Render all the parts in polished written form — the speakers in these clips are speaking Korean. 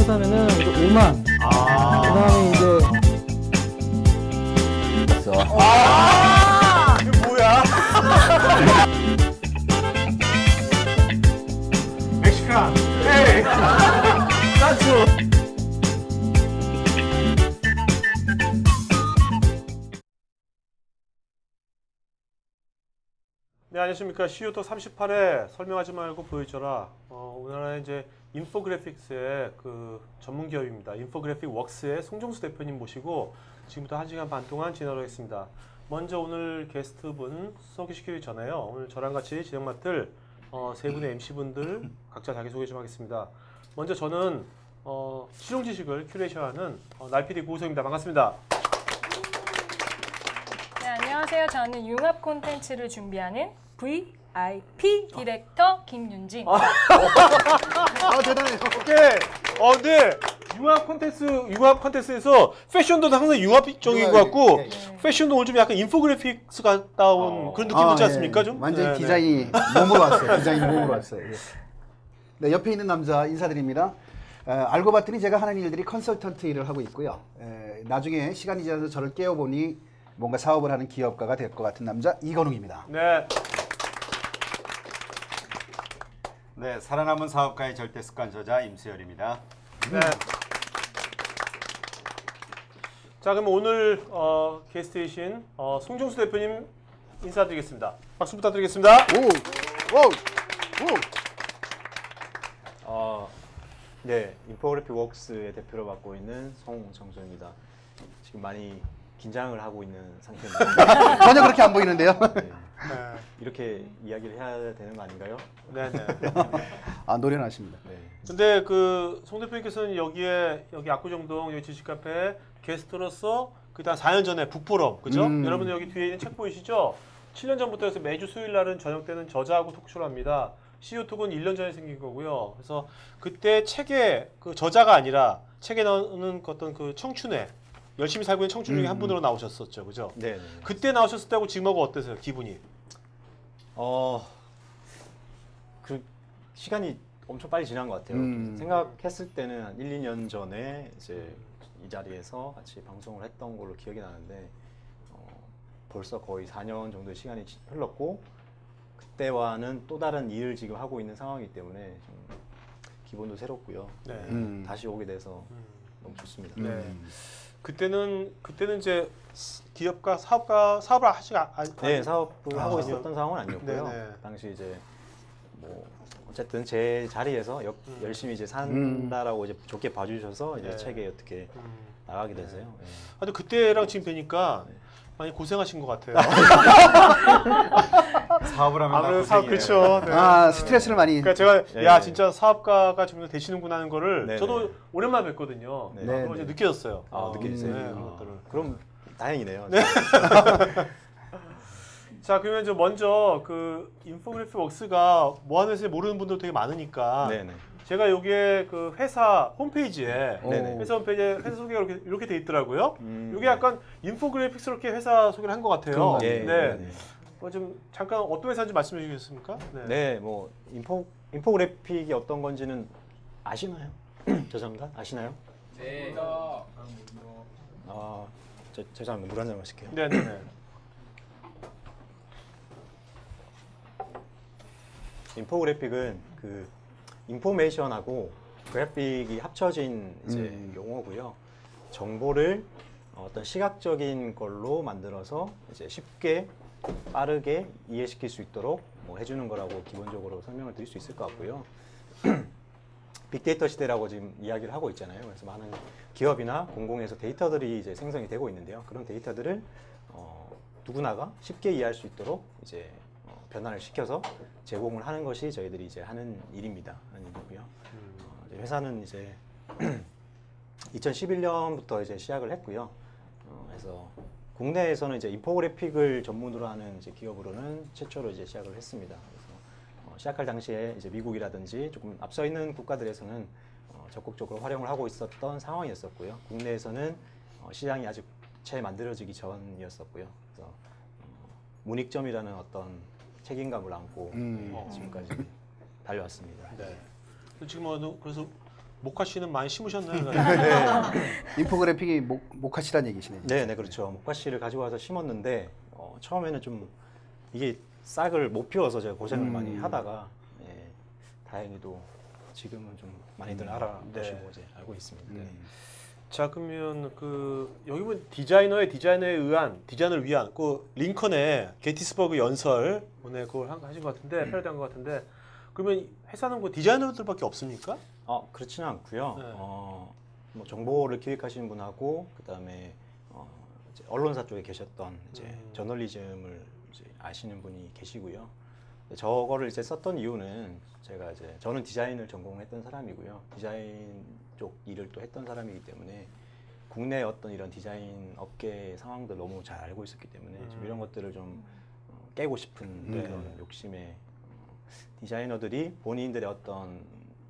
하면은 이제 5만. 그다음에 이제 이거 뭐야? 멕시칸. 에이. 나초. 네, 안녕하십니까. CU토 38회 설명하지 말고 보여줘라. 우리나라의 이제 인포그래픽스의 그 전문 기업입니다. 인포그래픽 웍스의 송정수 대표님 모시고 지금부터 1시간 반 동안 진행을 하겠습니다. 먼저 오늘 게스트분 소개시키기 전에요. 오늘 저랑 같이 진행 맡을 세 분의 MC분들 각자 자기소개 좀 하겠습니다. 먼저 저는 실용 지식을 큐레이션하는 날PD 고우성입니다. 반갑습니다. 네, 안녕하세요. 저는 융합 콘텐츠를 준비하는 VIP 디렉터 김윤진. 대단해요. 오케이. 근데 융합 콘텐츠에서 패션도 항상 융합적인 것 같고 패션도 오늘 좀 약간 인포그래픽스 같다 온 그런 느낌 있지 않습니까? 좀? 완전 히 디자인이 몸으로 왔어요. 디자인이 몸으로 왔어요. 네, 옆에 있는 남자 인사드립니다. 알고 봤더니 제가 하는 일들이 컨설턴트 일을 하고 있고요. 나중에 시간이 지나서 저를 깨워보니 뭔가 사업을 하는 기업가가 될 것 같은 남자 이건웅입니다. 네. 네, 살아남은 사업가의 절대 습관 저자 임수열입니다. 네. 자, 그럼 오늘 게스트이신 송정수 대표님 인사드리겠습니다. 박수 부탁드리겠습니다. 네, 인포그래픽 웍스의 대표로 맡고 있는 송정수입니다. 지금 많이 긴장을 하고 있는 상태입니다. 전혀 그렇게 안 보이는데요. 네. 이렇게 이야기를 해야 되는 거 아닌가요? 네네. 노련하십니다. 네. 근데 그 송 대표님께서는 여기 압구정동 여기 지식카페 게스트로서 그다음 4년 전에 북포럼 그죠? 여러분 여기 뒤에 있는 책 보이시죠? 7년 전부터 해서 매주 수요일 날은 저녁 때는 저자하고 토크쇼를 합니다. CU톡은 1년 전에 생긴 거고요. 그래서 그때 책의 그 저자가 아니라 책에 나오는 어떤 그 청춘의 열심히 살고 있는 청춘 중에 한 분으로 나오셨었죠, 그죠? 네. 그때 나오셨을 때하고 지금하고 어떠세요, 기분이? 그 시간이 엄청 빨리 지난 것 같아요. 생각했을 때는 한 1, 2년 전에 이제 이 자리에서 같이 방송을 했던 걸로 기억이 나는데 벌써 거의 4년 정도의 시간이 흘렀고 그때와는 또 다른 일을 지금 하고 있는 상황이기 때문에 좀 기분도 새롭고요. 네. 다시 오게 돼서 너무 좋습니다. 네. 그때는 이제 기업가 사업을 하시지 네, 사업을 하고 있었던 상황은 아니었고요. 네네. 당시 이제 뭐 어쨌든 제 자리에서 열심히 이제 산다라고 이제 좋게 봐주셔서 이제 네. 책에 어떻게 나가게 돼서요. 네. 근데 그때랑 지금 뵈니까 많이 고생하신 것 같아요. 사업을 하면 아무래도 다 사업 고생이에요. 그렇죠. 네. 스트레스를 많이. 그러니까 제가 네. 야 진짜 사업가가 좀 되시는구나 하는 거를 네네. 저도 오랜만에 뵀거든요. 네. 그걸 이제 느껴졌어요. 느껴지세요? 네, 그런 것들을. 그럼 다행이네요. 네. 자, 그러면 이제 먼저 그 인포그래픽 웍스가 뭐 하는 회사인지 모르는 분들 되게 많으니까 네네. 제가 여기에 그 회사 홈페이지에 네네. 회사 홈페이지에 회사 소개가 이렇게 돼 있더라고요. 이게 약간 인포그래픽스럽게 회사 소개를 한 것 같아요. 예, 네. 네. 좀 잠깐 어떤 회사인지 말씀해 주시겠습니까? 네, 뭐 인포그래픽이 어떤 건지는 아시나요? 죄송합니다. 아시나요? 네. 죄송합니다. 물 한 잔 마실게요. 네, 네, 네. 인포그래픽은 그 인포메이션하고 그래픽이 합쳐진 이제 용어고요. 정보를 어떤 시각적인 걸로 만들어서 이제 쉽게 빠르게 이해시킬 수 있도록 뭐 해주는 거라고 기본적으로 설명을 드릴 수 있을 것 같고요. 빅데이터 시대라고 지금 이야기를 하고 있잖아요. 그래서 많은 기업이나 공공에서 데이터들이 이제 생성이 되고 있는데요. 그런 데이터들을 누구나가 쉽게 이해할 수 있도록 이제 변환을 시켜서 제공을 하는 것이 저희들이 이제 하는 일입니다. 하는 일이고요. 이제 회사는 이제 2011년부터 이제 시작을 했고요. 그래서 국내에서는 이제 인포그래픽을 전문으로 하는 이제 기업으로는 최초로 이제 시작을 했습니다. 그래서 시작할 당시에 이제 미국이라든지 조금 앞서 있는 국가들에서는 적극적으로 활용을 하고 있었던 상황이었었고요. 국내에서는 시장이 아직 채 만들어지기 전이었었고요. 그래서 문익점이라는 어떤 책임감을 안고 지금까지 달려왔습니다. 네. 지금 그래서 모카 씨는 많이 심으셨나요? 인포그래픽이 모카시란 얘기시네요. 네, 네, 그렇죠. 목화씨를 가지고 와서 심었는데 처음에는 좀 이게 싹을 못 피워서 제가 고생을 많이 하다가 예, 다행히도 지금은 좀 많이들 알아보시고 네. 이제 알고 있습니다. 네. 자, 그러면 그 여기 보면 디자이너를 위한 그 링컨의 게티스버그 연설 오늘 그걸 하신 것 같은데 패러디한 것 같은데 그러면 회사는 그 디자이너들밖에 없습니까? 그렇지는 않고요. 네. 뭐 정보를 기획하시는 분하고 그다음에 이제 언론사 쪽에 계셨던 이제 저널리즘을 이제 아시는 분이 계시고요. 저거를 이제 썼던 이유는 제가 이제 저는 디자인을 전공했던 사람이고요. 디자인 쪽 일을 또 했던 사람이기 때문에 국내 어떤 이런 디자인 업계 상황들 너무 잘 알고 있었기 때문에 좀 이런 것들을 좀 깨고 싶은 그런 욕심에 디자이너들이 본인들의 어떤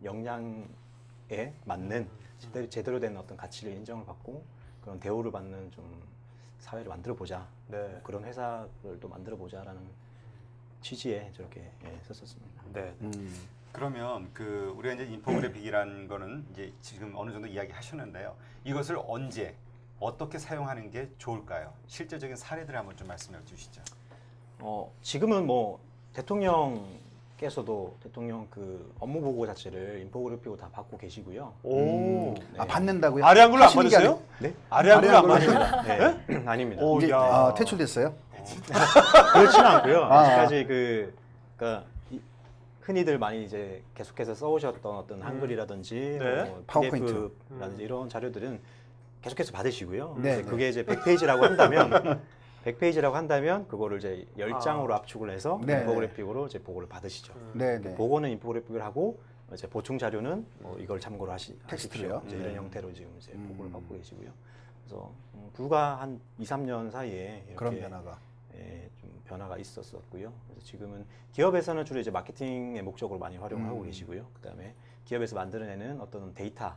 역량에 맞는 제대로 된 어떤 가치를 인정을 받고 그런 대우를 받는 좀 사회를 만들어 보자. 네. 그런 회사를 또 만들어 보자라는 취지에 저렇게 썼었습니다. 네. 그러면 그 우리가 이제 인포그래픽이라는 거는 이제 지금 어느 정도 이야기하셨는데요. 이것을 언제 어떻게 사용하는 게 좋을까요? 실제적인 사례들 한번 좀 말씀해 주시죠. 지금은 뭐 대통령께서도 대통령 그 업무 보고 자체를 인포그래픽으로 다 받고 계시고요. 오. 네. 받는다고요? 아래 한글로 안 하시는 게 받으세요? 네? 아래 한글로 안 아래 받으세요? 네. 아닙니다. 오, 이제 야. 퇴출됐어요? 그렇지는 않고요. 아. 아직까지 그러니까 흔히들 많이 이제 계속해서 써오셨던 어떤 한글이라든지 네. 뭐 파워포인트. PDF라든지 이런 자료들은 계속해서 받으시고요. 네, 이제 네. 그게 이제 100페이지라고 한다면 100페이지라고 한다면 그거를 이제 10장으로 압축을 해서 네, 인포그래픽으로 이제 보고를 받으시죠. 네, 네. 보고는 인포그래픽을 하고 이제 보충 자료는 이걸 참고로 텍스트로요? 하십시오. 이제 네. 이런 형태로 지금 이제 보고를 받고 계시고요. 그래서 불과 한 2, 3년 사이에 이렇게 그런 변화가. 좀 변화가 있었었고요. 그래서 지금은 기업에서는 주로 이제 마케팅의 목적으로 많이 활용을 하고 계시고요. 그다음에 기업에서 만들어내는 어떤 데이터,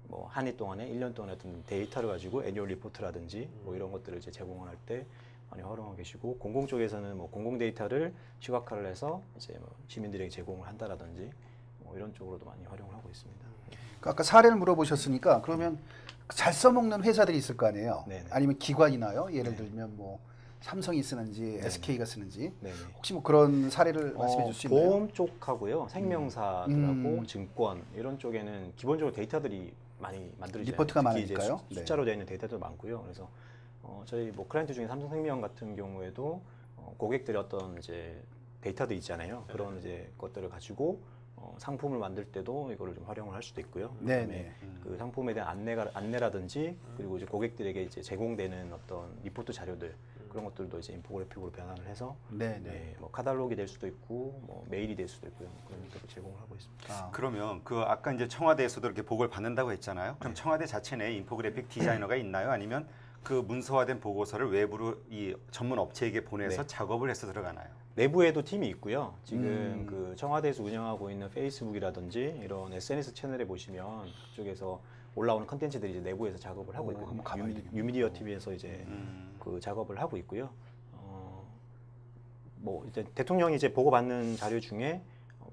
뭐 한 해 동안에 1년 동안에 어떤 데이터를 가지고 애뉴얼 리포트라든지 뭐 이런 것들을 이제 제공을 할 때 많이 활용하고 계시고 공공 쪽에서는 뭐 공공 데이터를 시각화를 해서 이제 뭐 시민들에게 제공을 한다라든지 뭐 이런 쪽으로도 많이 활용을 하고 있습니다. 아까 사례를 물어보셨으니까 그러면 잘 써먹는 회사들이 있을 거 아니에요? 네네. 아니면 기관이나요? 예를 들면 뭐 삼성이 쓰는지 SK가 쓰는지 네네. 혹시 뭐 그런 사례를 말씀해 줄 수 있나요? 보험 쪽하고요, 생명사들하고 증권 이런 쪽에는 기본적으로 데이터들이 많이 만들어지잖아요. 리포트가 특히 이제 많으니까요. 숫자로 되어 있는 데이터도 많고요. 그래서 저희 뭐 클라이언트 중에 삼성생명 같은 경우에도 고객들의 어떤 이제 데이터도 있잖아요. 그런 이제 것들을 가지고 상품을 만들 때도 이거를 좀 활용을 할 수도 있고요. 네, 그다음에 네. 그 상품에 대한 안내라든지 그리고 이제 고객들에게 이제 제공되는 어떤 리포트 자료들 그런 것들도 이제 인포그래픽으로 변환을 해서 네, 네. 뭐 카탈로그가 될 수도 있고 뭐 메일이 될 수도 있고요. 그런 것들을 제공을 하고 있습니다. 아, 그러면 그 아까 이제 청와대에서도 이렇게 보고를 받는다고 했잖아요. 그럼 청와대 자체 내에 인포그래픽 디자이너가 있나요? 아니면 그 문서화된 보고서를 외부로 이 전문 업체에게 보내서 네. 작업을 해서 들어가나요? 내부에도 팀이 있고요. 지금 그 청와대에서 운영하고 있는 페이스북이라든지 이런 SNS 채널에 보시면 그쪽에서 올라오는 컨텐츠들이 이제 내부에서 작업을 하고 있거든요. 한번 가봐야 되겠네요. 뉴미디어 TV에서 이제 그 작업을 하고 있고요. 뭐 이제 대통령이 이제 보고받는 자료 중에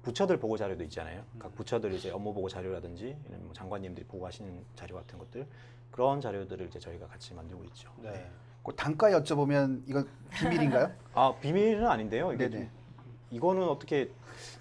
부처들 보고 자료도 있잖아요. 각 부처들 이제 업무 보고 자료라든지 이런 뭐 장관님들이 보고하시는 자료 같은 것들 그런 자료들을 이제 저희가 같이 만들고 있죠. 네. 그 단가 여쭤보면 이건 비밀인가요? 비밀은 아닌데요. 이게 네네. 이거는 어떻게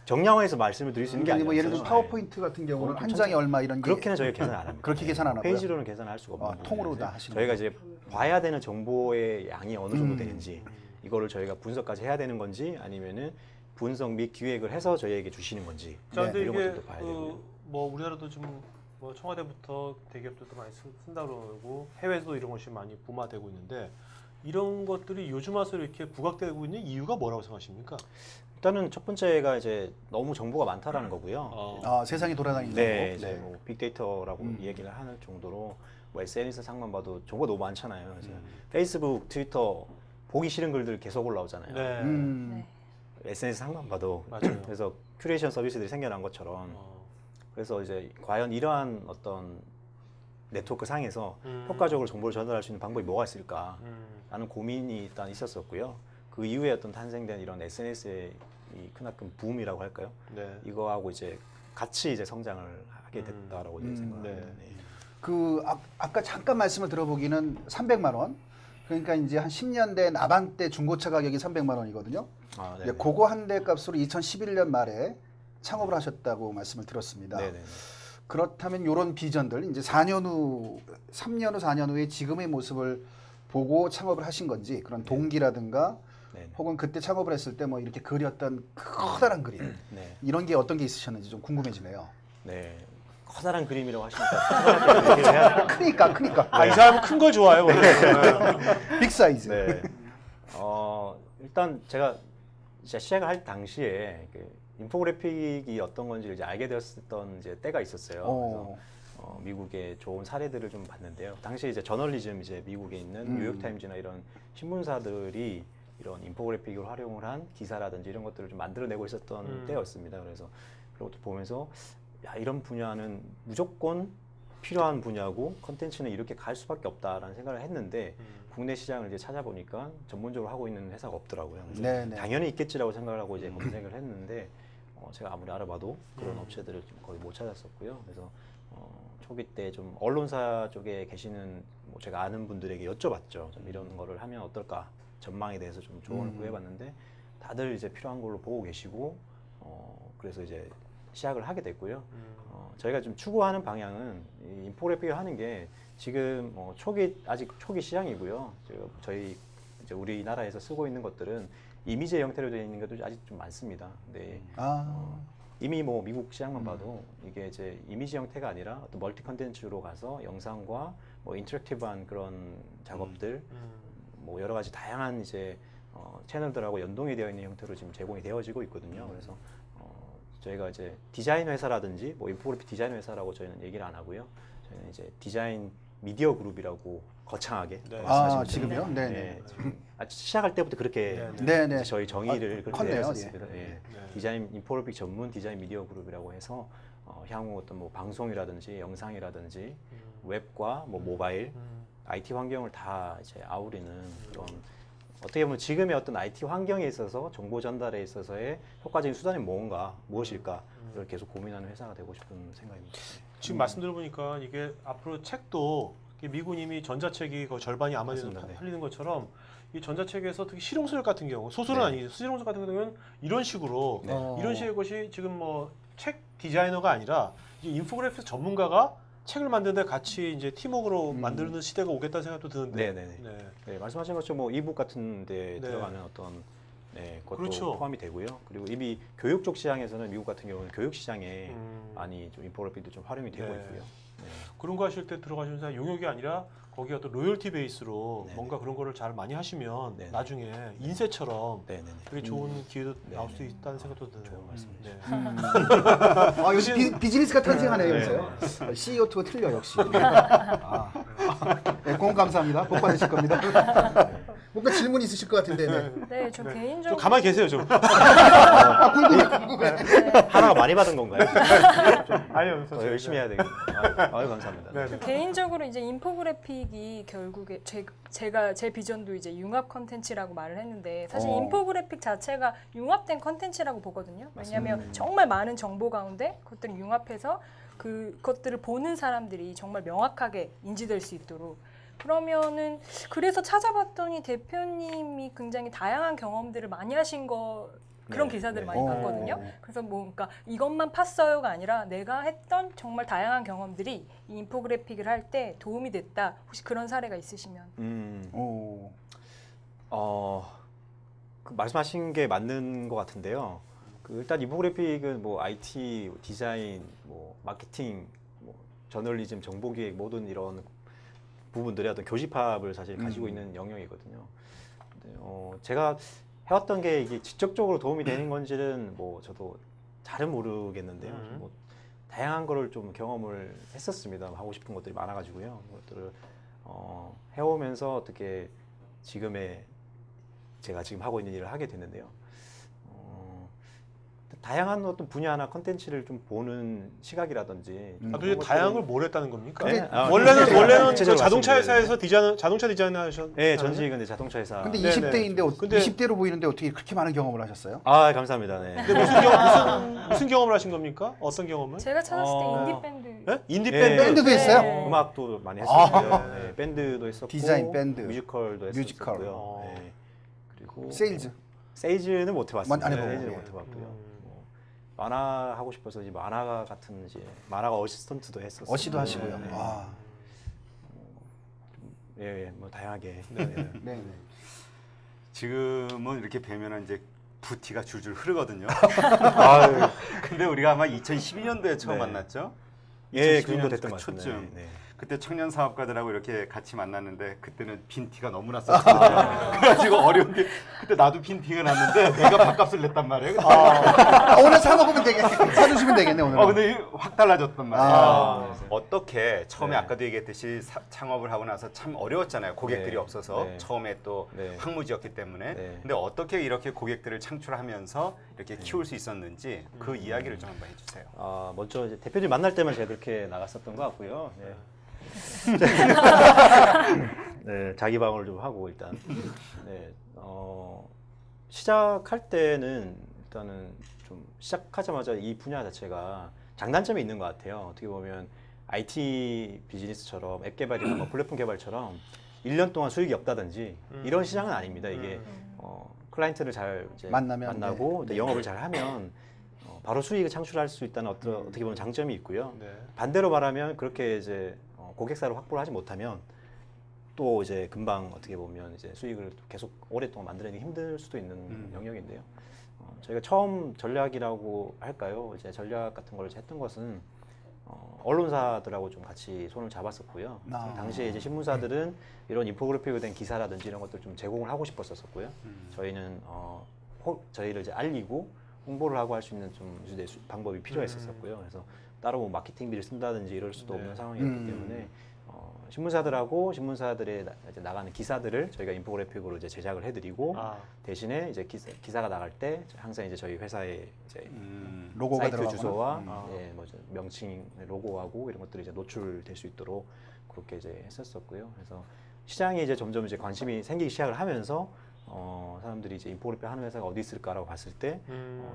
정량화해서 말씀을 드릴 수 있는 게 아니에요. 뭐 예를 들면 파워포인트 같은 경우는 한 장에 얼마 이런 게 그렇게는 저희가 계산 안 합니다. 그렇게 계산 안 하고요? 페이지로는 계산할 수가 없는 부분이라서 통으로 다 하시는 저희가 이제 봐야 되는 정보의 양이 어느 정도 되는지 이거를 저희가 분석까지 해야 되는 건지 아니면은 분석 및 기획을 해서 저희에게 주시는 건지 자, 근데 이런 이게 것들도 봐야 되고요. 뭐 우리나라도 좀 뭐 청와대부터 대기업들도 많이 쓴다 그러고 해외에서도 이런 것이 많이 붐화되고 있는데 이런 것들이 요즘 와서 이렇게 부각되고 있는 이유가 뭐라고 생각하십니까? 일단은 첫 번째가 이제 너무 정보가 많다라는 거고요. 세상이 돌아다니는 네, 거. 이제 뭐 빅데이터라고 얘기를 하는 정도로 뭐 SNS 상만 봐도 정보가 너무 많잖아요. 그래서 페이스북, 트위터 보기 싫은 글들 계속 올라오잖아요. 네. 네. SNS 상만 봐도 맞아요. 그래서 큐레이션 서비스들이 생겨난 것처럼 그래서 이제 과연 이러한 어떤 네트워크 상에서 효과적으로 정보를 전달할 수 있는 방법이 뭐가 있을까라는 고민이 일단 있었었고요. 그 이후에 어떤 탄생된 이런 SNS의 이 크나큰 붐이라고 할까요? 네. 이거하고 이제 같이 이제 성장을 하게 됐다라고 이제 생각합니다. 네. 네. 그 아까 잠깐 말씀을 들어보기는 300만 원. 그러니까 이제 한 10년 된 아반떼 중고차 가격이 300만 원이거든요. 아, 이제 그거 한 대 값으로 2011년 말에 창업을 하셨다고 말씀을 들었습니다. 네네. 그렇다면 이런 비전들 이제 4년 후, 3년 후, 4년 후에 지금의 모습을 보고 창업을 하신 건지 그런 동기라든가 네네. 혹은 그때 창업을 했을 때 뭐 이렇게 그렸던 커다란 그림 네. 이런 게 어떤 게 있으셨는지 좀 궁금해지네요. 네. 커다란 그림이라고 하시니까 얘기를 해야 크니까 아, 이 사람은 큰 걸 좋아해요. 원래. 빅 사이즈. 네. 일단 제가 진짜 시작을 할 당시에 인포그래픽이 어떤 건지 이제 알게 되었던 이제 때가 있었어요. 어. 그래서 미국의 좋은 사례들을 좀 봤는데요. 당시에 이제 저널리즘 이제 미국에 있는 뉴욕 타임즈나 이런 신문사들이 이런 인포그래픽을 활용을 한 기사라든지 이런 것들을 좀 만들어내고 있었던 때였습니다. 그래서 그런 것도 보면서 야, 이런 분야는 무조건 필요한 분야고 컨텐츠는 이렇게 갈 수밖에 없다라는 생각을 했는데 국내 시장을 이제 찾아보니까 전문적으로 하고 있는 회사가 없더라고요. 그래서 네네. 당연히 있겠지라고 생각을 하고 이제 검색을 했는데 제가 아무리 알아봐도 그런 업체들을 좀 거의 못 찾았었고요. 그래서 초기 때 좀 언론사 쪽에 계시는 뭐 제가 아는 분들에게 여쭤봤죠. 좀 이런 거를 하면 어떨까? 전망에 대해서 좀 조언을 구해봤는데 다들 이제 필요한 걸로 보고 계시고 그래서 이제 시작을 하게 됐고요. 저희가 좀 추구하는 방향은 이 인포그래픽을 하는 게 지금 아직 초기 시장이고요. 저희 이제 우리나라에서 쓰고 있는 것들은 이미지 형태로 되어 있는 것도 아직 좀 많습니다. 근데 이미 뭐 미국 시장만 봐도 이게 이제 이미지 형태가 아니라 어떤 멀티 컨텐츠로 가서 영상과 뭐 인터랙티브한 그런 작업들, 뭐 여러 가지 다양한 이제 채널들하고 연동이 되어 있는 형태로 지금 제공이 되어지고 있거든요. 그래서 저희가 이제 디자인 회사라든지 뭐 인포그래픽 디자인 회사라고 저희는 얘기를 안 하고요. 저희는 이제 디자인 미디어 그룹이라고 거창하게 네. 아 지금요? 네네. 네, 시작할 때부터 그렇게 네네. 저희 정의를 그렇게 컸네요. 내렸었습니다. 예. 예. 네. 디자인 인포그래픽 전문 디자인 미디어 그룹이라고 해서 향후 어떤 뭐 방송이라든지 영상이라든지 웹과 뭐 모바일, IT 환경을 다 이제 아우르는 그런 어떻게 보면 지금의 어떤 IT 환경에 있어서 정보 전달에 있어서의 효과적인 수단이 무엇일까를 계속 고민하는 회사가 되고 싶은 생각입니다. 지금 말씀 들어보니까 이게 앞으로 책도 미군님이 전자책이 거의 절반이 아마존에서 맞습니다. 네. 팔리는 것처럼 이 전자책에서 특히 실용서적 같은 경우 소설은 네. 아니죠. 실용서 같은 경우는 이런 식으로 네. 이런 식의 것이 지금 뭐 책 디자이너가 아니라 이제 인포그래픽 전문가가 책을 만드는데 같이 이제 팀워크로 만드는 시대가 오겠다는 생각도 드는데. 네네네. 네. 네, 말씀하신 것처럼 뭐 이북 같은 데 네. 들어가는 어떤 것도 그렇죠. 포함이 되고요. 그리고 이미 교육 쪽 시장에서는 미국 같은 경우는 교육 시장에 많이 좀 인포그래픽도 좀 활용이 되고 네. 있고요. 네. 그런 거 하실 때 들어가시면서 용역이 아니라 거기 어떤 로열티 베이스로 네네. 뭔가 그런 거를 잘 많이 하시면 네네. 나중에 인쇄처럼 네네네. 되게 좋은 기회도 네네. 나올 수 있다는 생각도 드네요. 좋은 말씀이죠. 네. 아 역시 비즈니스가 탄생하네요 여기서요. CEO2가 틀려 역시. 네, 고맙 감사합니다. 복 받으실 겁니다. 뭔가 질문 있으실 것 같은데. 네. 네, 저 좀 개인적으로 가만히 계세요 좀. 하나가 많이 받은 건가요? 아니요. 더 열심히 해야 되겠네요. 아유, 감사합니다. 네. 개인적으로 이제 인포그래픽이 결국에 제가 제 비전도 이제 융합 컨텐츠라고 말을 했는데 사실 인포그래픽 자체가 융합된 컨텐츠라고 보거든요. 왜냐하면 정말 많은 정보 가운데 그것들을 융합해서 그것들을 보는 사람들이 정말 명확하게 인지될 수 있도록. 그러면은 그래서 찾아봤더니 대표님이 굉장히 다양한 경험들을 많이 하신 그런 네, 기사들을 네. 많이 봤거든요. 그래서 그러니까 이것만 팠어요가 아니라 내가 했던 정말 다양한 경험들이 이 인포그래픽을 할 때 도움이 됐다. 혹시 그런 사례가 있으시면? 그 말씀하신 게 맞는 것 같은데요. 일단 인포그래픽은 뭐 IT, 디자인, 뭐 마케팅, 뭐 저널리즘, 정보기획 모든 이런 부분들의 어떤 교집합을 사실 가지고 있는 영역이거든요. 근데, 제가 해왔던 게 이게 직접적으로 도움이 되는 건지는 뭐 저도 잘은 모르겠는데요. 뭐 다양한 거를 좀 경험을 했었습니다. 하고 싶은 것들이 많아가지고요. 그것들을 해오면서 어떻게 제가 지금 하고 있는 일을 하게 됐는데요. 다양한 어떤 분야나 컨텐츠를 좀 보는 시각이라든지 좀 아, 그런 도대체 것들을- 다양을 뭘 했다는 겁니까? 네? 아, 원래는 저 구체적으로 자동차 말씀드려요. 회사에서 자동차 디자인 하셨. 네, 전직이 근데 자동차 회사. 근데 네네. 20대인데 근데- 20대로 보이는데 어떻게 그렇게 많은 경험을 하셨어요? 아, 감사합니다. 네. 근데 무슨 경험을 하신 겁니까? 어떤 경험을? 제가 찾았을 때 어. 인디 밴드. 네? 인디 예, 밴드. 밴드도 네. 했어요? 음악도 많이 했었고요. 아. 네, 밴드도 했었고 디자인 밴드. 뮤지컬도 뮤지컬. 했었고요. 어. 네. 그리고 세일즈. 세일즈는 못 해봤습니다. 안 해보고, 세일즈는 예. 못 해봤고요. 음. 뭐, 만화 하고 싶어서 이제 만화 같은 이제 만화가 어시스턴트도 했었어요. 어시도 하시고요. 네, 네. 아, 예, 예, 뭐 다양하게. 네. 네. 네. 네. 지금은 이렇게 뵈면은 이제 부티가 줄줄 흐르거든요. 아유, 근데 우리가 아마 2012년도에 처음 네. 만났죠? 예, 2012년 그 정도 됐던 것 초쯤. 같습니다. 네, 네. 그때 청년 사업가들하고 이렇게 같이 만났는데 그때는 빈티가 너무 났었거든요. 그래가지고 어려운 게 그때 나도 빈티가 났는데 내가 밥값을 냈단 말이에요. 오늘 사먹으면 사주시면 되겠네 오늘. 근데 확 달라졌단 말이에요. 아. 어떻게 처음에 네. 아까도 얘기했듯이 창업을 하고 나서 참 어려웠잖아요. 고객들이 네. 없어서 네. 처음에 또 네. 황무지였기 때문에. 네. 근데 어떻게 이렇게 고객들을 창출하면서 이렇게 키울 수 있었는지 그 이야기를 좀 한번 해주세요. 아, 먼저 이제 대표님 만날 때만 제가 그렇게 나갔었던 것 같고요. 네. 네, 자기 방어를 좀 하고 일단. 네, 시작할 때는 일단은 좀 시작하자마자 이 분야 자체가 장단점이 있는 것 같아요. 어떻게 보면 IT 비즈니스처럼 앱 개발이나 뭐 플랫폼 개발처럼 1년 동안 수익이 없다든지 이런 시장은 아닙니다. 이게 클라이언트를 잘 이제 만나고 네. 영업을 잘 하면 바로 수익을 창출할 수 있다는 어떻게 보면 장점이 있고요. 네. 반대로 말하면 그렇게 이제 고객사를 확보를 하지 못하면 또 이제 금방 어떻게 보면 이제 수익을 계속 오랫동안 만들어내기 힘들 수도 있는 영역인데요. 저희가 처음 전략이라고 할까요? 이제 전략 같은 걸 했던 것은 언론사들하고 좀 같이 손을 잡았었고요. 당시에 이제 신문사들은 이런 인포그래픽으로 된 기사라든지 이런 것들 좀 제공을 하고 싶었었고요. 저희는 저희를 이제 알리고 홍보를 하고 할 수 있는 좀 방법이 필요했었고요. 그래서 따로 뭐 마케팅비를 쓴다든지 이럴 수도 없는 상황이었기 때문에 신문사들하고 신문사들에 이제 나가는 기사들을 저희가 인포그래픽으로 이제 제작을 해드리고 대신에 이제 기사가 나갈 때 항상 이제 저희 회사의 이제 로고가 사이트 들어가거나? 주소와 예, 뭐 명칭, 로고하고 이런 것들이 이제 노출될 수 있도록 그렇게 이제 했었었고요. 그래서 시장에 이제 점점 이제 관심이 생기기 시작을 하면서 사람들이 이제 인포그래픽 하는 회사가 어디 있을까라고 봤을 때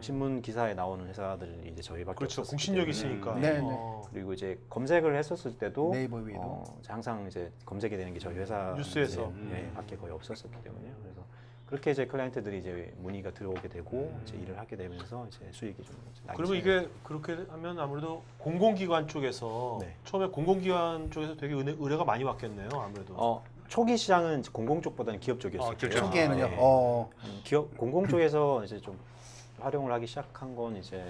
신문 기사에 나오는 회사들이 이제 저희밖에 그렇죠. 없었기 공신력이 때문에. 있으니까. 네, 그리고 이제 검색을 했었을 때도 네이버 위에도 항상 이제 검색이 되는 게 저희 회사 뉴스에서. 밖에 거의 없었었기 때문에요. 그래서 그렇게 이제 클라이언트들이 이제 문의가 들어오게 되고 이제 일을 하게 되면서 이제 수익이 좀 나기 그러면 이게 그렇게 하면 아무래도 공공기관 쪽에서 네. 처음에 공공기관 쪽에서 되게 의뢰가 많이 왔겠네요. 아무래도. 초기 시장은 공공 쪽보다는 기업 쪽이었어요. 그렇죠. 초기에는요. 기업 공공 쪽에서 이제 좀 활용을 하기 시작한 건 이제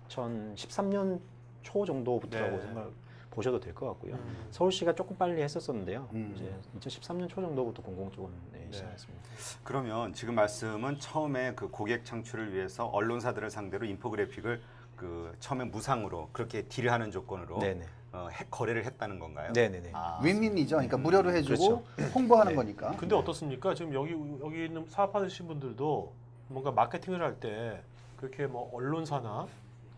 2013년 초 정도부터라고 네. 생각 보셔도 될 것 같고요. 서울시가 조금 빨리 했었었는데요. 이제 2013년 초 정도부터 공공 쪽은 시작했습니다. 그러면 지금 말씀은 처음에 그 고객 창출을 위해서 언론사들을 상대로 인포그래픽을 그 처음에 무상으로 그렇게 딜하는 조건으로 네네. 거래를 했다는 건가요? 네네네. 윈윈이죠. 그러니까 무료로 해주고 홍보하는 네. 거니까. 근데 어떻습니까? 지금 여기 있는 사업하시는 분들도 뭔가 마케팅을 할 때 그렇게 뭐 언론사나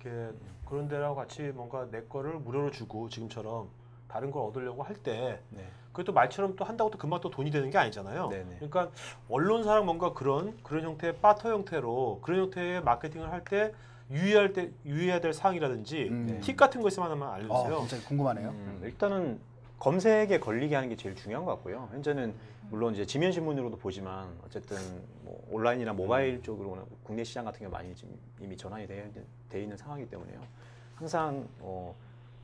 이렇게 그런 데랑 같이 뭔가 내 거를 무료로 주고 지금처럼 다른 걸 얻으려고 할 때 네. 그것도 말처럼 또 한다고 또 금방 또 돈이 되는 게 아니잖아요. 네네. 그러니까 언론사랑 뭔가 그런 형태의 바터 형태로 그런 형태의 마케팅을 할 때 유의해야 될 사항이라든지 팁 같은 거 있으면 하나만 알려주세요. 굉장히 궁금하네요. 일단은 검색에 걸리게 하는 게 제일 중요한 것 같고요. 현재는 물론 이제 지면 신문으로도 보지만 어쨌든 뭐 온라인이나 모바일 쪽으로 국내 시장 같은 경우 많이 지금 이미 전환이 돼 있는 상황이기 때문에요. 항상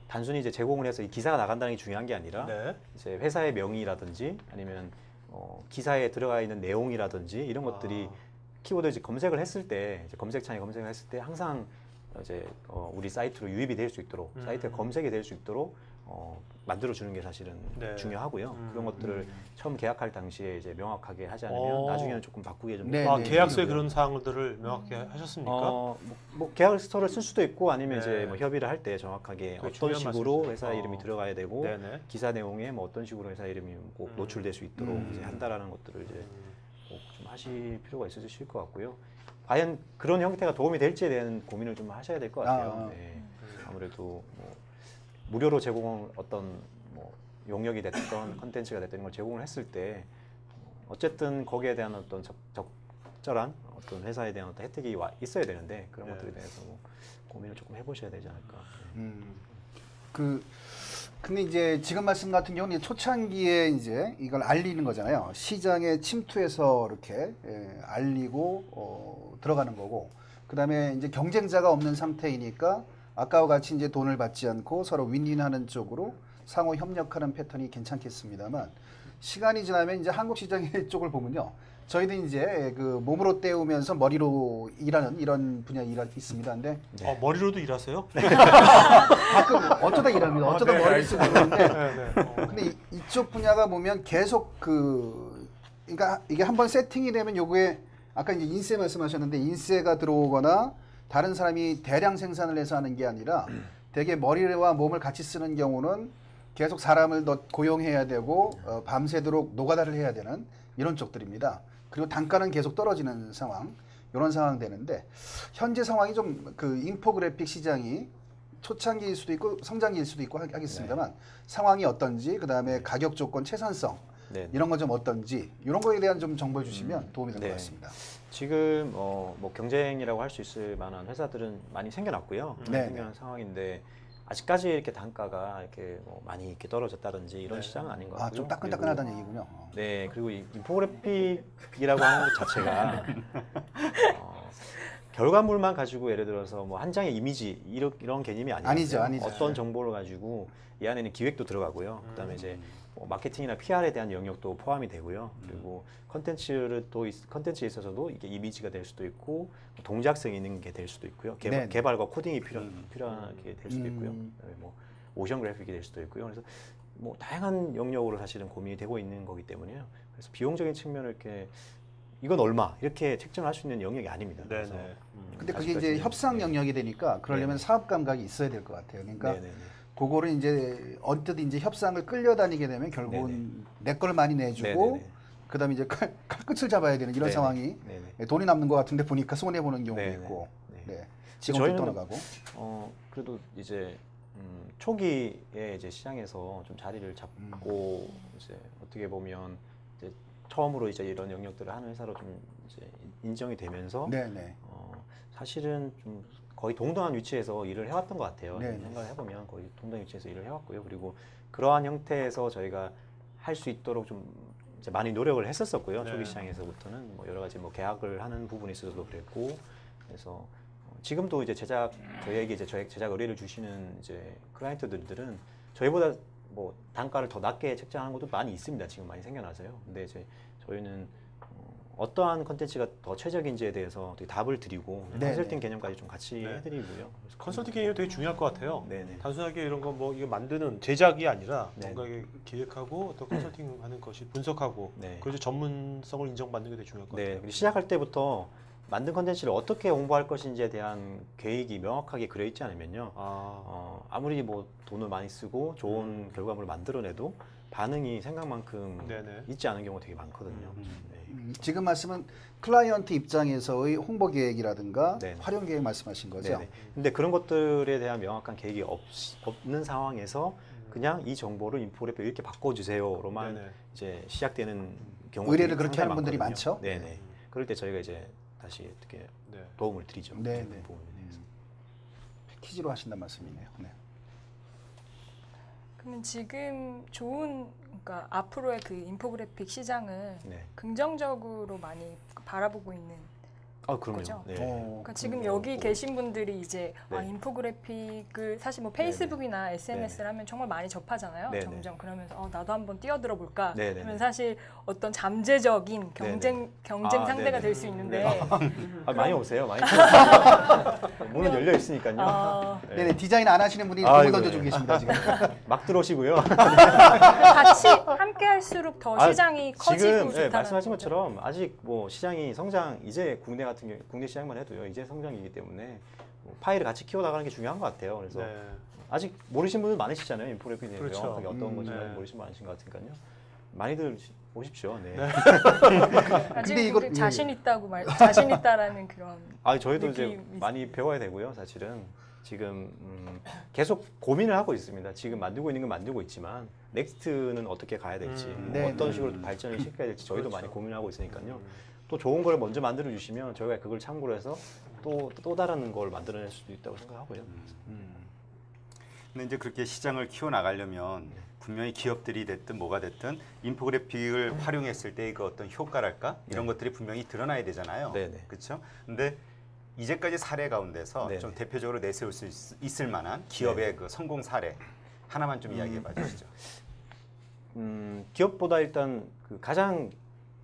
단순히 이제 제공을 해서 이 기사가 나간다는 게 중요한 게 아니라 네. 이제 회사의 명의라든지 아니면 기사에 들어가 있는 내용이라든지 이런 것들이 키워드 이제 검색을 했을 때 이제 검색창에 검색을 했을 때 항상 이제 우리 사이트로 유입이 될 수 있도록 사이트에 검색이 될 수 있도록 만들어 주는 게 사실은 네. 중요하고요. 그런 것들을 처음 계약할 당시에 이제 명확하게 하지 않으면 어. 나중에는 조금 바꾸기 좀 네, 계약서에 그런 사항들을 명확히 하셨습니까? 뭐 계약서를 쓸 수도 있고 아니면 네. 이제 뭐 협의를 할 때 정확하게 그게 어떤 중요한 식으로 말씀이시죠. 회사 이름이 들어가야 되고 네네. 기사 내용에 뭐 어떤 식으로 회사 이름이 꼭 노출될 수 있도록 이제 한다라는 것들을 이제 꼭 좀 하실 필요가 있으실 것 같고요. 과연 그런 형태가 도움이 될지에 대한 고민을 좀 하셔야 될 것 같아요. 아. 네. 아무래도 뭐 무료로 제공한 어떤 뭐 용역이 됐던 컨텐츠가 됐던 걸 제공을 했을 때 어쨌든 거기에 대한 어떤 적절한 어떤 회사에 대한 어떤 혜택이 있어야 되는데 그런 네. 것들에 대해서 뭐 고민을 조금 해보셔야 되지 않을까. 근데 이제 지금 말씀 같은 경우는 초창기에 이제 이걸 알리는 거잖아요. 시장에 침투해서 이렇게 알리고 들어가는 거고, 그다음에 이제 경쟁자가 없는 상태이니까 아까와 같이 이제 돈을 받지 않고 서로 윈윈하는 쪽으로 상호 협력하는 패턴이 괜찮겠습니다만, 시간이 지나면 이제 한국 시장의 쪽을 보면요. 저희도 이제 그 몸으로 때우면서 머리로 일하는 이런 분야 있습니다. 근데 네. 머리로도 일하세요? 가끔 어쩌다 일합니다. 어쩌다 네, 머리를 쓰고 그러는데 네. 근데 이쪽 분야가 보면 계속 그러니까 이게 한번 세팅이 되면 요거에 아까 이제 인세 말씀하셨는데 인세가 들어오거나 다른 사람이 대량 생산을 해서 하는 게 아니라 되게 머리와 몸을 같이 쓰는 경우는 계속 사람을 더 고용해야 되고 밤새도록 노가다를 해야 되는 이런 쪽들입니다. 그리고 단가는 계속 떨어지는 상황, 이런 상황 되는데 현재 상황이 좀 그 인포그래픽 시장이 초창기일 수도 있고 성장기일 수도 있고 하겠습니다만 상황이 어떤지, 그 다음에 가격 조건, 채산성 네. 이런 거 좀 어떤지 이런 거에 대한 좀 정보를 주시면 도움이 될 것 네. 같습니다. 지금 뭐 경쟁이라고 할 수 있을 만한 회사들은 많이 생겨났고요. 많이 네, 생겨난 상황인데 아직까지 이렇게 단가가 이렇게 뭐 많이 이렇게 떨어졌다든지 이런 시장은 아닌 것 같고요. 좀 따끈따끈하다는 얘기군요. 네, 그리고 이 인포그래픽이라고 하는 것 자체가 결과물만 가지고 예를 들어서 뭐 한 장의 이미지 이런 개념이 아니죠. 아니죠. 어떤 정보를 가지고 이 안에는 기획도 들어가고요. 그다음에 이제 뭐 마케팅이나 PR에 대한 영역도 포함이 되고요. 그리고 컨텐츠에 있어서도 이게 이미지가 될 수도 있고 동작성이 있는 게 될 수도 있고요. 개발과 코딩이 필요하게 될 수도 있고요. 그다음에 뭐 모션 그래픽이 될 수도 있고요. 그래서 뭐 다양한 영역으로 사실은 고민이 되고 있는 거기 때문에요. 그래서 비용적인 측면을 이렇게 이건 얼마 이렇게 책정할 수 있는 영역이 아닙니다. 그래서 근데 그게 이제 협상 영역이 되니까 그러려면 사업 감각이 있어야 될 것 같아요. 그러니까 그거를 이제 언뜻 이제 협상을 끌려다니게 되면 결국은 내 걸 많이 내주고 그다음에 이제 칼끝을 잡아야 되는 이런 상황이 돈이 남는 것 같은데 보니까 손해 보는 경우도 있고, 직원도 떠나가고. 그래도 이제 초기에 이제 시장에서 좀 자리를 잡고 이제 어떻게 보면 이제 처음으로 이제 이런 영역들을 하는 회사로 좀 이제 인정이 되면서 사실은 좀 거의 동등한 위치에서 일을 해왔던 것 같아요. 생각을 해보면 거의 동등한 위치에서 일을 해왔고요. 그리고 그러한 형태에서 저희가 할 수 있도록 좀 이제 많이 노력을 했었었고요. 초기 시장에서부터는 뭐 여러 가지 뭐 계약을 하는 부분에 있어서도 그랬고, 그래서 지금도 이제 저희에게 이제 제작 의뢰를 주시는 이제 클라이언트들은 저희보다 뭐 단가를 더 낮게 책정하는 것도 많이 있습니다. 지금 많이 생겨나서요. 근데 이제 저희는 어떠한 컨텐츠가 더 최적인지에 대해서 어떻게 답을 드리고 컨설팅 개념까지 좀 같이 해드리고요. 컨설팅 개념이 되게 중요할 것 같아요. 네네. 단순하게 이런 거 뭐 이거 만드는 제작이 아니라 뭔가 기획하고 어떤 컨설팅하는 것이 분석하고 그래서 전문성을 인정받는 게 되게 중요할 것 같아요. 시작할 때부터 만든 컨텐츠를 어떻게 홍보할 것인지에 대한 계획이 명확하게 그려 있지 않으면요. 아무리 뭐 돈을 많이 쓰고 좋은 결과물을 만들어내도 반응이 생각만큼 있지 않은 경우가 되게 많거든요. 지금 말씀은 클라이언트 입장에서의 홍보 계획이라든가 활용 계획 말씀하신 거죠? 근데 그런 것들에 대한 명확한 계획이 없는 상황에서 그냥 이 정보를 인포그래픽 이렇게 바꿔주세요로만 이제 시작되는 경우 의뢰를 그렇게 하는 분들이 많죠? 네네. 그럴 때 저희가 이제 다시 어떻게 도움을 드리죠. 네네. 부분에 대해서. 패키지로 하신다는 말씀이네요. 네. 그러면 지금 그러니까 앞으로의 그 인포그래픽 시장을 긍정적으로 많이 바라보고 있는 그럼요. 거죠? 그러니까 지금 여기 계신 분들이 이제 인포그래픽을 사실 뭐 페이스북이나 SNS를 하면 정말 많이 접하잖아요. 점점 그러면서 나도 한번 뛰어들어 볼까 하면 사실 어떤 잠재적인 경쟁 상대가 될 수 있는데 많이 오세요. 많이 문은 열려 있으니까요. 디자인 안 하시는 분이 돈을 던져주고 계십니다 지금. 막 들어오시고요. 같이 함께 할수록 더 시장이 커지고 지금 좋다는 말씀하신 것처럼 아직 뭐 시장이 이제 국내 시장만 해도요. 이제 성장이기 때문에 파일을 같이 키워나가는 게 중요한 것 같아요. 그래서 아직 모르시는 분들 많으시잖아요. 인포그래픽에 대해서 명확하게 어떤 건지 모르시는 분 많으신 것 같으니까요. 많이들 보십시오. 네. 아직 근데 이거- 우리 자신 있다고 자신 있다라는 그런 아 저희도 이제 느낌이 많이 배워야 되고요. 사실은 지금 계속 고민을 하고 있습니다. 지금 만들고 있는 건 만들고 있지만 넥스트는 어떻게 가야 될지, 뭐 네, 어떤 네. 식으로 발전을 시켜야 될지 저희도 그렇죠. 많이 고민하고 있으니까요. 또 좋은 걸 먼저 만들어 주시면 저희가 그걸 참고로 해서 또 다른 걸 만들어낼 수도 있다고 생각하고요. 근데 이제 그렇게 시장을 키워 나가려면 분명히 기업들이 됐든 뭐가 됐든 인포그래픽을 활용했을 때 그 어떤 효과랄까 이런 것들이 분명히 드러나야 되잖아요. 네네. 그렇죠? 근데 이제까지 사례 가운데서 네네. 좀 대표적으로 내세울 수 있을 만한 기업의 그 성공 사례 하나만 좀 이야기해 봐 주시죠. 기업보다 일단 그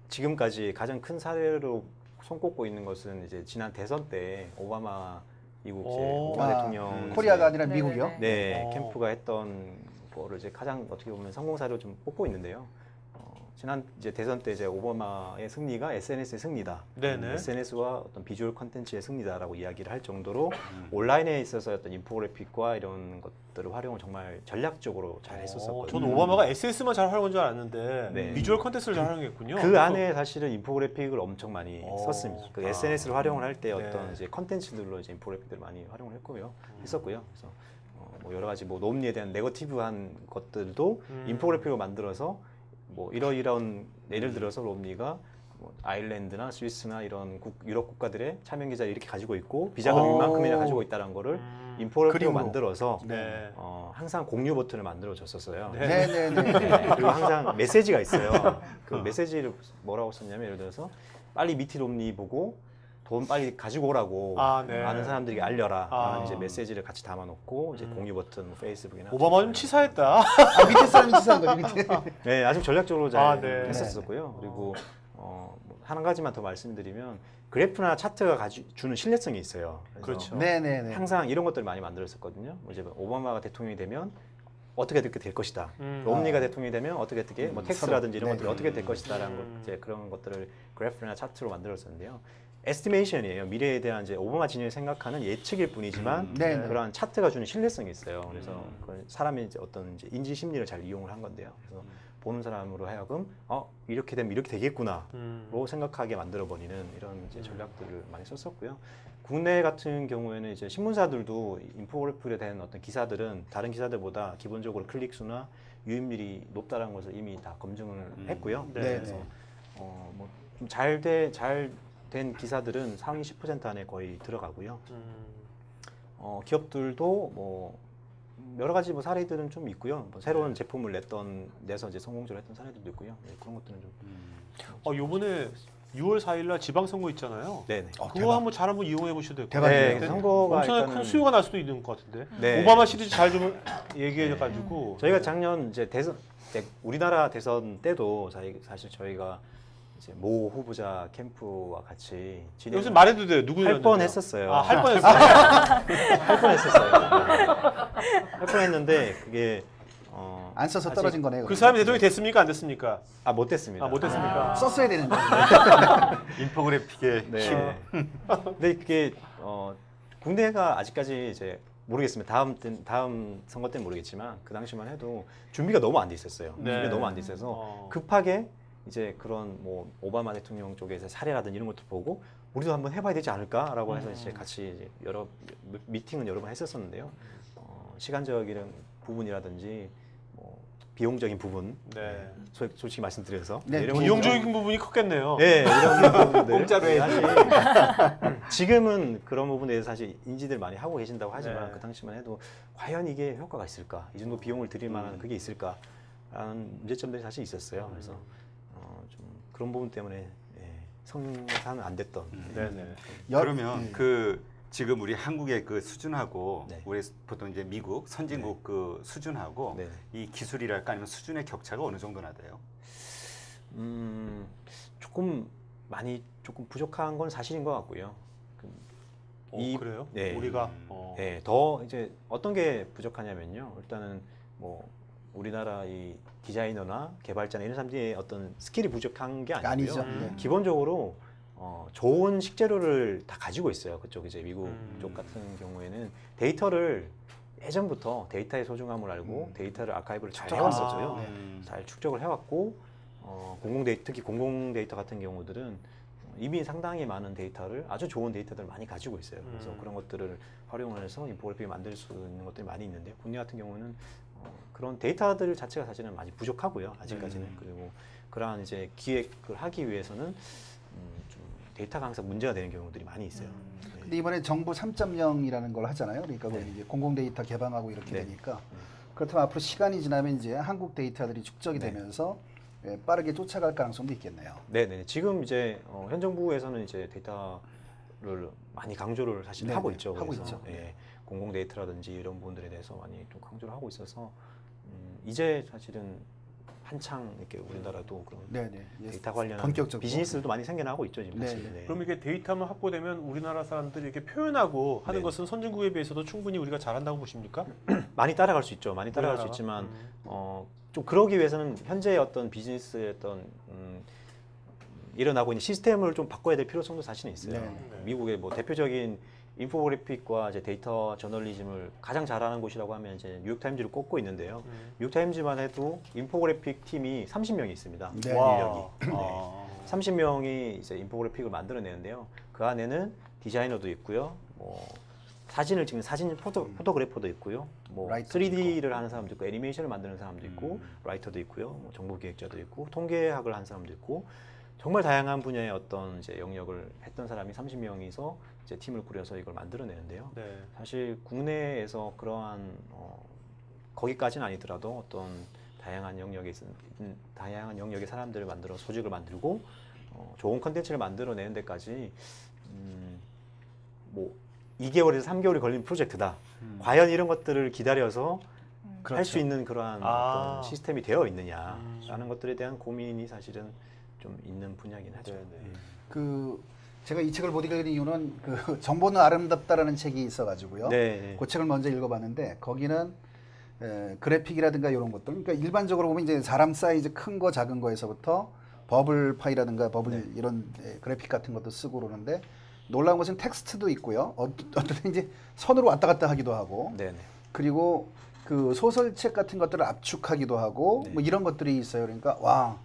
지금까지 가장 큰 사례로 손꼽고 있는 것은 이제 지난 대선 때 오바마 미국 이제 오. 오바마 아, 대통령 코리아가 아니라 네네네. 미국이요? 네, 어. 캠프가 했던 거를 이제 가장 어떻게 보면 성공 사례로 좀 뽑고 있는데요. 지난 이제 대선 때 이제 오바마의 승리가 SNS의 승리다. 네네. SNS와 어떤 비주얼 콘텐츠의 승리다라고 이야기를 할 정도로 온라인에 있어서 어떤 인포그래픽과 이런 것들을 활용을 정말 전략적으로 잘 했었었거든요. 저는 오바마가 SNS만 잘 활용한 줄 알았는데 네. 비주얼 컨텐츠를 잘 활용했군요. 그 안에 사실은 인포그래픽을 엄청 많이 오. 썼습니다. 그 아. SNS를 활용을 할 때 네. 어떤 이제 컨텐츠들로 이제 인포그래픽들을 많이 활용을 했고요, 했었고요. 그래서 뭐 여러 가지 뭐 롬니에 대한 네거티브한 것들도 인포그래픽을 만들어서 뭐 이런 예를 들어서 롬니가 뭐 아일랜드나 스위스나 이런 유럽 국가들의 차명 기자를 이렇게 가지고 있고 비자금 오. 이만큼이나 가지고 있다는 거를 인포그래픽을 그림으로. 만들어서 네. 항상 공유 버튼을 만들어 줬었어요. 네. 네네네. 네, 그리고 항상 메시지가 있어요. 그 어. 메시지를 뭐라고 썼냐면 예를 들어서 빨리 미티 롬니 보고 돈 빨리 가지고 오라고 아, 네. 아는 사람들에게 알려라. 아. 라는 이제 메시지를 같이 담아놓고 이제 공유 버튼 뭐 페이스북이나 오바마 좀 치사했다. 아, 밑에 사람이 치사한 거죠, 밑에. 네, 아주 전략적으로 잘 아, 네. 했었었고요. 그리고 한 가지만 더 말씀드리면 그래프나 차트가 주는 신뢰성이 있어요. 그래서 그렇죠. 네네네. 항상 이런 것들을 많이 만들었었거든요. 뭐 이제 오바마가 대통령이 되면 어떻게 될 것이다. 롬니가 대통령이 되면 어떻게 뭐 텍스라든지 이런 네. 것들이 어떻게 될 것이다라는 것, 이제 그런 것들을 그래프나 차트로 만들었었는데요. 에스티메이션이에요. 미래에 대한 이제 오바마 진영이 생각하는 예측일 뿐이지만 네. 그러한 차트가 주는 신뢰성이 있어요. 그래서 그 사람의 이제 어떤 이제 인지 심리를 잘 이용을 한 건데요. 그래서 보는 사람으로 하여금 이렇게 되면 이렇게 되겠구나로 생각하게 만들어 버리는 이런 이제 전략들을 많이 썼었고요. 국내 같은 경우에는 이제 신문사들도 인포그래픽에 대한 어떤 기사들은 다른 기사들보다 기본적으로 클릭 수나 유입률이 높다는 것을 이미 다 검증을 했고요. 네. 그래서 뭐좀 잘 된 기사들은 상위 10% 안에 거의 들어가고요. 기업들도 뭐 여러 가지 뭐 사례들은 좀 있고요. 뭐 새로운 제품을 내서 이제 성공적으로 했던 사례들도 있고요. 네, 그런 것들은 좀. 요번에 6월 4일날 지방선거 있잖아요. 네네. 그거 대박. 한번 잘 한번 이용해 보셔도 될 것 대박이네요. 같아요. 네, 선거가 엄청난 큰 일단은- 수요가 날 수도 있는 것 같은데. 네. 오바마 시리즈 잘 좀 얘기해가지고. 저희가 작년 이제 우리나라 대선 때도 사실 저희가 이제 모 후보자 캠프와 같이 여기서 말해도 돼요. 누구였는지. 할 뻔했었어요. 할 뻔했어요. 할 뻔했었어요. 할 뻔했는데 그게 안 써서 아직- 떨어진 거네요. 그 사람이 대통령이 됐습니까? 안 됐습니까? 못됐습니다. 못 됐습니까? 썼어야 되는데. 인포그래픽의 네. 힘. 근데 그게 국내가 아직까지 이제 모르겠습니다. 다음 선거 때는 모르겠지만 그 당시만 해도 준비가 너무 안 돼 있었어요. 네. 준비가 너무 안 돼 있어서 그 급하게 이제 그런 뭐 오바마 대통령 쪽에서 사례라든지 이런 것도 보고 우리도 한번 해봐야 되지 않을까라고 해서 이제 같이 이제 여러 미팅은 여러 번 했었었는데요. 시간적인 부분이라든지 뭐 비용적인 부분, 네. 솔직히 말씀드려서 네, 이런 비용적인 부분이 컸겠네요. 네, 이런 부분들. 공짜로 해. 사실 지금은 그런 부분에 대해서 사실 인지들 많이 하고 계신다고 하지만 네. 그 당시만 해도 과연 이게 효과가 있을까? 이 정도 비용을 들일 만한 그게 있을까? 라는 문제점들이 사실 있었어요. 그래서 좀 그런 부분 때문에 성사는 안 됐던. 네네. 그러면 그 지금 우리 한국의 그 수준하고 네. 우리 보통 이제 미국 선진국 그 수준하고 네. 이 기술이랄까 아니면 수준의 격차가 어느 정도나 돼요? 조금 부족한 건 사실인 것 같고요. 그래요? 네. 우리가 네, 더 이제 어떤 게 부족하냐면요. 일단은 뭐 우리나라 이 디자이너나 개발자나 이런 사람들의 어떤 스킬이 부족한 게 아니고요. 아니죠. 네. 기본적으로 좋은 식재료를 다 가지고 있어요. 그쪽 이제 미국 쪽 같은 경우에는 데이터를 예전부터 데이터의 소중함을 알고 데이터를 아카이브를 잘 해왔었죠. 네. 잘 축적을 해왔고 특히 공공 데이터 같은 경우들은 이미 상당히 많은 데이터를 아주 좋은 데이터들을 많이 가지고 있어요. 그래서 그런 것들을 활용을 해서 인포그래픽을 만들 수 있는 것들이 많이 있는데 국내 같은 경우는 그런 데이터들 자체가 사실은 많이 부족하고요. 아직까지는. 그리고 그러한 이제 기획을 하기 위해서는 좀 데이터가 항상 문제가 되는 경우들이 많이 있어요. 네. 근데 이번에 정부 3.0이라는 걸 하잖아요. 그러니까 네. 이제 공공 데이터 개방하고 이렇게 네. 되니까 그렇다면 앞으로 시간이 지나면 이제 한국 데이터들이 축적이 네. 되면서 빠르게 쫓아갈 가능성도 있겠네요. 네네. 지금 이제 현 정부에서는 이제 데이터를 많이 강조를 사실 네네. 하고 있죠. 하고 그래서, 있죠. 예, 공공 데이터라든지 이런 부분들에 대해서 많이 좀 강조를 하고 있어서 이제 사실은 한창 이렇게 우리나라도 그런 네네. 예, 데이터 관련한 본격적으로. 비즈니스들도 많이 생겨나고 있죠 지금 사실. 네네. 네. 그럼 이게 데이터만 확보되면 우리나라 사람들이 이렇게 표현하고 하는 네. 것은 선진국에 비해서도 충분히 우리가 잘한다고 보십니까? 많이 따라갈 수 있죠. 많이 따라갈 수 우리나라가? 있지만 좀 그러기 위해서는 현재 어떤 비즈니스의 어떤 일어나고 있는 시스템을 좀 바꿔야 될 필요성도 사실은 있어요. 네. 미국의 뭐 대표적인 인포그래픽과 이제 데이터 저널리즘을 가장 잘하는 곳이라고 하면 이제 뉴욕타임즈를 꼽고 있는데요. 뉴욕타임즈만 해도 인포그래픽 팀이 30명이 있습니다. 네. 인력이. 아. 30명이 이제 인포그래픽을 만들어내는데요. 그 안에는 디자이너도 있고요. 뭐 사진을 찍는 사진 포토그래퍼도 있고요. 뭐 라이터도 3D를 하는 사람도 있고 애니메이션을 만드는 사람도 있고 라이터도 있고요. 뭐 정보 기획자도 있고 통계학을 하는 사람도 있고 정말 다양한 분야의 어떤 이제 영역을 했던 사람이 30명이서 이제 팀을 꾸려서 이걸 만들어내는데요. 네. 사실 국내에서 그러한 거기까지는 아니더라도 어떤 다양한 영역의 사람들을 만들어 조직을 만들고 좋은 컨텐츠를 만들어내는 데까지 뭐 2개월에서 3개월이 걸린 프로젝트다. 과연 이런 것들을 기다려서 할 수 있는 그러한 어떤 시스템이 되어 있느냐라는 것들에 대한 고민이 사실은 좀 있는 분야긴 하죠. 그 제가 이 책을 못 읽은 이유는 그 정보는 아름답다라는 책이 있어가지고요. 네. 그 책을 먼저 읽어봤는데 거기는 그래픽이라든가 이런 것들, 그러니까 일반적으로 보면 이제 사람 사이즈 큰 거 작은 거에서부터 버블 파이라든가 버블 이런 그래픽 같은 것도 쓰고 그러는데 놀라운 것은 텍스트도 있고요. 어떤 이제 선으로 왔다 갔다 하기도 하고, 네네. 그리고 그 소설책 같은 것들을 압축하기도 하고 뭐 이런 것들이 있어요. 그러니까 와.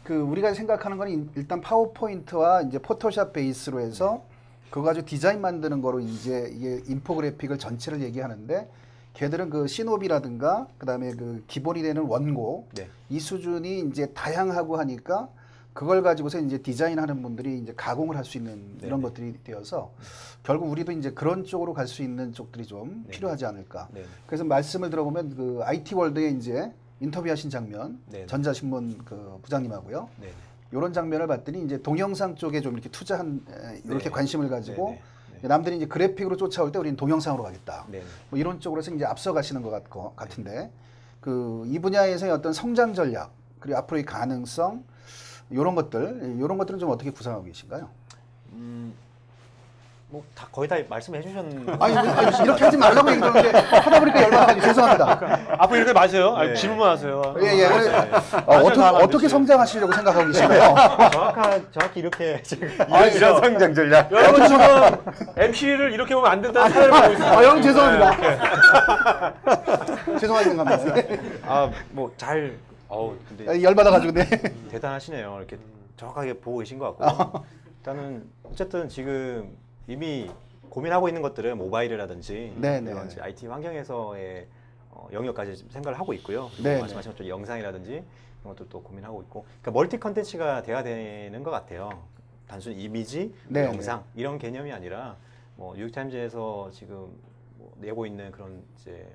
그 우리가 생각하는 건 일단 파워포인트와 이제 포토샵 베이스로 해서 그거 가지고 디자인 만드는 거로 이제 이게 인포그래픽을 전체를 얘기하는데 걔들은 그 시노비라든가 그다음에 그 기본이 되는 원고 네. 이 수준이 이제 다양하고 하니까 그걸 가지고서 이제 디자인하는 분들이 이제 가공을 할 수 있는 이런 것들이 되어서 결국 우리도 이제 그런 쪽으로 갈 수 있는 쪽들이 좀 필요하지 않을까. 네네. 그래서 말씀을 들어보면 그 IT 월드에 이제 인터뷰하신 장면, 네네. 전자신문 그 부장님하고요. 네네. 이런 장면을 봤더니 이제 동영상 쪽에 좀 이렇게 투자한 이렇게 네. 관심을 가지고 네네. 남들이 이제 그래픽으로 쫓아올 때 우리는 동영상으로 가겠다. 네네. 뭐 이런 쪽으로서 이제 앞서가시는 것 같은데 그 이 분야에서의 어떤 성장 전략 그리고 앞으로의 가능성 이런 것들은 좀 어떻게 구상하고 계신가요? 뭐 다 거의 다 말씀해 주셨는데 아니 이렇게 하지 말라고 얘기하는데 하다 보니까 열받아가지고 죄송합니다. 앞으로 이렇게 마세요. 아니, 네. 질문만 하세요. 예. 다 어떻게 성장하시려고 생각하고 계신가요? 정확히 이렇게 제가 이런 성장 전략. 여러분 지금 MC를 이렇게 보면 안 된다는 사연을 보고 있습니다. 형 죄송합니다. 죄송하게 생각합니다. 뭐잘 근데 열받아가지고 네. 대단하시네요. 이렇게 정확하게 보고 계신 것 같고요. 일단은 어쨌든 지금 이미 고민하고 있는 것들은 모바일이라든지 네네. 이런 이제 IT 환경에서의 영역까지 생각을 하고 있고요. 그리고 네네. 말씀하신 것처럼 영상이라든지 이런 것들도 고민하고 있고, 그러니까 멀티 컨텐츠가 돼야 되는 것 같아요. 단순 이미지, 네네. 영상 이런 개념이 아니라 뭐 뉴욕타임즈에서 지금 뭐 내고 있는 그런 이제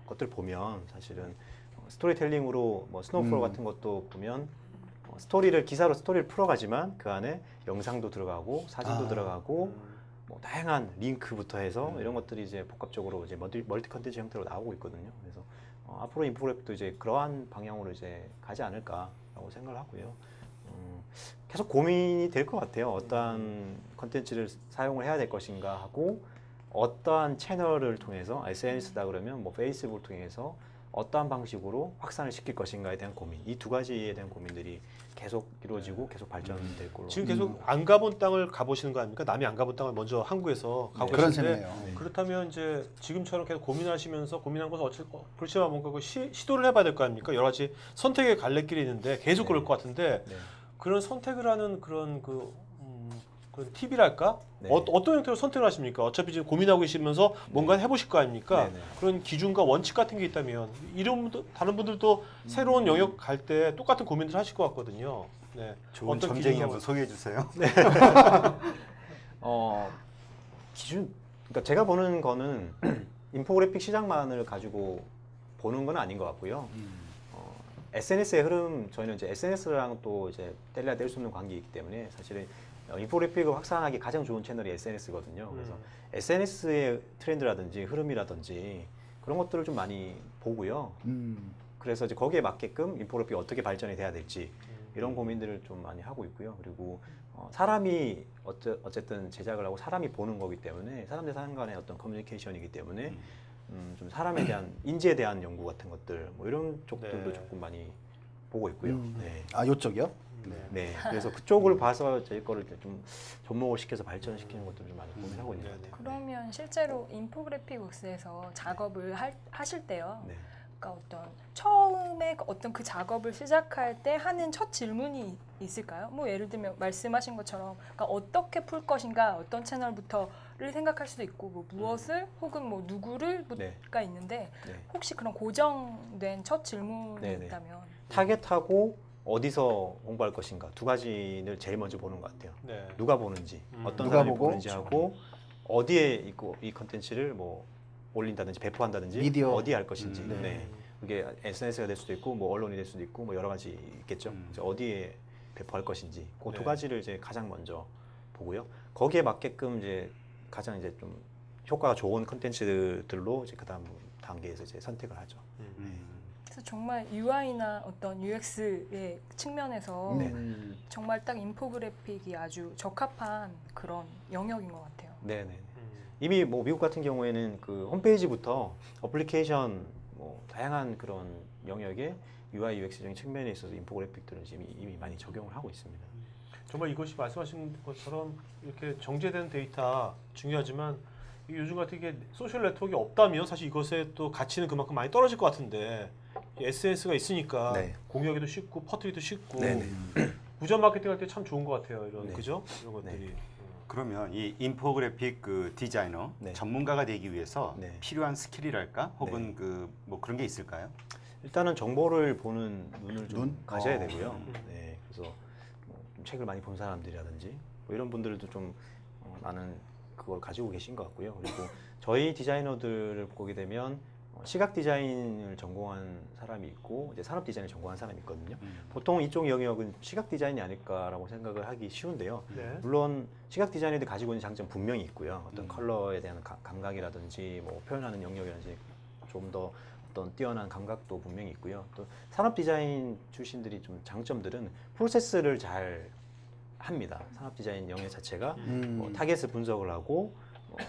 것들 보면 사실은 스토리텔링으로 뭐 스노우폴 같은 것도 보면 기사로 스토리를 풀어가지만 그 안에 영상도 들어가고 사진도 들어가고 뭐 다양한 링크부터 해서 이런 것들이 이제 복합적으로 이제 멀티 컨텐츠 형태로 나오고 있거든요. 그래서 앞으로 인포그래픽도 이제 그러한 방향으로 이제 가지 않을까라고 생각을 하고요. 계속 고민이 될 것 같아요. 어떠한 컨텐츠를 사용을 해야 될 것인가 하고 어떠한 채널을 통해서 SNS다 그러면 뭐 페이스북을 통해서 어떠한 방식으로 확산을 시킬 것인가에 대한 고민, 이 두 가지에 대한 고민들이 계속 이루어지고 계속 발전될 걸로. 지금 계속 안 가본 땅을 가보시는 거 아닙니까? 남이 안 가본 땅을 먼저 한국에서 가고 그런 계신데 셈이네요. 네. 그렇다면 이제 지금처럼 계속 고민하시면서 고민한 것은 그렇지만 뭔가 시도를 해봐야 될 거 아닙니까? 여러 가지 선택의 갈래길이 있는데 계속 그럴 것 같은데 네. 그런 선택을 하는 그런 그런 팁이랄까? 네. 어떤 형태로 선택을 하십니까? 어차피 지금 고민하고 계시면서 뭔가 해보실 거 아닙니까? 네, 네. 그런 기준과 원칙 같은 게 있다면 다른 분들도 새로운 영역 갈 때 똑같은 고민들 하실 것 같거든요. 네. 좋은 어떤 점쟁이 기준과 한번 소개해 주세요. 기준, 그러니까 제가 보는 거는 인포그래픽 시장만을 가지고 보는 건 아닌 것 같고요. SNS의 흐름, 저희는 이제 SNS랑 또 이제 뗄래야 뗄 수 없는 관계이기 때문에 사실은 인포그래픽을 확산하기 가장 좋은 채널이 SNS거든요. 그래서 SNS의 트렌드라든지 흐름이라든지 그런 것들을 좀 많이 보고요. 그래서 이제 거기에 맞게끔 인포그래픽이 어떻게 발전이 돼야 될지 이런 고민들을 좀 많이 하고 있고요. 그리고 사람이 어쨌든 제작을 하고 사람이 보는 거기 때문에 사람 대 사람 간의 어떤 커뮤니케이션이기 때문에 좀 사람에 대한 인지에 대한 연구 같은 것들 뭐 이런 쪽들도 네. 조금 많이 보고 있고요. 네. 아, 요쪽이요? 네. 그래서 그쪽을 봐서 저희 거를 좀 접목을 시켜서 발전시키는 것들을 좀 많이 고민하고 있는 것 같아요. 그러면 실제로 인포그래픽 웍스에서 작업을 하실 때요. 네. 그러니까 어떤 처음에 어떤 그 작업을 시작할 때 하는 첫 질문이 있을까요? 뭐 예를 들면 말씀하신 것처럼 그러니까 어떻게 풀 것인가, 어떤 채널부터를 생각할 수도 있고 뭐 무엇을 혹은 뭐 누구를가 네. 있는데 네. 혹시 그런 고정된 첫 질문이 네, 네. 있다면 타겟하고 어디서 공부할 것인가 두 가지를 제일 먼저 보는 것 같아요. 네. 누가 보는지, 어떤 누가 사람이 보고? 보는지 하고 어디에 이 컨텐츠를 뭐 올린다든지 배포한다든지 미디어. 어디에 할 것인지. 네. 네. 그게 SNS가 될 수도 있고 뭐 언론이 될 수도 있고 뭐 여러 가지 있겠죠. 그래서 어디에 배포할 것인지 그 두 네. 가지를 이제 가장 먼저 보고요. 거기에 맞게끔 이제 가장 이제 좀 효과가 좋은 컨텐츠들로 이제 그다음 단계에서 이제 선택을 하죠. 그래서 정말 UI나 어떤 UX의 측면에서 네. 정말 딱 인포그래픽이 아주 적합한 그런 영역인 것 같아요. 네네. 이미 뭐 미국 같은 경우에는 그 홈페이지부터 어플리케이션 뭐 다양한 그런 영역에 UI, UX적인 측면에 있어서 인포그래픽들은 이미 많이 적용을 하고 있습니다. 정말 이것이 말씀하신 것처럼 이렇게 정제된 데이터 중요하지만 요즘 같은 게 소셜 네트워크가 없다면 사실 이것의 또 가치는 그만큼 많이 떨어질 것 같은데 SNS가 있으니까 네. 공유하기도 쉽고 퍼뜨리기도 쉽고 네네. 구전 마케팅 할 때 참 좋은 것 같아요. 이런 네. 그죠? 이런 것들이. 그러면 이 인포그래픽 그 디자이너 네. 전문가가 되기 위해서 네. 필요한 스킬이랄까 혹은 네. 그 뭐 그런 게 있을까요? 일단은 정보를 보는 눈을 좀 눈? 가져야 어. 되고요. 네, 그래서 좀 책을 많이 본 사람들이라든지 뭐 이런 분들도 좀 나는 그걸 가지고 계신 것 같고요. 그리고 저희 디자이너들을 보게 되면 시각 디자인을 전공한 사람이 있고 이제 산업 디자인을 전공한 사람이 있거든요. 보통 이쪽 영역은 시각 디자인이 아닐까라고 생각을 하기 쉬운데요. 네. 물론 시각 디자이너들이 가지고 있는 장점 분명히 있고요. 어떤 컬러에 대한 감각이라든지 뭐 표현하는 영역이라든지 좀 더 어떤 뛰어난 감각도 분명히 있고요. 또 산업 디자인 출신들이 좀 장점들은 프로세스를 잘 합니다. 산업 디자인 영역 자체가 뭐 타겟을 분석을 하고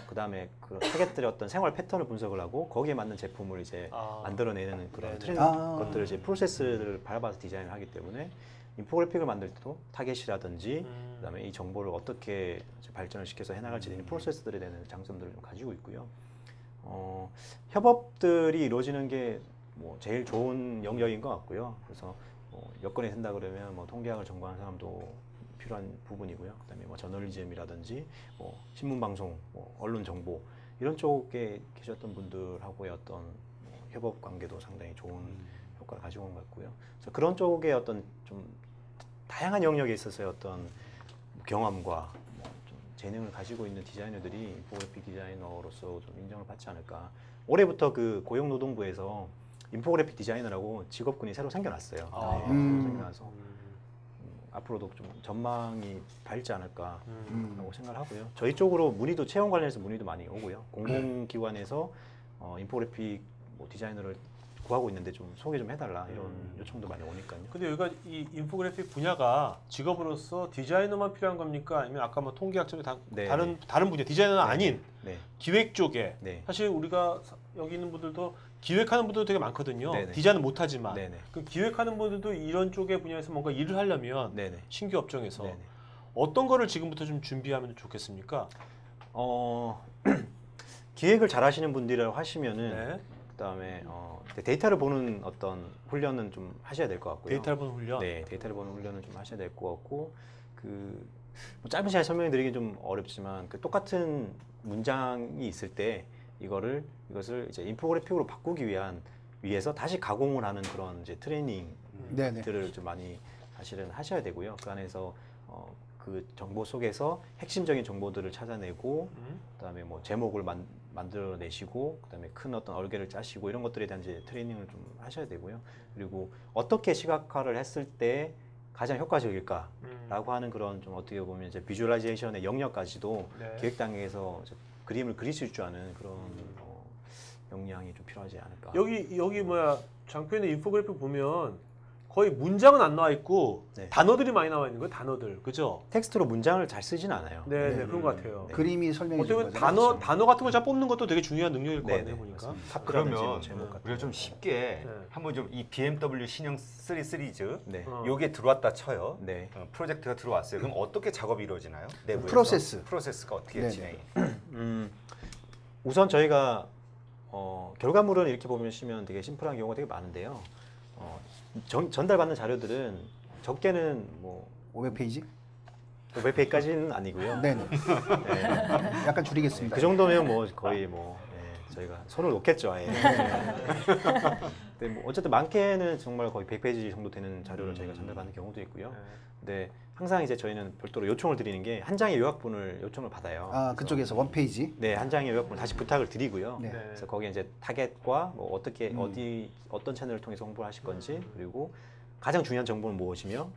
그다음에 그 타겟들의 어떤 생활 패턴을 분석을 하고 거기에 맞는 제품을 이제 만들어내는 그런 네네. 트렌드 것들을 이제 프로세스를 밟아서 디자인을 하기 때문에 인포그래픽을 만들 때도 타겟이라든지 그다음에 이 정보를 어떻게 발전을 시켜서 해나갈지 되는 프로세스들에 대한 장점들을 좀 가지고 있고요. 협업들이 이루어지는 게 뭐 제일 좋은 영역인 것 같고요. 그래서 여건이 된다 그러면 뭐 통계학을 전공한 사람도 필요한 부분이고요. 그다음에 뭐 저널리즘이라든지 뭐 신문 방송, 뭐 언론 정보 이런 쪽에 계셨던 분들하고의 어떤 협업 관계도 상당히 좋은 효과를 가지고 온 것 같고요. 그래서 그런 쪽에 어떤 좀 다양한 영역에 있어서의 어떤 경험과 좀 재능을 가지고 있는 디자이너들이 인포그래픽 디자이너로서 좀 인정을 받지 않을까. 올해부터 그 고용노동부에서 인포그래픽 디자이너라고 직업군이 새로 생겨났어요. 네, 새로 생겨나서 앞으로도 좀 전망이 밝지 않을까라고 생각을 하고요. 저희 쪽으로 문의도 채용 관련해서 문의도 많이 오고요. 공공기관에서 인포그래픽 뭐 디자이너를 구하고 있는데 좀 소개 좀 해달라 이런 요청도 많이 오니까요. 근데 여기가 이 인포그래픽 분야가 직업으로서 디자이너만 필요한 겁니까? 아니면 아까 뭐 통계학적인 네, 다른 분야 디자이너는 아닌 네. 기획 쪽에 네. 사실 우리가 여기 있는 분들도 기획하는 분들도 되게 많거든요. 네네. 디자인은 못하지만 네네. 그 기획하는 분들도 이런 쪽의 분야에서 뭔가 일을 하려면 네네. 신규 업종에서 네네. 어떤 거를 지금부터 좀 준비하면 좋겠습니까? 기획을 잘 하시는 분들이라고 하시면은 네. 그다음에 데이터를 보는 어떤 훈련은 좀 하셔야 될 것 같고요. 데이터를 보는 훈련. 네, 데이터를 보는 훈련은 좀 하셔야 될 것 같고 뭐 짧은 시간에 설명드리기 좀 어렵지만 그 똑같은 문장이 있을 때 이것을 이제 인포그래픽으로 바꾸기 위해서 다시 가공을 하는 그런 이제 네네. 트레이닝들을 좀 많이 사실은 하셔야 되고요. 그 안에서 그 정보 속에서 핵심적인 정보들을 찾아내고 그다음에 뭐 제목을 만들어내시고 그다음에 큰 어떤 얼개를 짜시고 이런 것들에 대한 이제 트레이닝을 좀 하셔야 되고요. 그리고 어떻게 시각화를 했을 때 가장 효과적일까라고 하는 그런 좀 어떻게 보면 이제 비주얼라이제이션의 영역까지도 네. 기획 단계에서 이제 그림을 그리실 줄 아는 그런 역량이 좀 필요하지 않을까. 여기 뭐야 장표의 인포그래픽 보면 거의 문장은 안 나와 있고 네. 단어들이 많이 나와 있는 거예요. 단어들, 그죠? 텍스트로 문장을 잘 쓰진 않아요. 네, 네. 그런 것 같아요. 네. 그림이 설명해 어떻게 주는 보면 거죠. 단어 같은 걸 잘 뽑는 것도 되게 중요한 능력일 것 네, 같네요. 네, 보니까. 맞습니다. 카피라든지 뭐 그러면 제목 같은 우리가 좀 거. 쉽게 네. 한번 좀 이 BMW 신형 3 시리즈 네. 요게 들어왔다 쳐요. 네. 프로젝트가 들어왔어요. 그럼 어떻게 작업이 이루어지나요? 내부에서? 프로세스가 어떻게 네네. 진행이? 우선 저희가 결과물은 이렇게 보시면 되게 심플한 경우가 되게 많은데요. 전달받는 자료들은 적게는 뭐 500페이지? 500페이지까지는 아니고요. 네네. 네. 약간 줄이겠습니다. 그 정도면 뭐 거의 뭐 저희가 손을 놓겠죠. 아예. 근데 뭐 어쨌든 많게는 정말 거의 100페이지 정도 되는 자료를 저희가 전달받는 경우도 있고요. 근데 항상 이제 저희는 별도로 요청을 드리는 게 한 장의 요약본을 요청을 받아요. 아, 그래서 그쪽에서 원페이지. 네, 한 장의 요약본을 다시 부탁을 드리고요. 네. 그래서 거기에 이제 타겟과 뭐 어떻게 어떤 채널을 통해서 홍보를 하실 건지 그리고 가장 중요한 정보는 무엇이며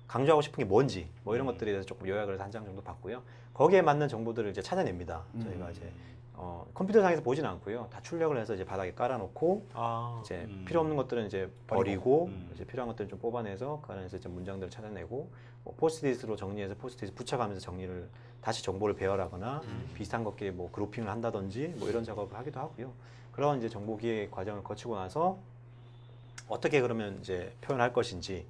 강조하고 싶은 게 뭔지 뭐 이런 것들에 대해서 조금 요약을 해서 한 장 정도 받고요. 거기에 맞는 정보들을 이제 찾아냅니다. 저희가 이제 컴퓨터상에서 보진 않고요. 다 출력을 해서 이제 바닥에 깔아놓고 이제 필요 없는 것들은 이제 버리고 이제 필요한 것들은 좀 뽑아내서 그 안에서 이제 문장들을 찾아내고 뭐 포스트잇으로 정리해서 포스트잇 붙여가면서 정리를 다시 정보를 배열하거나 비슷한 것끼리 뭐 그룹핑을 한다든지 뭐 이런 작업을 하기도 하고요. 그런 이제 정보 기획 과정을 거치고 나서 어떻게 그러면 이제 표현할 것인지에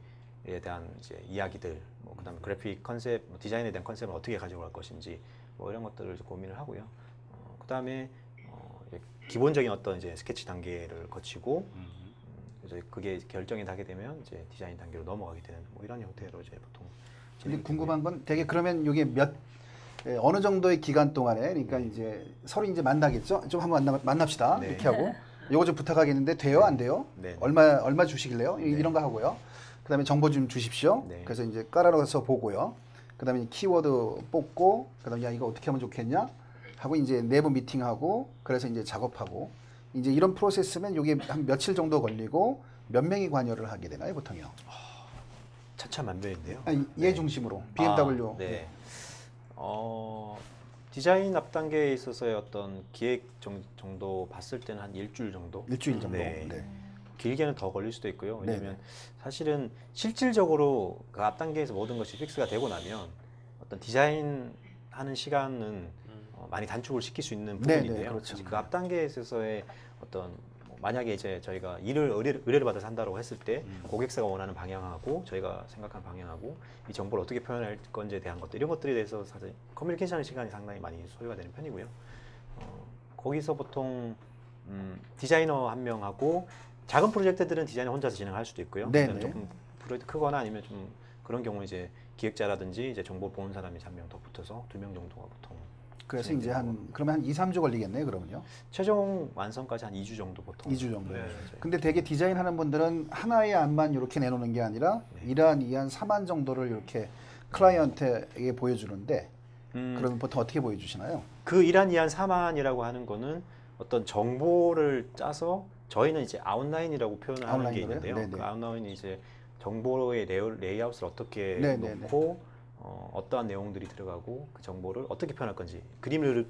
대한 이제 이야기들, 뭐 그다음에 그래픽 컨셉, 뭐 디자인에 대한 컨셉을 어떻게 가지고 갈 것인지 뭐 이런 것들을 이제 고민을 하고요. 그다음에 기본적인 어떤 이제 스케치 단계를 거치고 그래서 그게 결정이 나게 되면 이제 디자인 단계로 넘어가게 되는 뭐 이런 형태로 이제 보통. 근데 궁금한 건 되게 그러면 이게 어느 정도의 기간 동안에 그러니까 이제 서로 이제 만나겠죠? 좀 한번 만납시다. 네. 이렇게 하고 요거 좀 부탁하겠는데 돼요? 안 돼요? 네. 얼마 주시길래요? 이런 거 하고요. 그다음에 정보 좀 주십시오. 네. 그래서 이제 깔아놓아서 보고요. 그다음에 키워드 뽑고 그다음에 야 이거 어떻게 하면 좋겠냐? 하고 이제 내부 미팅하고 그래서 이제 작업하고 이제 이런 프로세스면 이게 한 며칠 정도 걸리고 몇 명이 관여를 하게 되나요, 보통요? 천차만별인데요. 얘 중심으로 BMW. 네. 디자인 앞 단계에 있어서의 어떤 기획 정도 봤을 때는 한 일주일 정도. 일주일 정도. 네. 네. 길게는 더 걸릴 수도 있고요. 왜냐하면 네네. 사실은 실질적으로 그 앞 단계에서 모든 것이 픽스가 되고 나면 어떤 디자인 하는 시간은 많이 단축을 시킬 수 있는 네네, 부분인데요. 그렇죠. 그 앞 단계에 있어서의 어떤 만약에 이제 저희가 의뢰를 받아서 한다고 했을 때 고객사가 원하는 방향하고 저희가 생각하는 방향하고 이 정보를 어떻게 표현할 건지에 대한 것들 이런 것들에 대해서 사실 커뮤니케이션 시간이 상당히 많이 소요가 되는 편이고요. 거기서 보통 디자이너 한 명하고 작은 프로젝트들은 디자이너 혼자서 진행할 수도 있고요. 네네. 조금 프로젝트 크거나 아니면 좀 그런 경우 이제 기획자라든지 이제 정보 보는 사람이 한 명 더 붙어서 2명 정도가 보통. 그래서 이제 그러면 한 2, 3주 걸리겠네요, 그러면요. 최종 완성까지 한 2주 정도 보통. 2주 정도. 네. 근데 되게 디자인하는 분들은 하나의 안만 이렇게 내놓는 게 아니라 이러한 2안, 3안 정도를 이렇게 클라이언트에게 보여주는데 그러면 보통 어떻게 보여주시나요? 그 1안, 2안, 3안이라고 하는 거는 어떤 정보를 짜서 저희는 이제 아웃라인이라고 표현을 하는 게 아웃라인으로요? 있는데요. 네네. 그 아웃라인이 이제 정보의 레이아웃을 어떻게 네네네. 놓고 어떠한 내용들이 들어가고 그 정보를 어떻게 표현할 건지 그림을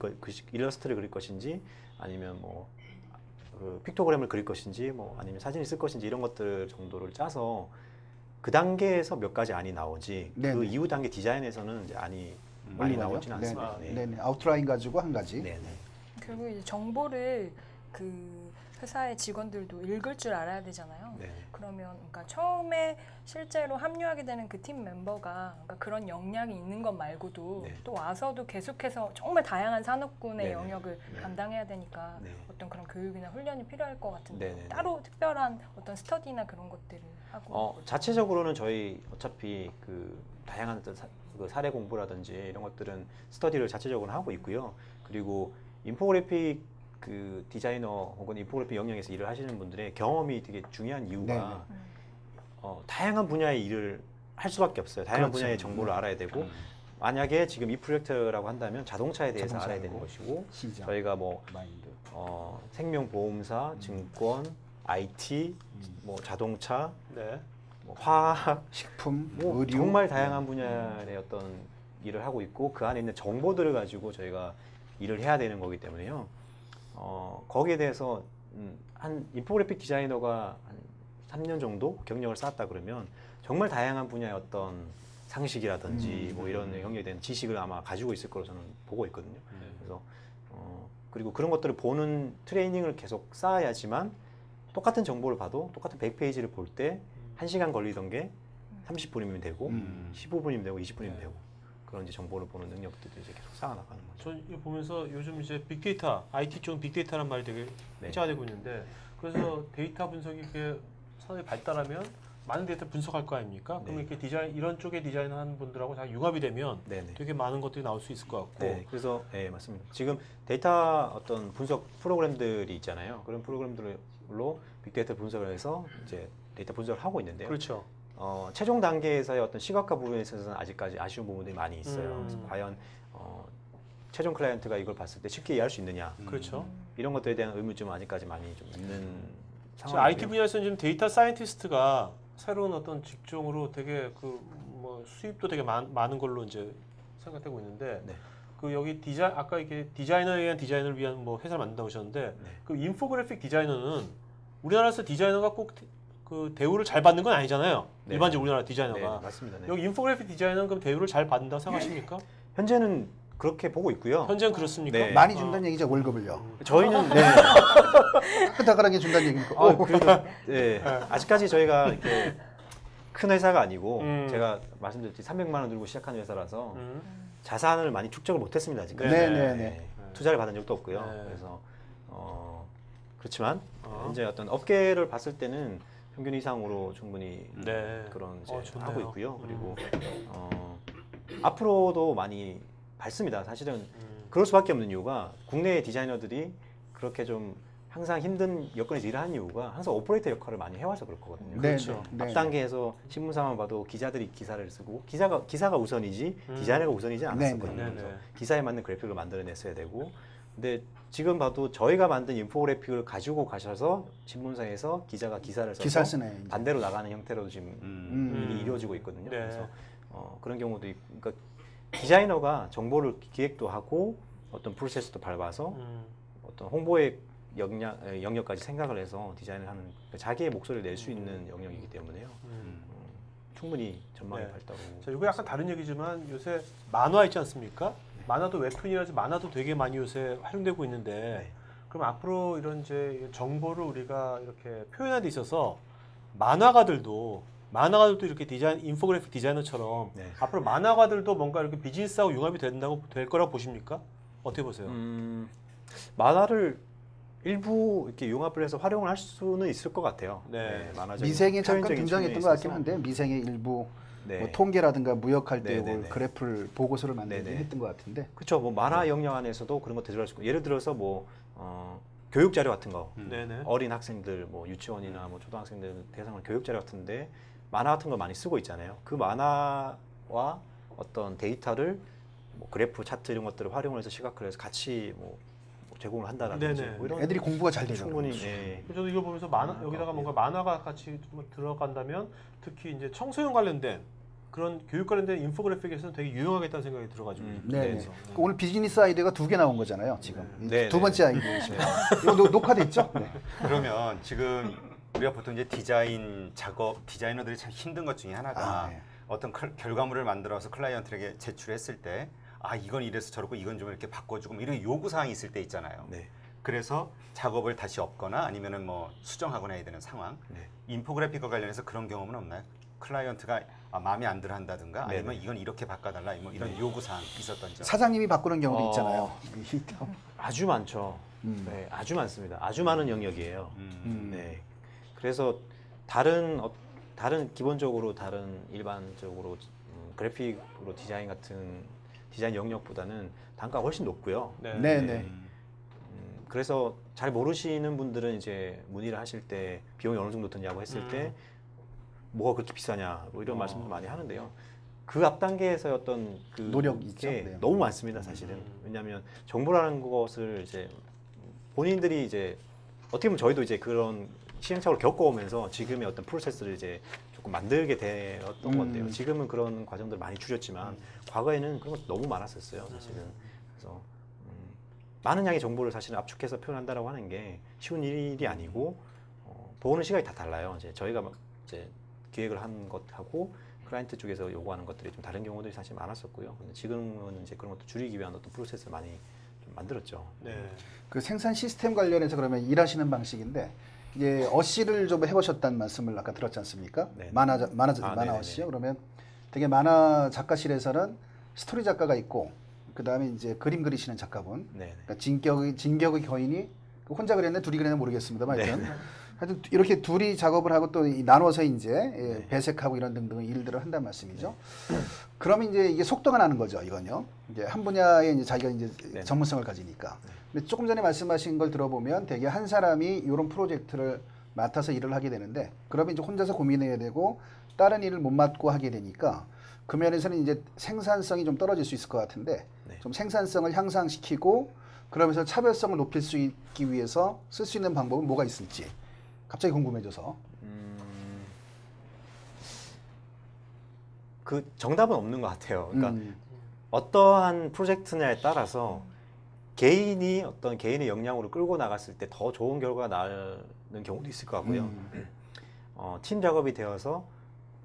일러스트를 그릴 것인지 아니면 뭐 그 픽토그램을 그릴 것인지 뭐 아니면 사진을 쓸 것인지 이런 것들 정도를 짜서 그 단계에서 몇 가지 안이 나오지 네네. 그 이후 단계 디자인에서는 이제 안이 많이 올리나요? 나오지는 않습니다. 네네. 네네. 아웃라인 가지고 한 가지. 네네. 결국 이제 정보를 그 회사의 직원들도 읽을 줄 알아야 되잖아요. 네. 그러면 그러니까 처음에 실제로 합류하게 되는 그 팀 멤버가 그러니까 그런 역량이 있는 것 말고도 네. 또 와서도 계속해서 정말 다양한 산업군의 네네. 영역을 네. 담당해야 되니까 네. 어떤 그런 교육이나 훈련이 필요할 것 같은데 네네네. 따로 특별한 어떤 스터디나 그런 것들을 하고 자체적으로는 저희 어차피 그 다양한 어떤 그 사례 공부라든지 이런 것들은 스터디를 자체적으로 하고 있고요. 그리고 인포그래픽 그 디자이너 혹은 인포그래픽 영역에서 일을 하시는 분들의 경험이 되게 중요한 이유가 네네. 다양한 분야의 일을 할 수밖에 없어요. 다양한 그렇죠. 분야의 정보를 알아야 되고 만약에 지금 이 프로젝트라고 한다면 자동차에 대해서 자동차 알아야 되는 알고, 것이고 시장, 저희가 뭐 마인드. 생명보험사, 증권, IT, 뭐 자동차, 네. 뭐 화학, 식품, 뭐 의류. 정말 다양한 분야의 어떤 일을 하고 있고 그 안에 있는 정보들을 가지고 저희가 일을 해야 되는 거기 때문에요. 거기에 대해서 한 인포그래픽 디자이너가 한 3년 정도 경력을 쌓았다 그러면 정말 다양한 분야의 어떤 상식이라든지 뭐 이런 영역에 대한 지식을 아마 가지고 있을 거로 저는 보고 있거든요. 그래서 그리고 그런 것들을 보는 트레이닝을 계속 쌓아야지만 똑같은 정보를 봐도 똑같은 100페이지를 볼 때 1시간 걸리던 게 30분이면 되고 15분이면 되고 20분이면 되고 그런 이제 정보를 보는 능력들도 이제 계속 쌓아나가는 거죠. 전 이거 보면서 요즘 이제 빅데이터, IT 쪽 빅데이터라는 말이 되게 네. 회자가 되고 있는데 그래서 데이터 분석이 이렇게 상당히 발달하면 많은 데이터 분석할 거 아닙니까? 그러면 네. 이렇게 디자인 이런 쪽에 디자인하는 분들하고 잘 융합이 되면 네네. 되게 많은 것들이 나올 수 있을 것 같고. 네, 그래서 네, 맞습니다. 지금 데이터 어떤 분석 프로그램들이 있잖아요. 그런 프로그램들로 빅데이터 분석을 해서 이제 데이터 분석을 하고 있는데요. 그렇죠. 최종 단계에서의 어떤 시각화 부분에 있어서는 아직까지 아쉬운 부분들이 많이 있어요. 그래서 음. 과연 최종 클라이언트가 이걸 봤을 때 쉽게 이해할 수 있느냐 그렇죠. 이런 것들에 대한 의문점은 아직까지 많이 좀 있는 지금 상황이고요. IT 분야에서는 지금 데이터 사이언티스트가 새로운 어떤 직종으로 되게 그 뭐 수입도 되게 많은 걸로 이제 생각되고 있는데 네. 그 여기 아까 이렇게 디자이너에 의한 디자인을 위한 뭐 회사를 만든다고 하셨는데 네. 그 인포그래픽 디자이너는 우리나라에서 디자이너가 꼭 그 대우를 잘 받는 건 아니잖아요. 네. 일반적으로 우리나라 네, 디자이너가. 맞습니다. 네. 여기 인포그래픽 디자이너는 그럼 대우를 잘 받는다고 생각하십니까? 현재는 그렇게 보고 있고요. 현재는 그렇습니까? 네. 많이 준다는 얘기죠, 월급을요. 저희는 네. 따끈따끈하게 준다는 얘기니까. 그래도 네. 아직까지 저희가 이렇게 큰 회사가 아니고 제가 말씀드렸듯이 300만 원 들고 시작한 회사라서 자산을 많이 축적을 못했습니다. 아직까지. 네네네. 투자를 받은 적도 없고요. 네. 그래서 그렇지만 현재 어떤 업계를 봤을 때는 평균 이상으로 충분히 네. 그런 이제 좋네요. 하고 있고요. 그리고 앞으로도 많이 밝습니다. 사실은 그럴 수밖에 없는 이유가 국내 디자이너들이 그렇게 좀 항상 힘든 여건에서 일하는 이유가 항상 오퍼레이터 역할을 많이 해와서 그럴 거거든요. 네, 그렇죠. 네, 네. 앞 단계에서 신문사만 봐도 기자들이 기사를 쓰고 기사가 우선이지 디자이너가 우선이지 않았었거든요. 네, 네. 그래서 기사에 맞는 그래픽을 만들어냈어야 되고, 근데 지금 봐도 저희가 만든 인포그래픽을 가지고 가셔서 신문사에서 기자가 기사를 써서 기사 쓰네. 이제. 반대로 나가는 형태로 지금 일이 이루어지고 있거든요. 네. 그래서 그런 경우도 있고, 그러니까 디자이너가 정보를 기획도 하고 어떤 프로세스도 밟아서 어떤 홍보의 영역까지 생각을 해서 디자인을 하는, 그러니까 자기의 목소리를 낼 수 있는 영역이기 때문에요. 충분히 전망이 네. 밝다고. 자, 이거 약간 다른 얘기지만 요새 만화 있지 않습니까? 만화도 웹툰이라든지 만화도 되게 많이 요새 활용되고 있는데 네. 그럼 앞으로 이런 이제 정보를 우리가 이렇게 표현하는 데 있어서 만화가들도 이렇게 인포그래픽 디자이너처럼 네. 앞으로 만화가들도 뭔가 이렇게 비즈니스하고 융합이 될 거라고 보십니까? 어떻게 보세요? 만화를 일부 이렇게 융합을 해서 활용을 할 수는 있을 것 같아요. 네. 만화적인 미생에 잠깐 표현적인 등장했던 측면에 것 같긴 있어서. 한데 미생의 일부 네. 뭐 통계라든가 무역할 때 네네네. 그래프를 보고서를 만들긴 네네. 했던 것 같은데. 그렇죠. 뭐 만화 영역 안에서도 그런 거 들어갈 수 있고, 예를 들어서 뭐 교육 자료 같은 거, 네네. 어린 학생들, 뭐 유치원이나 뭐 초등학생들 대상으로 교육 자료 같은데 만화 같은 걸 많이 쓰고 있잖아요. 그 만화와 어떤 데이터를 뭐 그래프, 차트 이런 것들을 활용을 해서 시각화를 해서 같이 뭐 제공을 한다라든지 네네. 뭐 이런 애들이 공부가 잘 되죠. 충분히 예. 저도 이거 보면서 여기다가 뭔가 만화가 같이 좀 들어간다면 특히 이제 청소년 관련된 그런 교육 관련된 인포그래픽에서는 되게 유용하겠다는 생각이 들어가지고. 네. 그래서. 오늘 비즈니스 아이디어가 2개 나온 거잖아요. 지금 네, 두 네. 번째 아이디어시네요. 이거 녹화돼 있죠? 네. 그러면 지금 우리가 보통 이제 디자이너들이 참 힘든 것 중에 하나가 네. 어떤 결과물을 만들어서 클라이언트에게 제출했을 때 이건 이래서 저렇고 이건 좀 이렇게 바꿔주고 뭐 이런 요구 사항이 있을 때 있잖아요. 네. 그래서 작업을 다시 엎거나 아니면은 뭐 수정하거나 해야 되는 상황. 네. 인포그래픽과 관련해서 그런 경험은 없나요? 클라이언트가 마음에 안 들어 한다든가 네네. 아니면 이건 이렇게 바꿔달라 뭐 이런 요구사항 있었던 점. 사장님이 바꾸는 경우도 어. 있잖아요. 아주 많죠. 네, 아주 많습니다. 아주 많은 영역이에요. 네. 그래서 다른 기본적으로 다른 일반적으로 그래픽으로 디자인 같은 디자인 영역보다는 단가가 훨씬 높고요. 네. 네네. 그래서 잘 모르시는 분들은 이제 문의를 하실 때 비용이 어느 정도 드냐고 했을 때 뭐가 그렇게 비싸냐 뭐 이런 말씀도 많이 하는데요. 그 앞 단계에서의 어떤 그 노력이 있죠. 게 네. 너무 많습니다, 사실은. 왜냐하면 정보라는 것을 이제 본인들이 이제 어떻게 보면 저희도 이제 그런 시행착오를 겪어오면서 지금의 어떤 프로세스를 이제 조금 만들게 되었던 건데요. 지금은 그런 과정들을 많이 줄였지만 과거에는 그런 것도 너무 많았었어요, 사실은. 그래서 많은 양의 정보를 사실은 압축해서 표현한다라고 하는 게 쉬운 일이 아니고 보는 시각이 다 달라요. 이제 저희가 막 이제 기획을 한 것하고 클라이언트 쪽에서 요구하는 것들이 좀 다른 경우들이 사실 많았었고요. 근데 지금은 이제 그런 것도 줄이기 위한 어떤 프로세스를 많이 좀 만들었죠. 네. 그 생산 시스템 관련해서 그러면 일하시는 방식인데 이제 어시를 좀 해보셨다는 말씀을 아까 들었지 않습니까? 네. 만화 네네네. 어시요. 그러면 되게 만화 작가실에서는 스토리 작가가 있고 그 다음에 이제 그림 그리시는 작가분. 네. 그러니까 진격의 거인이 혼자 그렸나 둘이 그렸나 모르겠습니다만 하여튼 네. 하여튼 이렇게 둘이 작업을 하고 또 나눠서 이제 네. 배색하고 이런 등등의 일들을 한단 말씀이죠. 그러면 이제 이게 속도가 나는 거죠, 이건요. 이제 한 분야에 이제 자기가 이제 네. 전문성을 가지니까. 근데 조금 전에 말씀하신 걸 들어보면 되게 한 사람이 이런 프로젝트를 맡아서 일을 하게 되는데 그러면 이제 혼자서 고민해야 되고 다른 일을 못 맡고 하게 되니까 그 면에서는 이제 생산성이 좀 떨어질 수 있을 것 같은데 네. 좀 생산성을 향상시키고 그러면서 차별성을 높일 수 있기 위해서 쓸 수 있는 방법은 뭐가 있을지 갑자기 궁금해져서. 그 정답은 없는 것 같아요. 그러니까 어떠한 프로젝트냐에 따라서 개인이 어떤 개인의 역량으로 끌고 나갔을 때 더 좋은 결과가 나는 경우도 있을 것 같고요. 팀 작업이 되어서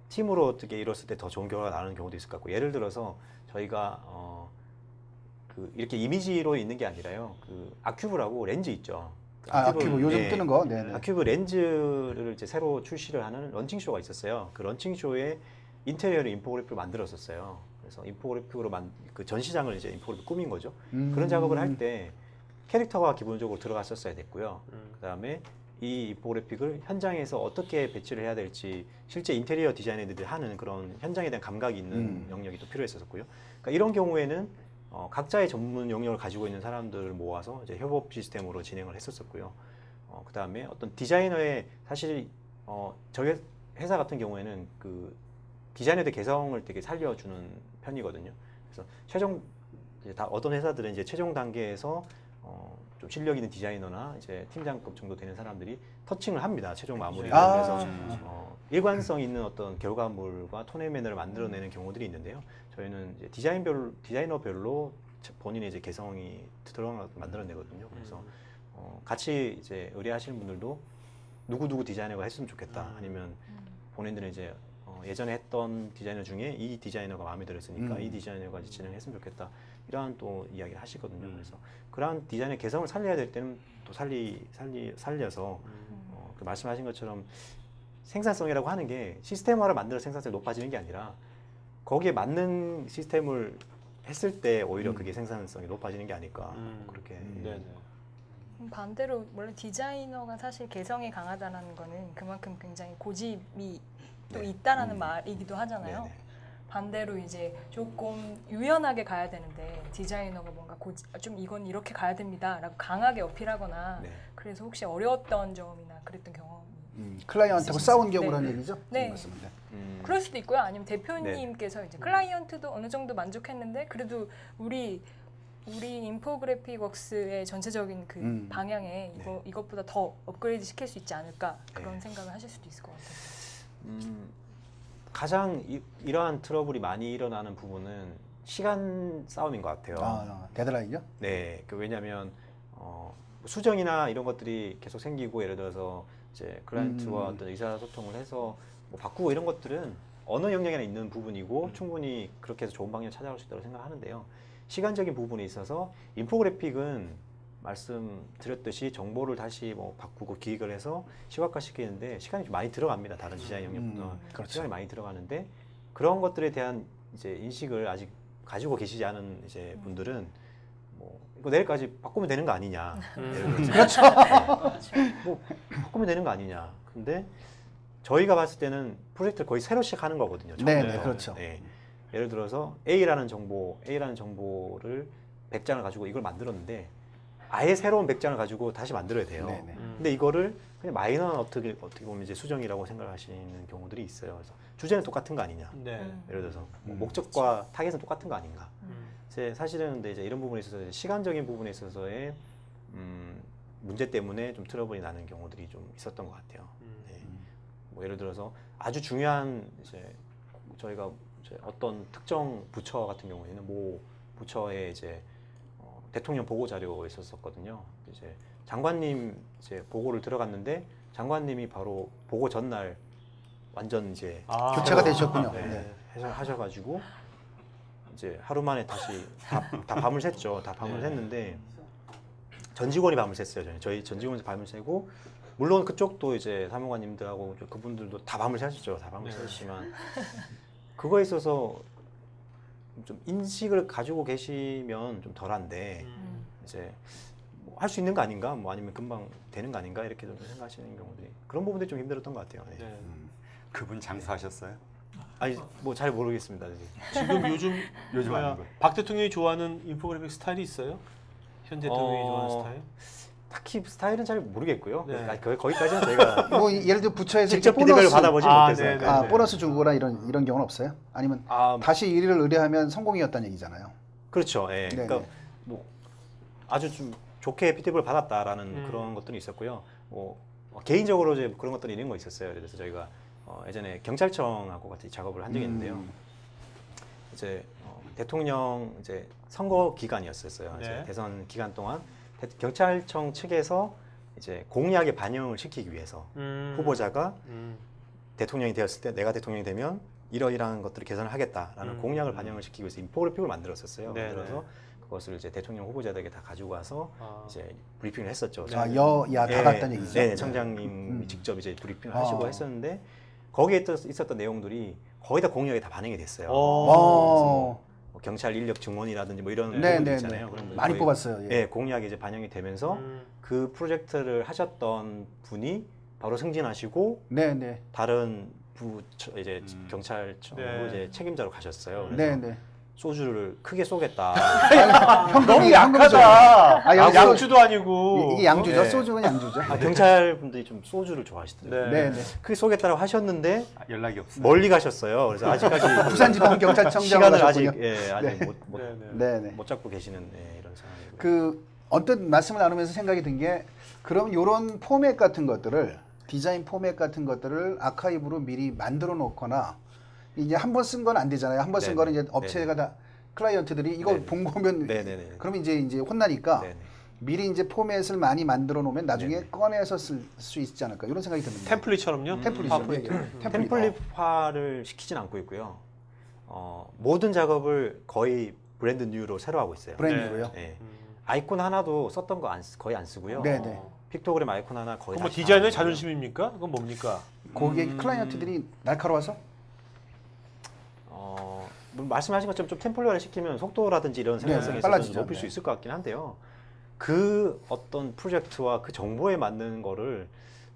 팀으로 어떻게 이뤘을 때 더 좋은 결과가 나는 경우도 있을 것 같고, 예를 들어서 저희가 그 이렇게 이미지로 있는 게 아니라요. 그 아큐브라고 렌즈 있죠. 그 아큐브 요즘 네. 뜨는 거. 네네. 아큐브 렌즈를 이제 새로 출시를 하는 런칭 쇼가 있었어요. 그 런칭 쇼에 인테리어를 인포그래픽을 만들었었어요. 그래서 인포그래픽으로 그 전시장을 이제 인포그래픽 꾸민 거죠. 그런 작업을 할 때 캐릭터가 기본적으로 들어갔었어야 됐고요. 그다음에 이 인포그래픽을 현장에서 어떻게 배치를 해야 될지 실제 인테리어 디자이너들이 하는 그런 현장에 대한 감각이 있는 영역이 또 필요했었고요. 그러니까 이런 경우에는 각자의 전문 영역을 가지고 있는 사람들을 모아서 이제 협업 시스템으로 진행을 했었었고요. 그다음에 어떤 디자이너의 사실 저희 회사 같은 경우에는 그 디자이너의 개성을 되게 살려주는 편이거든요. 그래서 이제 어떤 회사들은 이제 최종 단계에서 좀 실력 있는 디자이너나 이제 팀장급 정도 되는 사람들이 터칭을 합니다. 최종 마무리를. 그래서 일관성 있는 어떤 결과물과 톤의 매너를 만들어내는 경우들이 있는데요. 저희는 이제 디자이너별로 본인의 이제 개성이 들어간 만들어내거든요. 그래서 같이 이제 의뢰하시는 분들도 누구 디자이너가 했으면 좋겠다. 아니면 본인들은 이제 예전에 했던 디자이너 중에 이 디자이너가 마음에 들었으니까 이 디자이너가 이제 진행했으면 좋겠다. 이러한 또 이야기를 하시거든요. 그래서 그러한 디자인의 개성을 살려야 될 때는 또 살려서 그 말씀하신 것처럼 생산성이라고 하는 게 시스템화를 만들어 생산성이 높아지는 게 아니라 거기에 맞는 시스템을 했을 때 오히려 그게 생산성이 높아지는 게 아닐까 그렇게. 네네. 반대로 원래 디자이너가 사실 개성이 강하다는 거는 그만큼 굉장히 고집이 또 네. 있다라는 말이기도 하잖아요. 네네. 반대로 이제 조금 유연하게 가야 되는데 디자이너가 뭔가 좀 이건 이렇게 가야 됩니다라고 강하게 어필하거나 네. 그래서 혹시 어려웠던 점이나 그랬던 경험 클라이언트하고 싸운 경우라는 얘기죠? 네. 맞습니다. 그럴 수도 있고요. 아니면 대표님께서 이제 클라이언트도 어느 정도 만족했는데 그래도 우리 인포그래픽 웍스의 전체적인 그 방향에 이것보다 더 업그레이드 시킬 수 있지 않을까 그런 생각을 하실 수도 있을 것 같아요. 가장 이러한 트러블이 많이 일어나는 부분은 시간 싸움인 것 같아요. 데드라인이요? 네, 왜냐하면 수정이나 이런 것들이 계속 생기고 예를 들어서 이제 클라이언트와 어떤 의사소통을 해서 뭐 바꾸고 이런 것들은 어느 영역에나 있는 부분이고 충분히 그렇게 해서 좋은 방향을 찾아갈 수 있다고 생각하는데요. 시간적인 부분에 있어서 인포그래픽은 말씀드렸듯이 정보를 다시 뭐 바꾸고 기획을 해서 시각화시키는데 시간이 좀 많이 들어갑니다. 다른 디자인 영역보다 그렇죠. 시간이 많이 들어가는데 그런 것들에 대한 이제 인식을 아직 가지고 계시지 않은 이제 분들은 뭐 이거 내일까지 바꾸면 되는 거 아니냐. 예를 들어서 그렇죠. 뭐 바꾸면 되는 거 아니냐. 근데 저희가 봤을 때는 프로젝트를 거의 새로 시작하는 거거든요. 네, 처음부터. 네, 그렇죠. 네. 예를 들어서 A라는 정보를 100장을 가지고 이걸 만들었는데 아예 새로운 100장을 가지고 다시 만들어야 돼요. 네, 네. 근데 이거를 그냥 마이너한 어떻게 보면 이제 수정이라고 생각하시는 경우들이 있어요. 그래서 주제는 똑같은 거 아니냐. 네. 예를 들어서 뭐 목적과 타겟은 똑같은 거 아닌가. 사실은 근데 이제 이런 부분에 있어서 시간적인 부분에 있어서의 문제 때문에 좀 트러블이 나는 경우들이 좀 있었던 것 같아요. 네. 뭐 예를 들어서 아주 중요한 이제 저희가 이제 어떤 특정 부처 같은 경우에는 모 부처에 이제 대통령 보고 자료가 있었거든요. 이제 장관님 이제 보고를 들어갔는데 장관님이 바로 보고 전날 완전 이제 교체가 되셨군요. 네, 하셔가지고 이제 하루 만에 다시 다 밤을 샜죠. 다 밤을 샜는데 전 직원이 밤을 샜어요. 저희 전 직원이 밤을 새고 물론 그쪽도 이제 사무관님들하고 그분들도 다 밤을 새셨죠. 다 밤을 새셨지만 그거에 있어서 좀 인식을 가지고 계시면 좀 덜한데 이제 뭐 할 수 있는 거 아닌가, 뭐 아니면 금방 되는 거 아닌가 이렇게 좀 생각하시는 경우들이 그런 부분들이 좀 힘들었던 것 같아요. 네. 네. 그분 장수하셨어요? 아니 뭐 잘 모르겠습니다. 지금 요즘 하는 거. 박 대통령이 좋아하는 인포그래픽 스타일이 있어요? 현 대통령이 좋아하는 스타일? 딱히 스타일은 잘 모르겠고요. 네. 아니, 거기까지는 저희가 뭐 예를 들어 부처에서 직접 이렇게 피드백을 보너스, 받아보지 못해서. 네, 네. 보너스 주고 거나 이런 경우는 없어요? 아니면 다시 일을 의뢰하면 성공이었다는 얘기잖아요. 그렇죠. 예. 네네. 그러니까 뭐 아주 좀 좋게 피드백을 받았다라는 그런 것들이 있었고요. 뭐 개인적으로 이제 그런 것들이 있는 거 있었어요. 그래서 저희가 예전에 경찰청하고 같이 작업을 한 적이 있는데요. 이제 대통령 이제 선거 기간이었었어요. 네. 이제 대선 기간 동안 경찰청 측에서 이제 공약에 반영을 시키기 위해서 후보자가 대통령이 되었을 때 내가 대통령이 되면 이러이러한 것들을 개선을 하겠다라는 공약을 반영을 시키기 위해서 인포그래픽을 만들었었어요. 네, 만들어서 그것을 이제 대통령 후보자들에게 다 가지고 와서 이제 브리핑을 했었죠. 여야 다 갔다는 얘기죠. 네, 청장님이 직접 이제 브리핑을 하시고 했었는데 거기에 있었던 내용들이 거의 다 공약에 다 반영이 됐어요. 뭐 경찰 인력 증원이라든지 뭐 이런 부분들 있잖아요. 그런 많이 거의, 뽑았어요. 예. 예, 공약이 이제 반영이 되면서 그 프로젝트를 하셨던 분이 바로 승진하시고 네네. 다른 이제 경찰청으로 네. 이제 책임자로 가셨어요. 그래서 네네. 소주를 크게 쏘겠다. 너무 약하다. 아, 여기 양주도 아니고. 이게 양주죠. 네. 소주는 양주죠. 경찰 분들이 좀 소주를 좋아하시더라고요. 네. 네네. 크게 쏘겠다고 하셨는데 연락이 없어요. 멀리 가셨어요. 그래서 아직까지 부산지방경찰청장으로 시간을 가셨군요. 아직 네. 네네. 못 잡고 계시는 이런 상황이고요. 그 언뜻 말씀을 나누면서 생각이 든 게 그럼 이런 포맷 같은 것들을 디자인 포맷 같은 것들을 아카이브로 미리 만들어 놓거나 이제 한 번 쓴 건 안 되잖아요. 한 번 쓴 네네. 거는 이제 업체가 다 클라이언트들이 이거 네네. 본 거면 네네네. 그러면 이제 혼나니까 네네. 미리 이제 포맷을 많이 만들어 놓으면 나중에 네네. 꺼내서 쓸 수 있지 않을까 이런 생각이 듭니다. 템플릿처럼요? 템플릿이죠. 템플릿화를 시키진 않고 있고요. 모든 작업을 거의 브랜드 뉴로 새로 하고 있어요. 브랜드로요. 네. 아이콘 하나도 썼던 거 거의 안 쓰고요. 네네. 픽토그램 아이콘 하나 거의 그럼 뭐 다시 디자이너의 다 안 쓰고요. 자존심입니까? 그건 뭡니까? 거기에 클라이언트들이 날카로워서 말씀하신 것처럼 좀 템플릿화를 시키면 속도라든지 이런 생산성이 있어서 빨라지죠. 높일 수 네. 있을 것 같긴 한데요. 그 어떤 프로젝트와 그 정보에 맞는 거를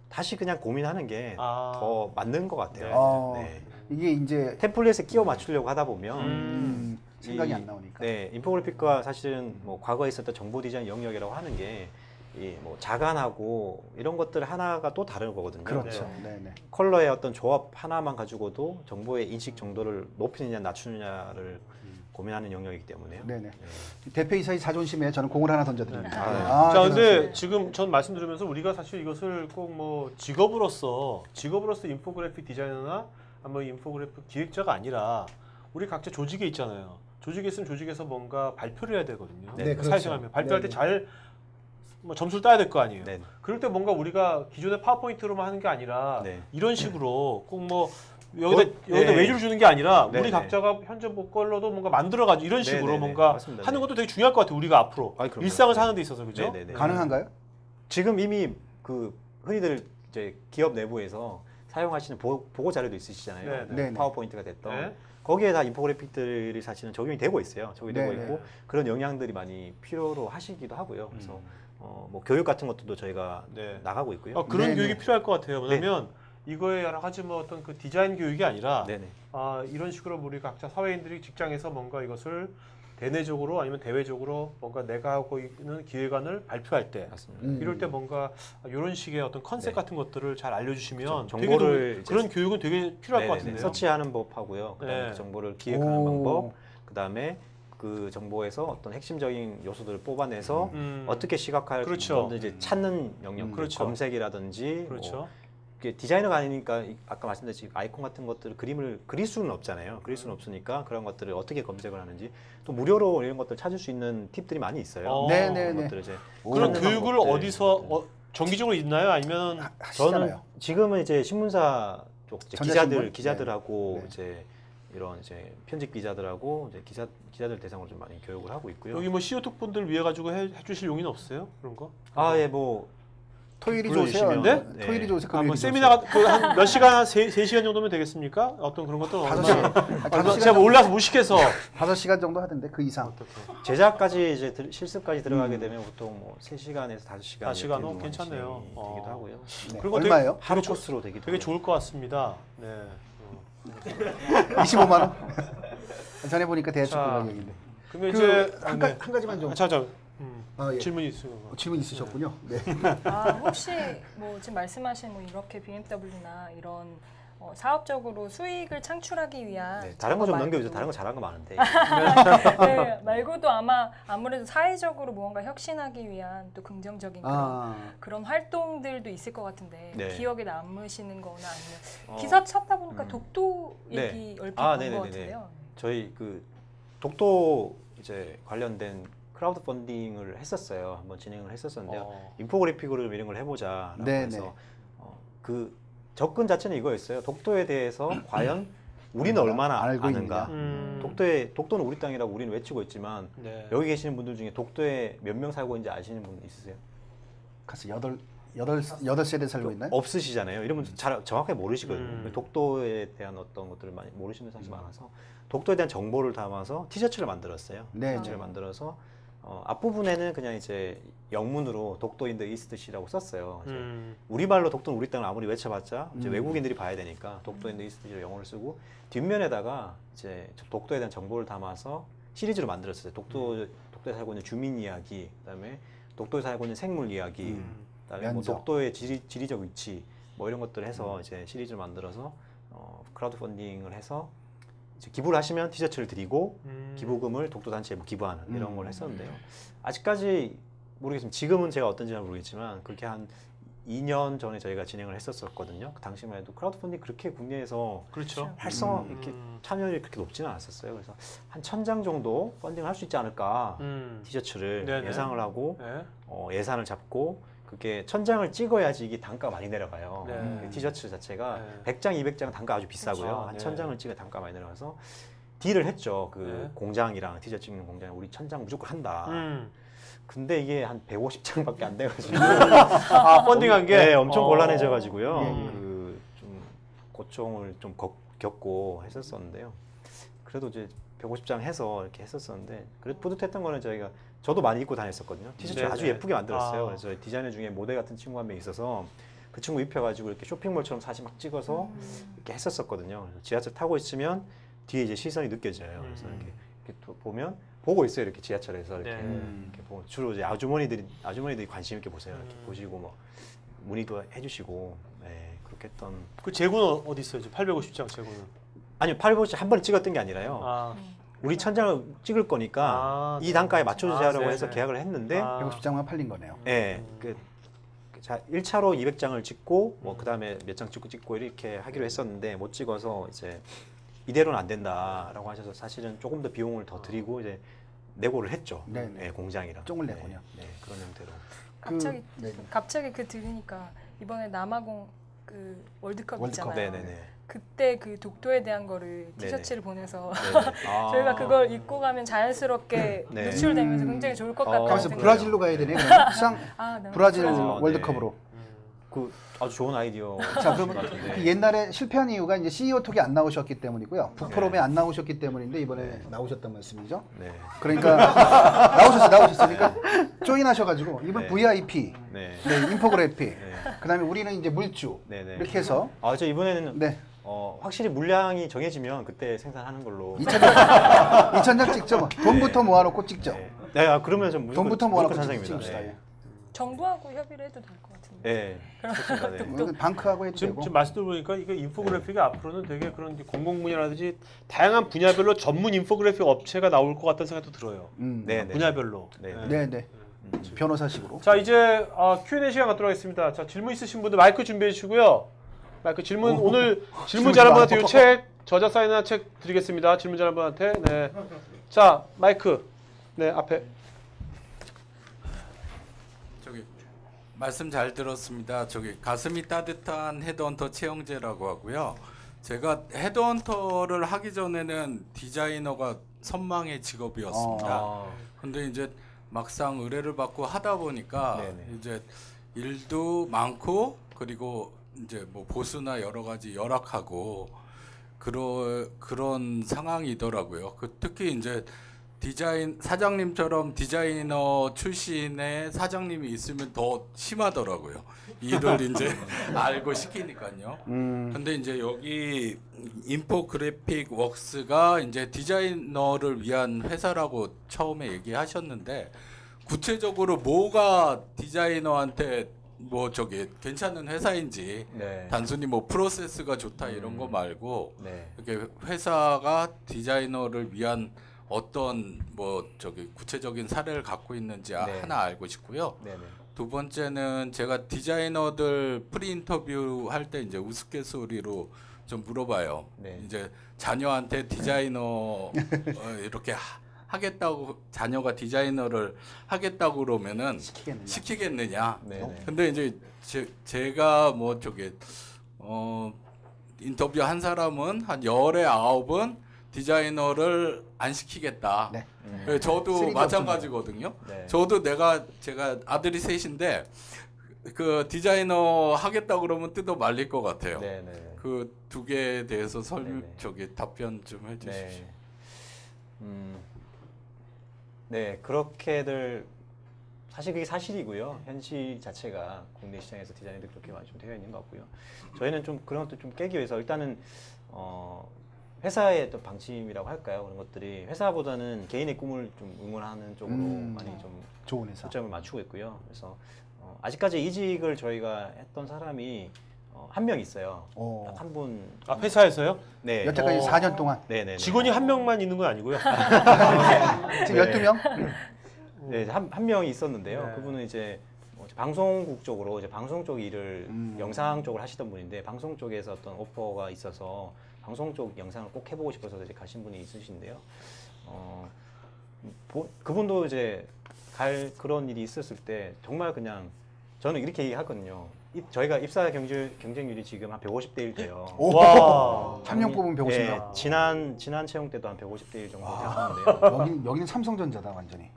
다시 그냥 고민하는 게 더 맞는 것 같아요. 네. 이게 이제 템플릿에 끼워 맞추려고 하다 보면 생각이 안 나오니까. 네, 인포그래픽과 사실은 뭐 과거에 있었던 정보 디자인 영역이라고 하는 게 이 뭐 자간하고 이런 것들 하나가 또 다른 거거든요. 그렇죠. 네네. 컬러의 어떤 조합 하나만 가지고도 정보의 인식 정도를 높이느냐 낮추느냐를 고민하는 영역이기 때문에요. 네네. 대표이사의 자존심에 저는 공을 하나 던져드립니다. 자, 근데 죄송합니다. 지금 전 말씀드리면서 우리가 사실 이것을 꼭 뭐 직업으로서 인포그래픽 디자이너나 뭐 인포그래픽 기획자가 아니라 우리 각자 조직에 있잖아요. 조직에 있으면 조직에서 뭔가 발표를 해야 되거든요. 네, 그렇죠. 사회생활하면 발표할 네, 때 잘 뭐 점수를 따야 될 거 아니에요. 네. 그럴 때 뭔가 우리가 기존의 파워포인트로만 하는 게 아니라 네. 이런 식으로 꼭 뭐 여기다 네. 외주를 주는 게 아니라 네, 우리 네. 각자가 현재 뭐 걸로도 뭔가 만들어가지고 이런 네, 식으로 네, 네. 뭔가 맞습니다. 하는 네. 것도 되게 중요할 것 같아요. 우리가 앞으로 아이, 그럼요. 일상을 네. 사는 데 있어서 그죠? 네, 네, 네. 가능한가요? 지금 이미 그 흔히들 이제 기업 내부에서 사용하시는 보고 자료도 있으시잖아요. 네, 네. 네, 네. 파워포인트가 됐던 네. 거기에 다 인포그래픽들이 사실은 적용이 되고 있어요. 적용이 되고 네, 네. 있고 그런 영향들이 많이 필요로 하시기도 하고요. 그래서 뭐 교육 같은 것들도 저희가 네. 나가고 있고요. 그런 네, 교육이 네. 필요할 것 같아요. 왜냐면 이거에 여러 가지 뭐 어떤 그 디자인 교육이 아니라 네네. 이런 식으로 우리 각자 사회인들이 직장에서 뭔가 이것을 대내적으로 아니면 대외적으로 뭔가 내가 하고 있는 기획안을 발표할 때 맞습니다. 이럴 때 뭔가 이런 식의 어떤 컨셉 네. 같은 것들을 잘 알려주시면 그렇죠. 되게 정보를 그런 교육은 되게 필요할 것 네네네. 같은데요. 서치하는 법하고요. 그다음에 네. 그 정보를 기획하는 오. 방법, 그다음에 그 정보에서 어떤 핵심적인 요소들을 뽑아내서 어떻게 시각화할 그렇죠. 건지 이제 찾는 영역, 그렇죠. 검색이라든지 그렇죠. 뭐 이게 디자이너가 아니니까 아까 말씀드렸듯이 아이콘 같은 것들을 그림을 그릴 수는 없잖아요. 그릴 수는 없으니까 그런 것들을 어떻게 검색을 하는지 또 무료로 이런 것들 찾을 수 있는 팁들이 많이 있어요. 네, 그런 네, 네. 것들을 이제 그런 찾는 교육을 방법들. 어디서 정기적으로 있나요? 아니면 저는 하시잖아요. 지금은 이제 신문사 쪽 이제 전자신문? 기자들하고 네. 이제 이런 이제 편집 기자들하고 이제 기자들 대상으로 좀 많이 교육을 하고 있고요. 여기 뭐 CEO 특분들 위해 가지고 해주실 용의는 없어요? 그런 거? 예, 뭐 토요일이 불러주시면, 좋으세요? 네. 토요일이 좋으세요? 뭐 금요일이 세미나가 한 몇 시간, 3시간 정도면 되겠습니까? 어떤 그런 것도 다섯 얼마나 시간 제가 뭐 올라서 못 시켜서 5시간 정도 하던데 그 이상. 어떻게 제작까지 이제 실습까지 들어가게 되면 보통 뭐 3시간에서 5시간 5시간 괜찮네요. 되기도 하고요. 네. 그리고 얼마예요? 하루 코스로 되기도 되게 하고요. 좋을 것 같습니다. 네. 25만 원? 전에 보니까 대충 자, 그 가격인데. 그러면 그 이제 한 가지만 좀 예. 질문이 있어요. 질문 있으셨군요. 네. 혹시 뭐 지금 말씀하신 뭐 이렇게 BMW나 이런 사업적으로 수익을 창출하기 위한 네, 다른 거 좀 작업 넘겨주세요. 말고도- 다른 거 잘한 거 많은데. 네, 말고도 아무래도 사회적으로 무언가 혁신하기 위한 또 긍정적인 그런 활동들도 있을 것 같은데 네. 기억에 남으시는 거나 아니면 어, 기사 찾다 보니까 독도 네. 얘기 얼핏 아, 본것 네네네네. 같은데요. 저희 그 독도 이제 관련된 크라우드 펀딩을 했었어요. 한번 진행을 했었었는데요. 인포그래픽으로 이런 걸 해보자라고 네네. 해서 그 접근 자체는 이거였어요. 독도에 대해서 과연 우리는 얼마나 알고 아는가? 있느냐. 독도는 우리 땅이라고 우리는 외치고 있지만 네. 여기 계시는 분들 중에 독도에 몇 명 살고 있는지 아시는 분 있으세요? 가서 여덟 세대 살고 있나요? 없으시잖아요. 이런 분들 잘 정확하게 모르시거든요. 음. 독도에 대한 어떤 것들을 많이 모르시는 사람이 많아서 독도에 대한 정보를 담아서 티셔츠를 만들었어요. 네. 티셔츠를 만들어서 앞부분에는 그냥 이제 영문으로 독도 인더 이스트시라고 썼어요. 이제 우리말로 독도는 우리 땅을 아무리 외쳐봤자 이제 외국인들이 봐야 되니까 독도 인더 이스트시로 영어를 쓰고 뒷면에다가 이제 독도에 대한 정보를 담아서 시리즈로 만들었어요. 독도에 살고 있는 주민 이야기, 그다음에 독도에 살고 있는 생물 이야기, 그다음에 뭐 면적. 독도의 지리적 위치 뭐 이런 것들을 해서 이제 시리즈를 만들어서 크라우드 펀딩을 해서 이제 기부를 하시면 티셔츠를 드리고 기부금을 독도 단체에 뭐 기부하는 이런 걸 했었는데요. 아직까지 모르겠습니다. 지금은 제가 어떤지 잘 모르겠지만 그렇게 한 2년 전에 저희가 진행을 했었거든요. 그 당시만 해도 크라우드 펀딩 그렇게 국내에서 그렇죠. 활성화 이렇게 참여율이 그렇게 높지는 않았었어요. 그래서 한 1,000장 정도 펀딩을 할 수 있지 않을까 티셔츠를 네네. 예상을 하고 네. 예산을 잡고 그게 1,000장을 찍어야지 이게 단가가 많이 내려가요. 네. 그 티셔츠 자체가 네. 100장, 200장 단가 아주 비싸고요. 그렇죠. 한 네. 1,000장을 찍어 단가 많이 내려가서 딜을 했죠. 그 네. 공장이랑 티셔츠 찍는 공장 우리 1,000장 무조건 한다. 음. 근데 이게 한 150장밖에 안 돼가지고 펀딩한 게 네, 엄청 곤란해져가지고요. 예. 그 좀 고충을 좀 겪고 했었었는데요. 그래도 이제 150장 해서 이렇게 했었었는데 그래도 뿌듯했던 거는 저도 많이 입고 다녔었거든요. 티셔츠 네네. 아주 예쁘게 만들었어요. 아. 그래서 디자이너 중에 모델 같은 친구 한 명 있어서 그 친구 입혀가지고 이렇게 쇼핑몰처럼 사진 막 찍어서 이렇게 했었었거든요. 그래서 지하철 타고 있으면 뒤에 이제 시선이 느껴져요. 그래서 이렇게 또 보면 보고 있어요. 이렇게 지하철에서 이렇게, 네. 이렇게 보면 주로 이제 아주머니들이 관심 있게 보세요. 이렇게 보시고 뭐 문의도 해주시고 네, 그렇게 했던. 그 재고는 어디 있어요? 850장 재고는. 아니요, 850 한 번에 찍었던 게 아니라요. 아. 우리 1,000장을 찍을 거니까 이 단가에 맞춰주자라고 해서 네네. 계약을 했는데, 150장만 팔린 거네요. 예, 자 1차로 200장을 찍고 뭐 그 다음에 몇 장 찍고 이렇게 하기로 했었는데 못 찍어서 이제 이대로는 안 된다라고 하셔서 사실은 조금 더 비용을 더 드리고 이제 내고를 했죠. 네네. 예, 공장이랑. 쫑을 냈군요. 네, 그런 형태로. 갑자기 그 들으니까 이번에 남아공 그 월드컵 있잖아요. 네네네. 그때 그 독도에 대한 거를 네네. 티셔츠를 보내서 아. 저희가 그걸 입고 가면 자연스럽게 네. 노출되면서 굉장히 좋을 것 같다는 그래서 생각이 브라질로 가야 되네. 그러면 시장 네. 브라질 네. 월드컵으로. 그 아주 좋은 아이디어. 자, 그러면 그 옛날에 실패한 이유가 이제 CEO 톡이 안 나오셨기 때문이고요. 북프롬에 안 나오셨기 때문인데 이번에 나오셨단 말씀이죠. 네. 그러니까 나오셨으니까 조인하셔가지고 이번 네. VIP, 네. 인포그래피, 그다음에 우리는 이제 물주 네네. 이렇게 해서 저 이번에는 네. 확실히 물량이 정해지면 그때 생산하는 걸로. 2,000장 찍죠. 뭐. 돈부터 모아놓고 찍죠. 네, 그러면 좀 무조건, 돈부터 모아놓고 찬성입니다. 찍읍시다. 네. 정부하고 협의를 해도 될 것 같은데. 네. 좋습니다. 네. 네. 방크하고 해도 되고. 지금 말씀 들어보니까 이거 인포그래픽이 앞으로는 되게 그런 공공 분야라든지 다양한 분야별로 전문 인포그래픽 업체가 나올 것 같다는 생각도 들어요. 네, 네. 분야별로. 네. 네. 변호사식으로. 자, 이제 Q&A 시간 갖도록 하겠습니다. 자, 질문 있으신 분들 마이크 준비해 주시고요. 마이크 질문 오늘 질문 잘한 분한테 이 책 저자 사인한 책 드리겠습니다. 질문 잘한 분한테. 네. 자, 마이크. 네, 앞에. 저기 말씀 잘 들었습니다. 저기 가슴이 따뜻한 헤드헌터 최영재라고 하고요. 제가 헤드헌터를 하기 전에는 디자이너가 선망의 직업이었습니다. 근데 이제 막상 의뢰를 받고 하다 보니까 네네. 이제 일도 많고 그리고 이제 뭐 보수나 여러 가지 열악하고 그런 상황이더라고요. 특히 이제 사장님처럼 디자이너 출신의 사장님이 있으면 더 심하더라고요. 일을 이제 알고 시키니까요. 근데 이제 여기 인포그래픽 웍스가 이제 디자이너를 위한 회사라고 처음에 얘기하셨는데 구체적으로 뭐가 디자이너한테 뭐 저기 괜찮은 회사인지 네. 단순히 뭐 프로세스가 좋다 이런 거 말고 네. 이렇게 회사가 디자이너를 위한 어떤 뭐 저기 구체적인 사례를 갖고 있는지 네. 하나 알고 싶고요. 네네. 두 번째는 제가 디자이너들 프리 인터뷰 할 때 이제 우스갯소리로 좀 물어봐요. 네. 이제 자녀한테 디자이너 이렇게 하겠다고 자녀가 디자이너를 하겠다고 그러면은 시키겠느냐. 네네. 근데 이제 제가 뭐 저기 인터뷰 한 사람은 한 10에 9은 디자이너를 안 시키겠다. 네. 저도 마찬가지거든요. 네. 저도 제가 아들이 셋인데 그 디자이너 하겠다 그러면 뜯어 말릴 것 같아요. 네네. 그 두 개에 대해서 네네. 저기 답변 좀 해주십시오. 네, 그렇게들 사실 그게 사실이고요. 현시 자체가 국내 시장에서 디자인들이 그렇게 많이 좀 되어 있는 것 같고요. 저희는 좀 그런 것도 좀 깨기 위해서 일단은 회사의 또 방침이라고 할까요? 그런 것들이 회사보다는 개인의 꿈을 좀 응원하는 쪽으로 많이 좀 좋은 회사. 초점을 맞추고 있고요. 그래서 아직까지 이직을 저희가 했던 사람이 한 명 있어요. 딱 한 분. 아, 회사에서요? 네. 여태까지 4년 동안 네네. 직원이 한 명만 있는 건 아니고요. 지금 12명? 네, 한 명이 있었는데요. 네. 그분은 이제 방송국 쪽으로 이제 방송 쪽 일을 영상 쪽을 하시던 분인데 방송 쪽에서 어떤 오퍼가 있어서 방송 쪽 영상을 꼭 해보고 싶어서 이제 가신 분이 있으신데요. 그분도 이제 그런 일이 있었을 때 정말 그냥 저는 이렇게 얘기하거든요. 저희가 입사 경쟁률이 지금 한 150대 1 돼요. 와. 한 명 뽑으면 150명. 네, 지난 채용 때도 한 150대 1 정도 됐었는데요. 여기는 삼성전자다 완전히.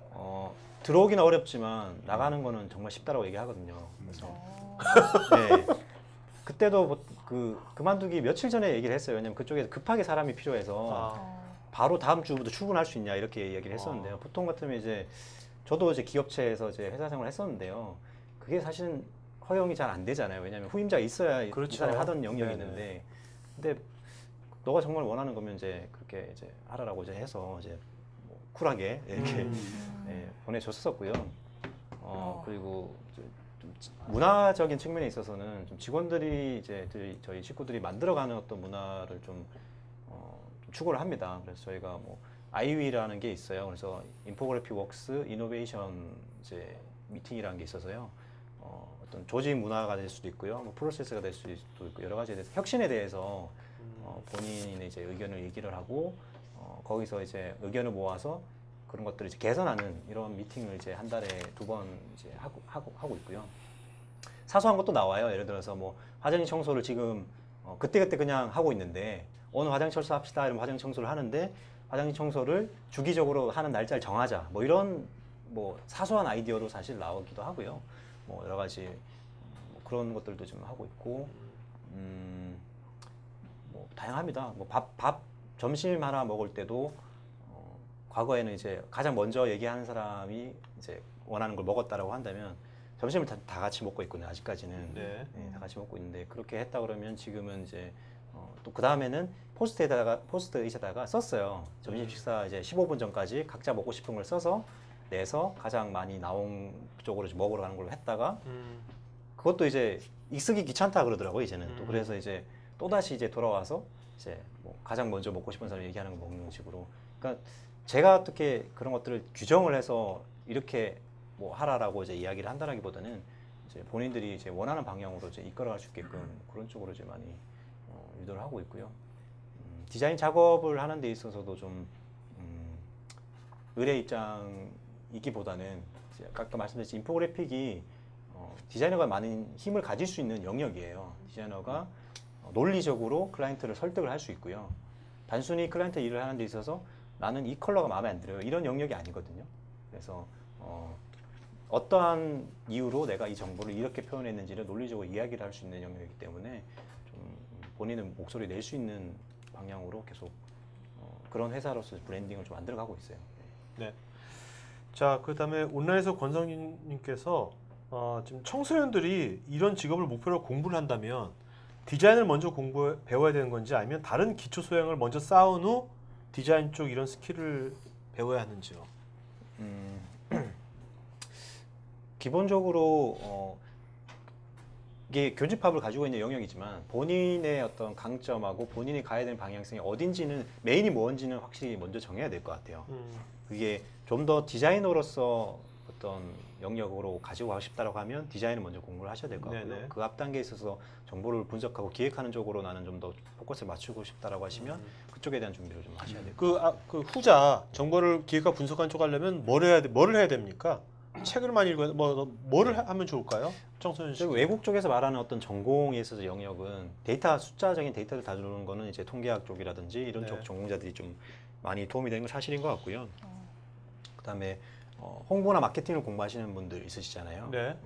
들어오기는 어렵지만 나가는 거는 정말 쉽다라고 얘기하거든요. 그래서 네, 그때도 그만두기 며칠 전에 얘기를 했어요. 왜냐면 그쪽에서 급하게 사람이 필요해서 바로 다음 주부터 출근할 수 있냐 이렇게 얘기를 했었는데요. 보통 같으면 이제 저도 이제 기업체에서 이제 회사 생활을 했었는데요. 그게 사실은 허용이 잘 안 되잖아요. 왜냐하면 후임자가 있어야 그렇죠. 이 사람이 하던 영역이 네네. 있는데, 근데 너가 정말 원하는 거면 이제 그렇게 이제 하라라고 이제 해서 이제 뭐 쿨하게 이렇게 네, 보내줬었고요. 그리고 좀 문화적인 측면에 있어서는 좀 직원들이 이제 저희 식구들이 만들어가는 어떤 문화를 좀 추구를 합니다. 그래서 저희가 뭐 IW라는 게 있어요. 그래서 인포그래픽 웍스 이노베이션 이제 미팅이라는 게 있어서요. 어떤 조직 문화가 될 수도 있고요, 뭐 프로세스가 될 수도 있고 여러 가지에 대해서 혁신에 대해서 본인의 이제 의견을 얘기를 하고 거기서 이제 의견을 모아서 그런 것들을 이제 개선하는 이런 미팅을 이제 한 달에 2번 이제 하고 있고요. 사소한 것도 나와요. 예를 들어서 뭐 화장실 청소를 지금 그때그때 그냥 하고 있는데 오늘 화장실 청소합시다 이러면 화장실 청소를 하는데 화장실 청소를 주기적으로 하는 날짜를 정하자. 뭐 이런 뭐 사소한 아이디어로 사실 나오기도 하고요. 뭐 여러 가지 뭐 그런 것들도 좀 하고 있고 뭐 다양합니다. 뭐 밥 점심 하나 먹을 때도 과거에는 이제 가장 먼저 얘기하는 사람이 이제 원하는 걸 먹었다라고 한다면 점심을 다 같이 먹고 있거든요. 아직까지는 네. 다 같이 먹고 있는데 그렇게 했다 그러면 지금은 이제 또 그 다음에는 포스트잇에다가 썼어요. 점심 식사 이제 15분 전까지 각자 먹고 싶은 걸 써서 내서 가장 많이 나온 쪽으로 먹으러 가는 걸로 했다가 그것도 이제 쓰기 귀찮다 그러더라고요. 이제는 또 그래서 이제 또 다시 이제 돌아와서 이제 뭐 가장 먼저 먹고 싶은 사람 얘기하는 거 먹는 식으로. 그러니까 제가 어떻게 그런 것들을 규정을 해서 이렇게 뭐 하라라고 이제 이야기를 한다라기보다는 이제 본인들이 이제 원하는 방향으로 이제 이끌어갈 수 있게끔 그런 쪽으로 이제 많이 유도를 하고 있고요. 디자인 작업을 하는 데 있어서도 좀 의뢰 입장이기보다는 이제 아까 말씀드렸듯이 인포그래픽이 디자이너가 많은 힘을 가질 수 있는 영역이에요. 디자이너가 논리적으로 클라이언트를 설득을 할 수 있고요. 단순히 클라이언트 일을 하는 데 있어서 나는 이 컬러가 마음에 안 들어요. 이런 영역이 아니거든요. 그래서 어떠한 이유로 내가 이 정보를 이렇게 표현했는지를 논리적으로 이야기를 할 수 있는 영역이기 때문에 좀 본인은 목소리 낼 수 있는 방향으로 계속 그런 회사로서 브랜딩을 좀 만들어가고 있어요. 네. 자, 그다음에 온라인에서 권성님께서 지금 청소년들이 이런 직업을 목표로 공부를 한다면 디자인을 먼저 배워야 되는 건지 아니면 다른 기초 소양을 먼저 쌓은 후 디자인 쪽 이런 스킬을 배워야 하는지요? 기본적으로 이게 교집합을 가지고 있는 영역이지만 본인의 어떤 강점하고 본인이 가야 되는 방향성이 어딘지는 메인이 뭔지는 확실히 먼저 정해야 될 것 같아요. 그게 좀 더 디자이너로서 어떤 영역으로 가지고 가고 싶다라고 하면 디자인을 먼저 공부를 하셔야 될 것 같고요. 네네. 그 앞 단계에 있어서 정보를 분석하고 기획하는 쪽으로 나는 좀 더 포커스를 맞추고 싶다라고 하시면 그쪽에 대한 준비를 좀 하셔야 돼요. 그 후자 정보를 기획과 분석한 쪽 하려면 뭐를 해야 됩니까? 책을 많이 읽어야 뭐를 하면 좋을까요? 청소년 씨. 그리고 외국 쪽에서 말하는 어떤 전공에 있어서 영역은 데이터 숫자적인 데이터를 다루는 거는 이제 통계학 쪽이라든지 이런 네. 쪽 전공자들이 좀 많이 도움이 되는 건 사실인 것 같고요. 그다음에 홍보나 마케팅을 공부하시는 분들 있으시잖아요. 네.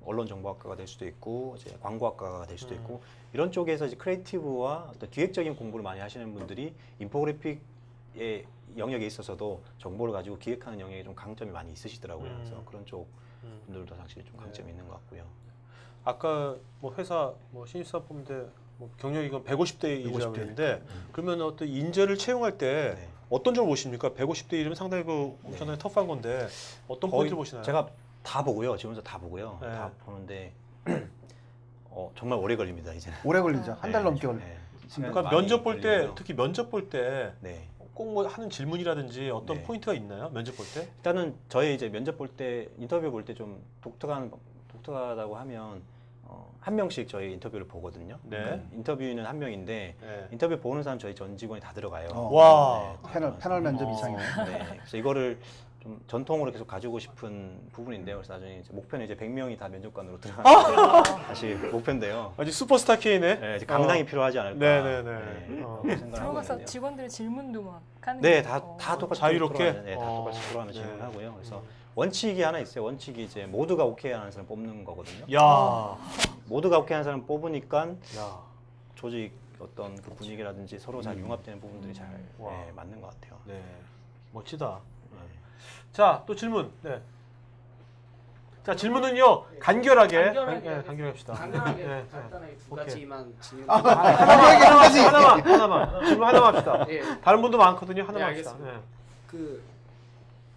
언론정보학과가 될 수도 있고 이제 광고학과가 될 수도 있고 이런 쪽에서 이제 크리에이티브와 어떤 기획적인 공부를 많이 하시는 분들이 인포그래픽의 영역에 있어서도 정보를 가지고 기획하는 영역에 좀 강점이 많이 있으시더라고요. 그래서 그런 쪽 분들도 사실 좀 강점이 있는 것 같고요. 아까 뭐 회사 신입사원 뽑는데 경력이 150대 1이라고 했는데 그러면 어떤 인재를 채용할 때 네. 어떤 점을 보십니까? 150대 1이면 상당히 엄청나게 터프한 건데 어떤 포인트를 보시나요? 제가 다 보고요. 지원서 다 보고요. 네. 다 보는데 정말 오래 걸립니다. 이제는. 오래 걸리죠. 한 달 네, 넘게 걸려. 네. 시간이 그러니까 많이 면접 볼 때 걸리고요. 특히 면접 볼 때 네. 꼭 뭐 하는 질문이라든지 어떤 네. 포인트가 있나요? 면접 볼 때? 일단은 저희 이제 면접 볼 때 인터뷰 볼 때 좀 독특하다고 하면 한 명씩 저희 인터뷰를 보거든요. 네. 그러니까 인터뷰는 한 명인데 네. 인터뷰 보는 사람 저희 전 직원이 다 들어가요. 와. 패널 면접 이상이네. 네. 그래서 이거를 좀 전통으로 계속 가지고 싶은 부분인데요. 그래서 나중에 이제 목표는 이제 100명이 다 면접관으로 들어가는 게 다시 목표인데요. 아주 슈퍼스타 K네. 네, 이제 강당이 필요하지 않을까. 네네네. 그렇게 생각을 하고 들어가서 있는데요. 직원들의 질문도 막 하는 네, 거. 다 똑같이 자유롭게? 들어가면, 네, 다 똑같이 들어가면 네. 질문하고요. 그래서 원칙이 하나 있어요. 원칙이 이제 모두가 오케이 하는 사람 뽑는 거거든요. 야. 모두가 오케이 하는 사람 뽑으니까 야. 조직 어떤 그 분위기라든지 서로 잘 융합되는 부분들이 잘 와. 맞는 것 같아요. 네. 멋지다. 네. 자, 또 질문. 네. 자, 질문은요. 간결하게. 간결하게 간결하게 합시다. 간단하게 네. 간단하게 두 오케이. 가지만 질문. 하나만. 질문 하나만 합시다. 예, 다른 분도 많거든요. 하나만 네, 합시다. 알겠습니다. 네. 그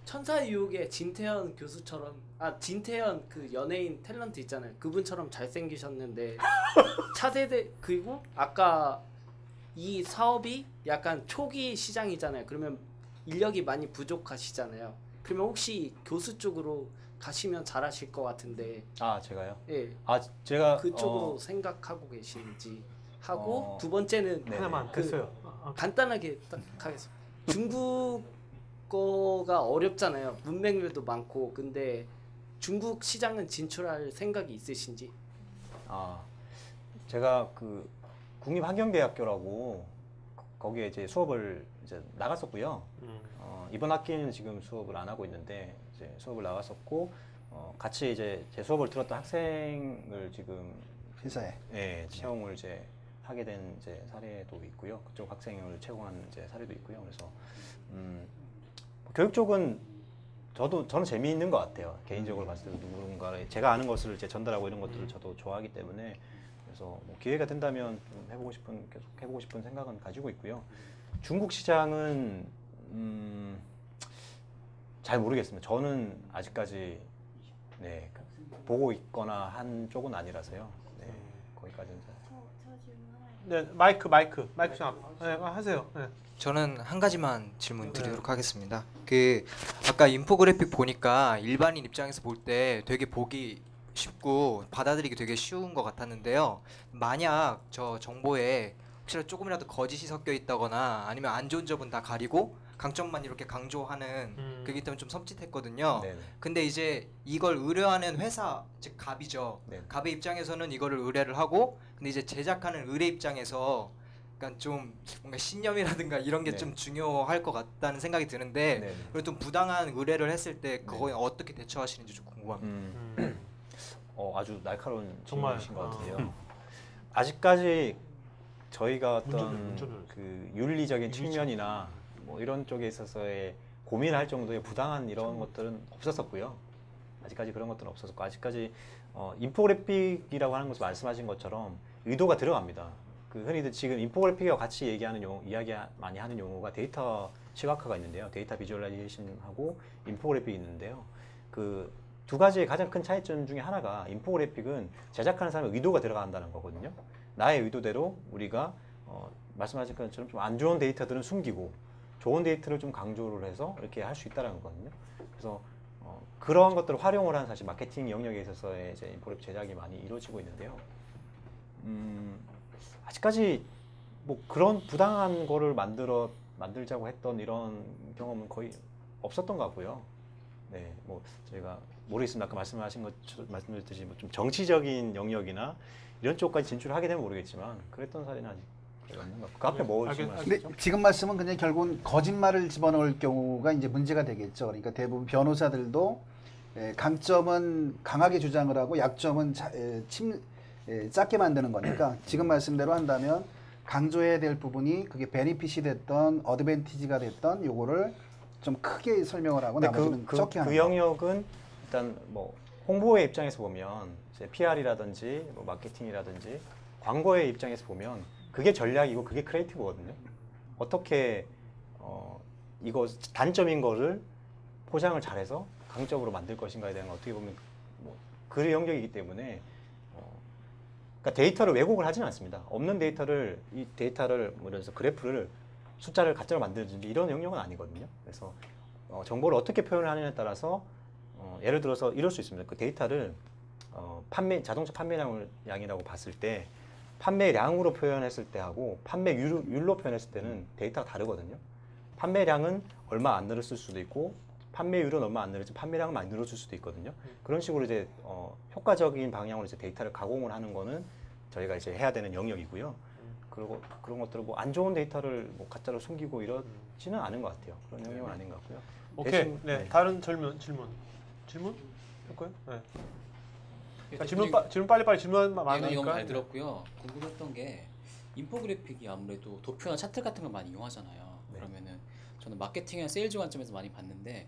천사유혹의 진태현 교수처럼 진태현 그 연예인 탤런트 있잖아요. 그분처럼 잘생기셨는데 차세대 그리고 아까 이 사업이 약간 초기 시장이잖아요. 그러면 인력이 많이 부족하시잖아요. 그러면 혹시 교수 쪽으로 가시면 잘하실 것 같은데 아 제가요? 예, 제가 그쪽으로 생각하고 계신지 하고 두 번째는 네. 하나만 그- 됐어요. 간단하게 딱 하겠습니다. 중국 거가 어렵잖아요. 문맹률도 많고. 근데 중국 시장은 진출할 생각이 있으신지? 제가 그 국립환경대학교라고 거기에 이제 수업을 이제 나갔었고요. 이번 학기는 지금 수업을 안 하고 있는데 이제 수업을 나갔었고 같이 이제 제 수업을 들었던 학생을 지금 회사에 채용을 이제 하게 된 이제 사례도 있고요. 그쪽 학생을 채용한 이제 사례도 있고요. 그래서 교육 쪽은 저는 재미있는 것 같아요. 개인적으로 봤을 때 누군가 제가 아는 것을 이제 전달하고 이런 것들을 저도 좋아하기 때문에 그래서 뭐 기회가 된다면 좀 계속 해보고 싶은 생각은 가지고 있고요. 중국 시장은 잘 모르겠습니다. 저는 아직까지 보고 있거나 한 쪽은 아니라서요. 거기까지는 잘. 네, 마이크 좀 하세요. 네. 저는 한 가지만 질문 드리도록 하겠습니다. 그 아까 인포그래픽 보니까 일반인 입장에서 볼 때 되게 보기 쉽고 받아들이기 되게 쉬운 것 같았는데요. 만약 저 정보에 혹시라도 조금이라도 거짓이 섞여 있다거나 아니면 안 좋은 점은 다 가리고 강점만 이렇게 강조하는 그게 때문에 좀 섬찟했거든요. 네네. 근데 이제 이걸 의뢰하는 회사, 즉 갑이죠. 네. 갑의 입장에서는 이거를 의뢰를 하고, 근데 이제 제작하는 의뢰 입장에서 약간 좀 뭔가 신념이라든가 이런 게 좀 중요할 것 같다는 생각이 드는데, 네. 그리고 좀 부당한 의뢰를 했을 때 그거에 어떻게 대처하시는지 좀 궁금합니다. 아주 날카로운 정말, 질문이신 것 같은데요. 아직까지 저희가 어떤 운전을. 그 윤리적인 측면이나 뭐 이런 쪽에 있어서의 고민할 정도의 부당한 이런 것들은 없었었고요. 아직까지 그런 것들은 없었었고, 아직까지 인포그래픽이라고 하는 것을 말씀하신 것처럼 의도가 들어갑니다. 그 흔히들 지금 인포그래픽과 같이 이야기 많이 하는 용어가 데이터 시각화가 있는데요. 데이터 비주얼라이제이션하고 인포그래픽이 있는데요. 그 두 가지의 가장 큰 차이점 중에 하나가 인포그래픽은 제작하는 사람의 의도가 들어간다는 거거든요. 나의 의도대로 우리가 말씀하신 것처럼 좀 안 좋은 데이터들은 숨기고 좋은 데이터를 좀 강조를 해서 이렇게 할 수 있다는 거거든요. 그래서 그러한 것들을 활용을 한 사실 마케팅 영역에 있어서의 이제 인포그래픽 제작이 많이 이루어지고 있는데요. 아직까지 뭐 그런 부당한 거를 만들자고 했던 이런 경험은 거의 없었던 것 같고요. 네, 뭐 저희가 모르겠습니다. 아까 말씀드렸듯이 뭐 좀 정치적인 영역이나 이런 쪽까지 진출하게 되면 모르겠지만 그랬던 사례는 아직 없는 것 같고. 그 앞에 뭐 질문하셨죠? 근데 지금 말씀은 그냥 결국은 거짓말을 집어넣을 경우가 이제 문제가 되겠죠. 그러니까 대부분 변호사들도 강점은 강하게 주장을 하고 약점은 작게 만드는 거니까 지금 말씀대로 한다면 강조해야 될 부분이 그게 베니핏이 됐던 어드밴티지가 됐던 요거를 좀 크게 설명을 하고 나머지는 적게 하는 그 영역은 일단 뭐 홍보의 입장에서 보면 이제 PR이라든지 뭐 마케팅이라든지 광고의 입장에서 보면 그게 전략이고 그게 크리에이티브거든요. 어떻게 이거 단점인 거를 포장을 잘해서 강점으로 만들 것인가에 대한 어떻게 보면 뭐 그 영역이기 때문에 그러니까 데이터를 왜곡을 하지는 않습니다. 없는 데이터를 이 데이터를 뭐 그래서 그래프를 숫자를 가짜로 만들든지 이런 영역은 아니거든요. 그래서 정보를 어떻게 표현을 하느냐에 따라서 예를 들어서 이럴 수 있습니다. 그 데이터를 자동차 판매량이라고 봤을 때 판매량으로 표현했을 때하고 판매율로 표현했을 때는 데이터가 다르거든요. 판매량은 얼마 안 늘었을 수도 있고 판매율은 얼마 안 늘었지 판매량은 많이 늘어질 수도 있거든요. 그런 식으로 이제 효과적인 방향으로 이제 데이터를 가공을 하는 거는 저희가 이제 해야 되는 영역이고요. 그리고 그런 것들을 뭐 안 좋은 데이터를 뭐 가짜로 숨기고 이러지는 않은 것 같아요. 그런 영역은 아닌 것 같고요. 오케이. 대신, 네. 다른 질문 할까요? 네. 질문 빨리 질문 많으니까. 이건 잘 들었고요. 궁금했던 게 인포그래픽이 아무래도 도표나 차트 같은 걸 많이 이용하잖아요. 네. 그러면은 저는 마케팅이나 세일즈 관점에서 많이 봤는데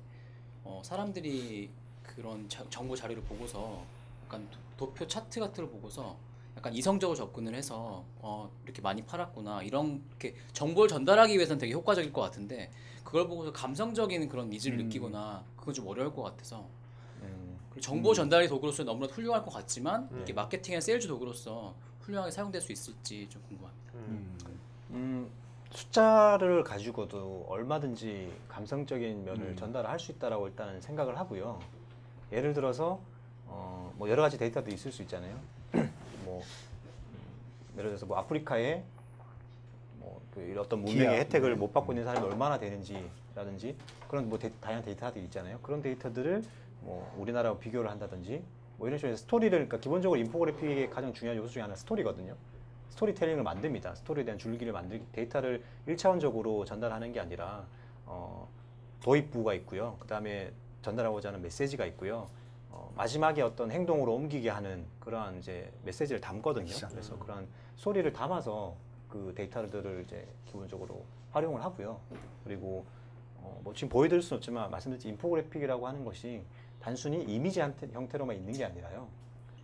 사람들이 그런 정보 자료를 보고서 약간 도표 차트 같은 걸 보고서 약간 이성적으로 접근을 해서 이렇게 많이 팔았구나 이렇게 정보를 전달하기 위해서는 되게 효과적일 것 같은데 그걸 보고서 감성적인 그런 니즈를 느끼거나 그건 좀 어려울 것 같아서 그리고 정보 전달의 도구로서 너무나 훌륭할 것 같지만 이렇게 마케팅이나 세일즈 도구로서 훌륭하게 사용될 수 있을지 좀 궁금합니다. 숫자를 가지고도 얼마든지 감성적인 면을 전달할 수 있다라고 일단은 생각을 하고요. 예를 들어서 뭐 여러 가지 데이터도 있을 수 있잖아요. 뭐 예를 들어서 뭐 아프리카에 뭐 어떤 문명의 기업. 혜택을 못 받고 있는 사람이 얼마나 되는지라든지 그런 뭐 다양한 데이터들이 있잖아요. 그런 데이터들을 뭐 우리나라와 비교를 한다든지 뭐 이런 식으로 스토리를 그러니까 기본적으로 인포그래픽의 가장 중요한 요소 중에 하나는 스토리거든요. 스토리텔링을 만듭니다. 스토리에 대한 줄기를 만들기 데이터를 1차원적으로 전달하는 게 아니라 도입부가 있고요. 그 다음에 전달하고자 하는 메시지가 있고요. 마지막에 어떤 행동으로 옮기게 하는 그러한 이제 메시지를 담거든요. 그래서 그런 스토리를 담아서 그 데이터들을 이제 기본적으로 활용을 하고요. 그리고 뭐 지금 보여드릴 수는 없지만 말씀드린 인포그래픽이라고 하는 것이 단순히 이미지 형태로만 있는 게 아니라요.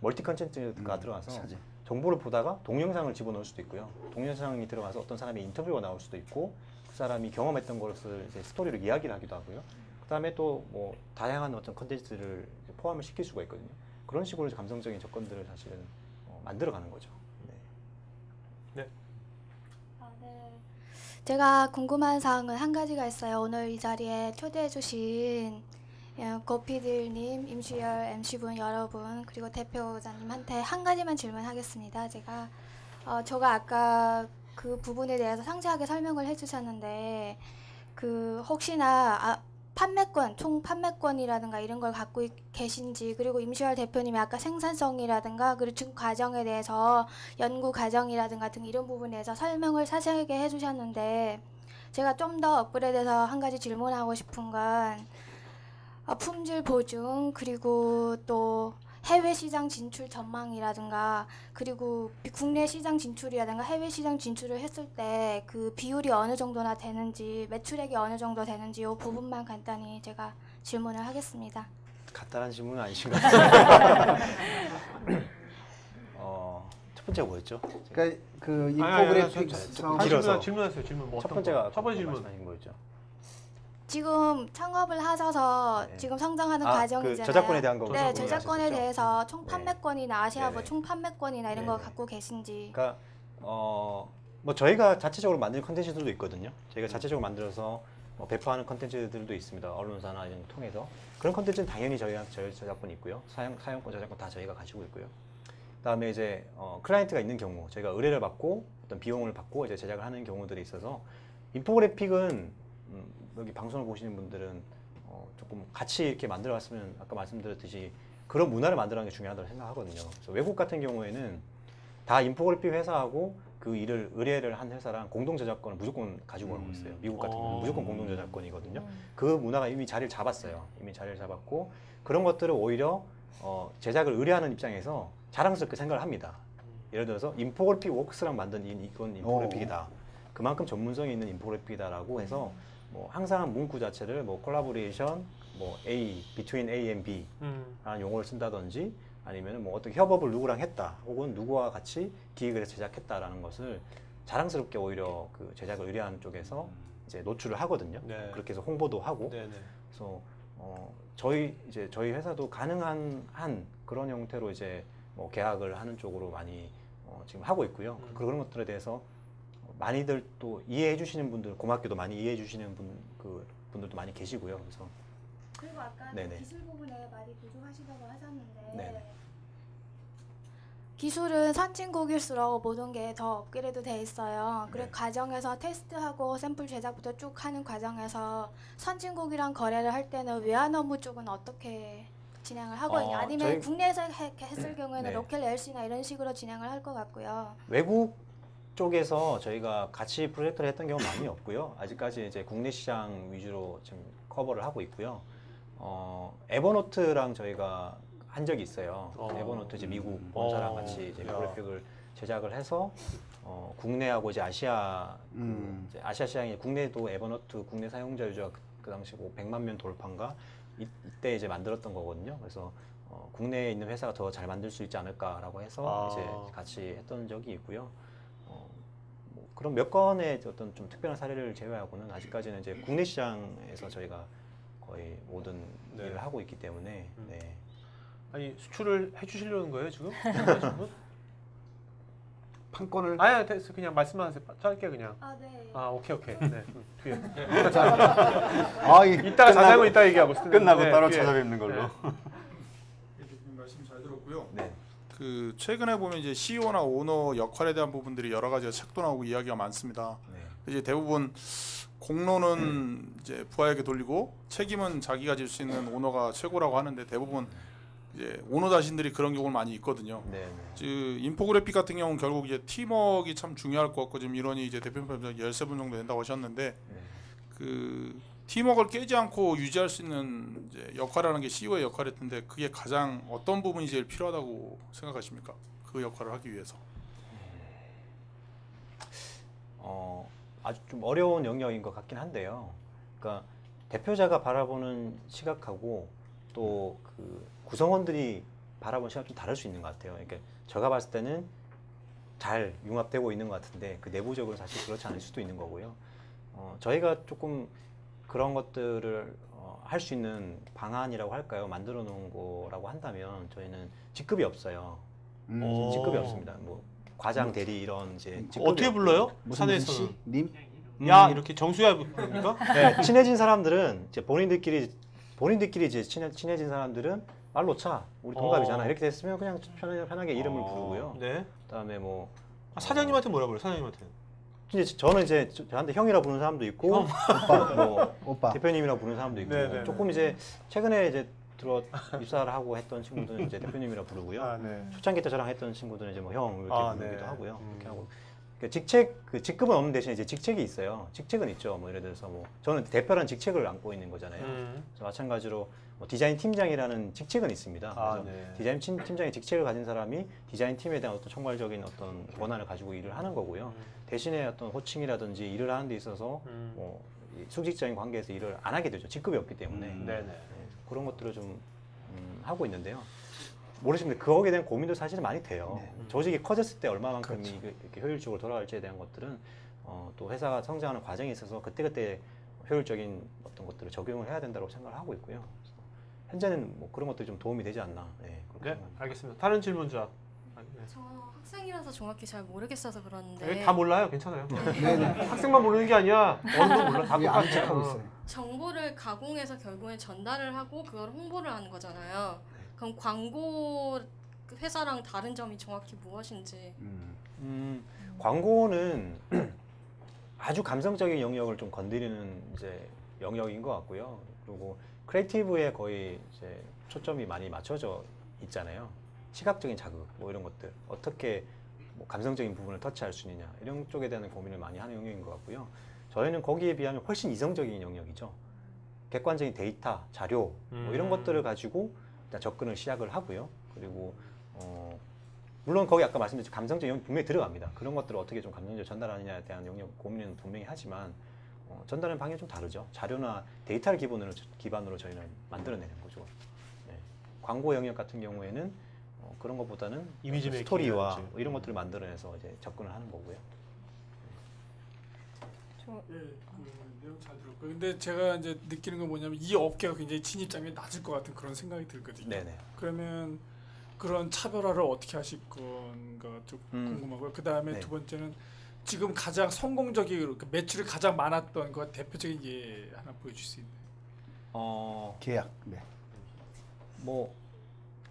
멀티 컨텐츠가 들어가서 정보를 보다가 동영상을 집어넣을 수도 있고요. 동영상이 들어가서 어떤 사람의 인터뷰가 나올 수도 있고 그 사람이 경험했던 것을 이제 스토리로 이야기를 하기도 하고요. 그 다음에 또 뭐 다양한 어떤 컨텐츠들을 포함을 시킬 수가 있거든요. 그런 식으로 감성적인 접근들을 사실은 만들어가는 거죠. 네. 네. 제가 궁금한 사항은 한 가지가 있어요. 오늘 이 자리에 초대해 주신 고피들님, 임시열 MC분 여러분 그리고 대표자님한테 한 가지만 질문하겠습니다. 제가 아까 그 부분에 대해서 상세하게 설명을 해주셨는데 그 혹시나 판매권, 총 판매권이라든가 이런 걸 갖고 계신지 그리고 임시열 대표님이 아까 생산성이라든가 그리고 지금 과정에 대해서 연구 과정이라든가 등 이런 부분에서 설명을 자세하게 해주셨는데 제가 좀 더 업그레이드해서 한 가지 질문하고 싶은 건 품질 보증 그리고 또 해외 시장 진출 전망이라든가 그리고 국내 시장 진출이라든가 해외 시장 진출을 했을 때 그 비율이 어느 정도나 되는지 매출액이 어느 정도 되는지 이 부분만 간단히 제가 질문을 하겠습니다. 간단한 질문은 아니신 것 같아요. 첫 번째가 뭐였죠? 그러니까 그 인포그래픽 길어서 질문하세요. 질문 뭐 첫 번째가 첫 번째 질문 말씀하신 거였죠. 지금 창업을 하셔서 네. 지금 성장하는 그 과정이잖아요. 저작권에 대한 거 네, 저작권에 하셨죠? 대해서 총 판매권이나 아시아버 네네. 총 판매권이나 이런 네네. 거 갖고 계신지. 그러니까 뭐 저희가 자체적으로 만든 컨텐츠들도 있거든요. 저희가 자체적으로 만들어서 배포하는 컨텐츠들도 있습니다. 언론사나 이런 통해서 그런 컨텐츠는 당연히 저희 저작권이 있고요. 사용권 저작권 다 저희가 가지고 있고요. 그다음에 이제 클라이언트가 있는 경우 저희가 의뢰를 받고 어떤 비용을 받고 이제 제작을 하는 경우들이 있어서 인포그래픽은 여기 방송을 보시는 분들은 조금 같이 이렇게 만들어갔으면 아까 말씀드렸듯이 그런 문화를 만들어가는 게 중요하다고 생각하거든요. 그래서 외국 같은 경우에는 다 인포그래픽 회사하고 그 일을 의뢰를 한 회사랑 공동 저작권을 무조건 가지고 가고 있어요. 미국 같은 경우는 무조건 공동 저작권이거든요. 그 문화가 이미 자리를 잡았어요. 이미 자리를 잡았고 그런 것들을 오히려 제작을 의뢰하는 입장에서 자랑스럽게 생각을 합니다. 예를 들어서 인포그래픽 워크스랑 만든 이건 인포그래픽이다. 그만큼 전문성이 있는 인포그래픽이다라고 해서 뭐 항상 문구 자체를 뭐 콜라보레이션, 뭐 between A and B 라는 용어를 쓴다든지 아니면 뭐 어떻게 협업을 누구랑 했다 혹은 누구와 같이 기획을 해서 제작했다라는 것을 자랑스럽게 오히려 그 제작을 의뢰하는 쪽에서 이제 노출을 하거든요. 네. 그렇게 해서 홍보도 하고 네네. 그래서 저희 회사도 가능한 한 그런 형태로 이제 뭐 계약을 하는 쪽으로 많이 지금 하고 있고요. 그런 것들에 대해서 많이들 또 이해해 주시는 분들, 고맙게도 많이 이해해 주시는 분들도 많이 계시고요. 그래서 그리고 아까 네네. 기술 부분에 많이 부족하시다고 하셨는데 네네. 기술은 선진국일수록 모든 게 더 업그레이드 돼 있어요. 그리고 과정에서 테스트하고 샘플 제작부터 쭉 하는 과정에서 선진국이랑 거래를 할 때는 외환 업무 쪽은 어떻게 진행을 하고 있냐? 아니면 저희- 국내에서 했을 경우에는 네. 로컬 LC나 이런 식으로 진행을 할 것 같고요. 외국 쪽에서 저희가 같이 프로젝트를 했던 경우는 많이 없고요. 아직까지 이제 국내 시장 위주로 지금 커버를 하고 있고요. 에버노트랑 저희가 한 적이 있어요. 에버노트 이제 미국 본사랑 같이 이제 그래픽을 제작을 해서 국내하고 이제 아시아 이제 아시아 시장이 국내도 에버노트 국내 사용자 유저가 그 당시 뭐 100만 명 돌파인가 이때 이제 만들었던 거거든요. 그래서 국내에 있는 회사가 더 잘 만들 수 있지 않을까라고 해서 이제 같이 했던 적이 있고요. 뭐 그런 몇 건의 어떤 좀 특별한 사례를 제외하고는 아직까지는 이제 국내 시장에서 저희가 거의 모든 네. 일을 하고 있기 때문에 네. 아니 수출을 해주시려는 거예요 지금? 판권을 아니 됐어 그냥 말씀만 하세요. 짧게 그냥. 아, 네. 아 오케이. 네 뒤에. 이따가 자세한 이따 얘기하고 끝나고 따로 뒤에. 찾아뵙는 걸로. 말씀 잘 들었고요. 네. 그 최근에 보면 이제 CEO나 오너 역할에 대한 부분들이 여러 가지가 책도 나오고 이야기가 많습니다. 네. 이제 대부분 공로는 이제 부하에게 돌리고 책임은 자기가 질 수 있는 오너가 최고라고 하는데 대부분 이제 오너 자신들이 그런 경우는 많이 있거든요. 네. 즉 인포그래픽 같은 경우는 결국 이제 팀워크가 참 중요할 것 같고 지금 인원이 이제 대표님 13분 정도 된다고 하셨는데 그 팀워크를 깨지 않고 유지할 수 있는 이제 역할이라는 게 CEO의 역할일 텐데 그게 가장 어떤 부분이 제일 필요하다고 생각하십니까? 그 역할을 하기 위해서. 아주 좀 어려운 영역인 것 같긴 한데요. 그러니까 대표자가 바라보는 시각하고 또 그 구성원들이 바라보는 시각 좀 다를 수 있는 것 같아요. 그러니까 제가 봤을 때는 잘 융합되고 있는 것 같은데 그 내부적으로 사실 그렇지 않을 수도 있는 거고요. 저희가 조금 그런 것들을 할 수 있는 방안이라고 할까요? 만들어 놓은 거라고 한다면 저희는 직급이 없어요. 직급이 없습니다. 뭐 과장 대리 이런 이제 어떻게 불러요? 무슨 사내에서는 씨? 님? 야 이렇게 정수야 부릅니까? 네, 친해진 사람들은 이제 본인들끼리 이제 친해진 사람들은 말로 차 우리 동갑이잖아 이렇게 됐으면 그냥 편하게 이름을 부르고요. 네. 그다음에 뭐 사장님한테 뭐라 그래요? 사장님한테. 이제 저는 이제 저한테 형이라 부르는 사람도 있고 오빠. 대표님이라 부르는 사람도 있고 네네네. 조금 이제 최근에 이제 들어 입사를 하고 했던 친구들은 이제 대표님이라 부르고요. 네. 초창기 때 저랑 했던 친구들은 이제 뭐 형 이렇게 부르기도 네. 하고요. 이렇게 하고 그 직급은 없는 대신 이제 직책이 있어요. 직책은 있죠. 뭐 예를 들어서 뭐 저는 대표라는 직책을 안고 있는 거잖아요. 그래서 마찬가지로 뭐 디자인 팀장이라는 직책은 있습니다. 그래서 디자인 팀장의 직책을 가진 사람이 디자인 팀에 대한 어떤 총괄적인 어떤 권한을 가지고 일을 하는 거고요. 대신에 어떤 호칭이라든지 일을 하는 데 있어서 뭐 수직적인 관계에서 일을 안 하게 되죠. 직급이 없기 때문에. 네네. 그런 것들을 좀 하고 있는데요. 모르시는데 거기에 대한 고민도 사실은 많이 돼요. 조직이 커졌을 때 얼마만큼이 이렇게 효율적으로 돌아갈지에 대한 것들은 또 회사가 성장하는 과정에 있어서 그때그때 효율적인 어떤 것들을 적용을 해야 된다고 생각을 하고 있고요. 그래서 현재는 뭐 그런 것들이 좀 도움이 되지 않나. 네, 네, 알겠습니다. 다른 질문자. 저 학생이라서 정확히 잘 모르겠어서 그러는데 다 몰라요. 괜찮아요. 학생만 모르는 게 아니야. 어른도 몰라. 다 똑같아요. 있어요. 정보를 가공해서 결국엔 전달을 하고 그걸 홍보를 하는 거잖아요. 그럼 광고 회사랑 다른 점이 정확히 무엇인지. 광고는 아주 감성적인 영역을 좀 건드리는 이제 영역인 것 같고요. 그리고 크리에이티브에 거의 이제 초점이 많이 맞춰져 있잖아요. 시각적인 자극 뭐 이런 것들 어떻게 뭐 감성적인 부분을 터치할 수 있느냐 이런 쪽에 대한 고민을 많이 하는 영역인 것 같고요. 저희는 거기에 비하면 훨씬 이성적인 영역이죠. 객관적인 데이터, 자료 뭐 이런 것들을 가지고 일단 접근을 시작을 하고요. 그리고 물론 거기 아까 말씀드린 감성적 영역 분명히 들어갑니다. 그런 것들을 어떻게 좀 감정적으로 전달하느냐에 대한 영역 고민은 분명히 하지만 전달하는 방향이 좀 다르죠. 자료나 데이터를 기반으로 저희는 만들어내는 거죠. 네. 광고 영역 같은 경우에는 그런 것보다는 이미지 스토리와 이런 것들을 만들어내서 이제 접근을 하는 거고요. 예, 내용 잘 들었고요. 근데 제가 이제 느끼는 건 뭐냐면 이 업계가 굉장히 진입장벽이 낮을 것 같은 그런 생각이 들거든요. 네네. 그러면 그런 차별화를 어떻게 하실 건가 좀 궁금하고요. 그 다음에 네. 두 번째는 지금 가장 성공적인 매출이 가장 많았던 그 대표적인 예 하나 보여줄 수 있나요? 계약. 네. 뭐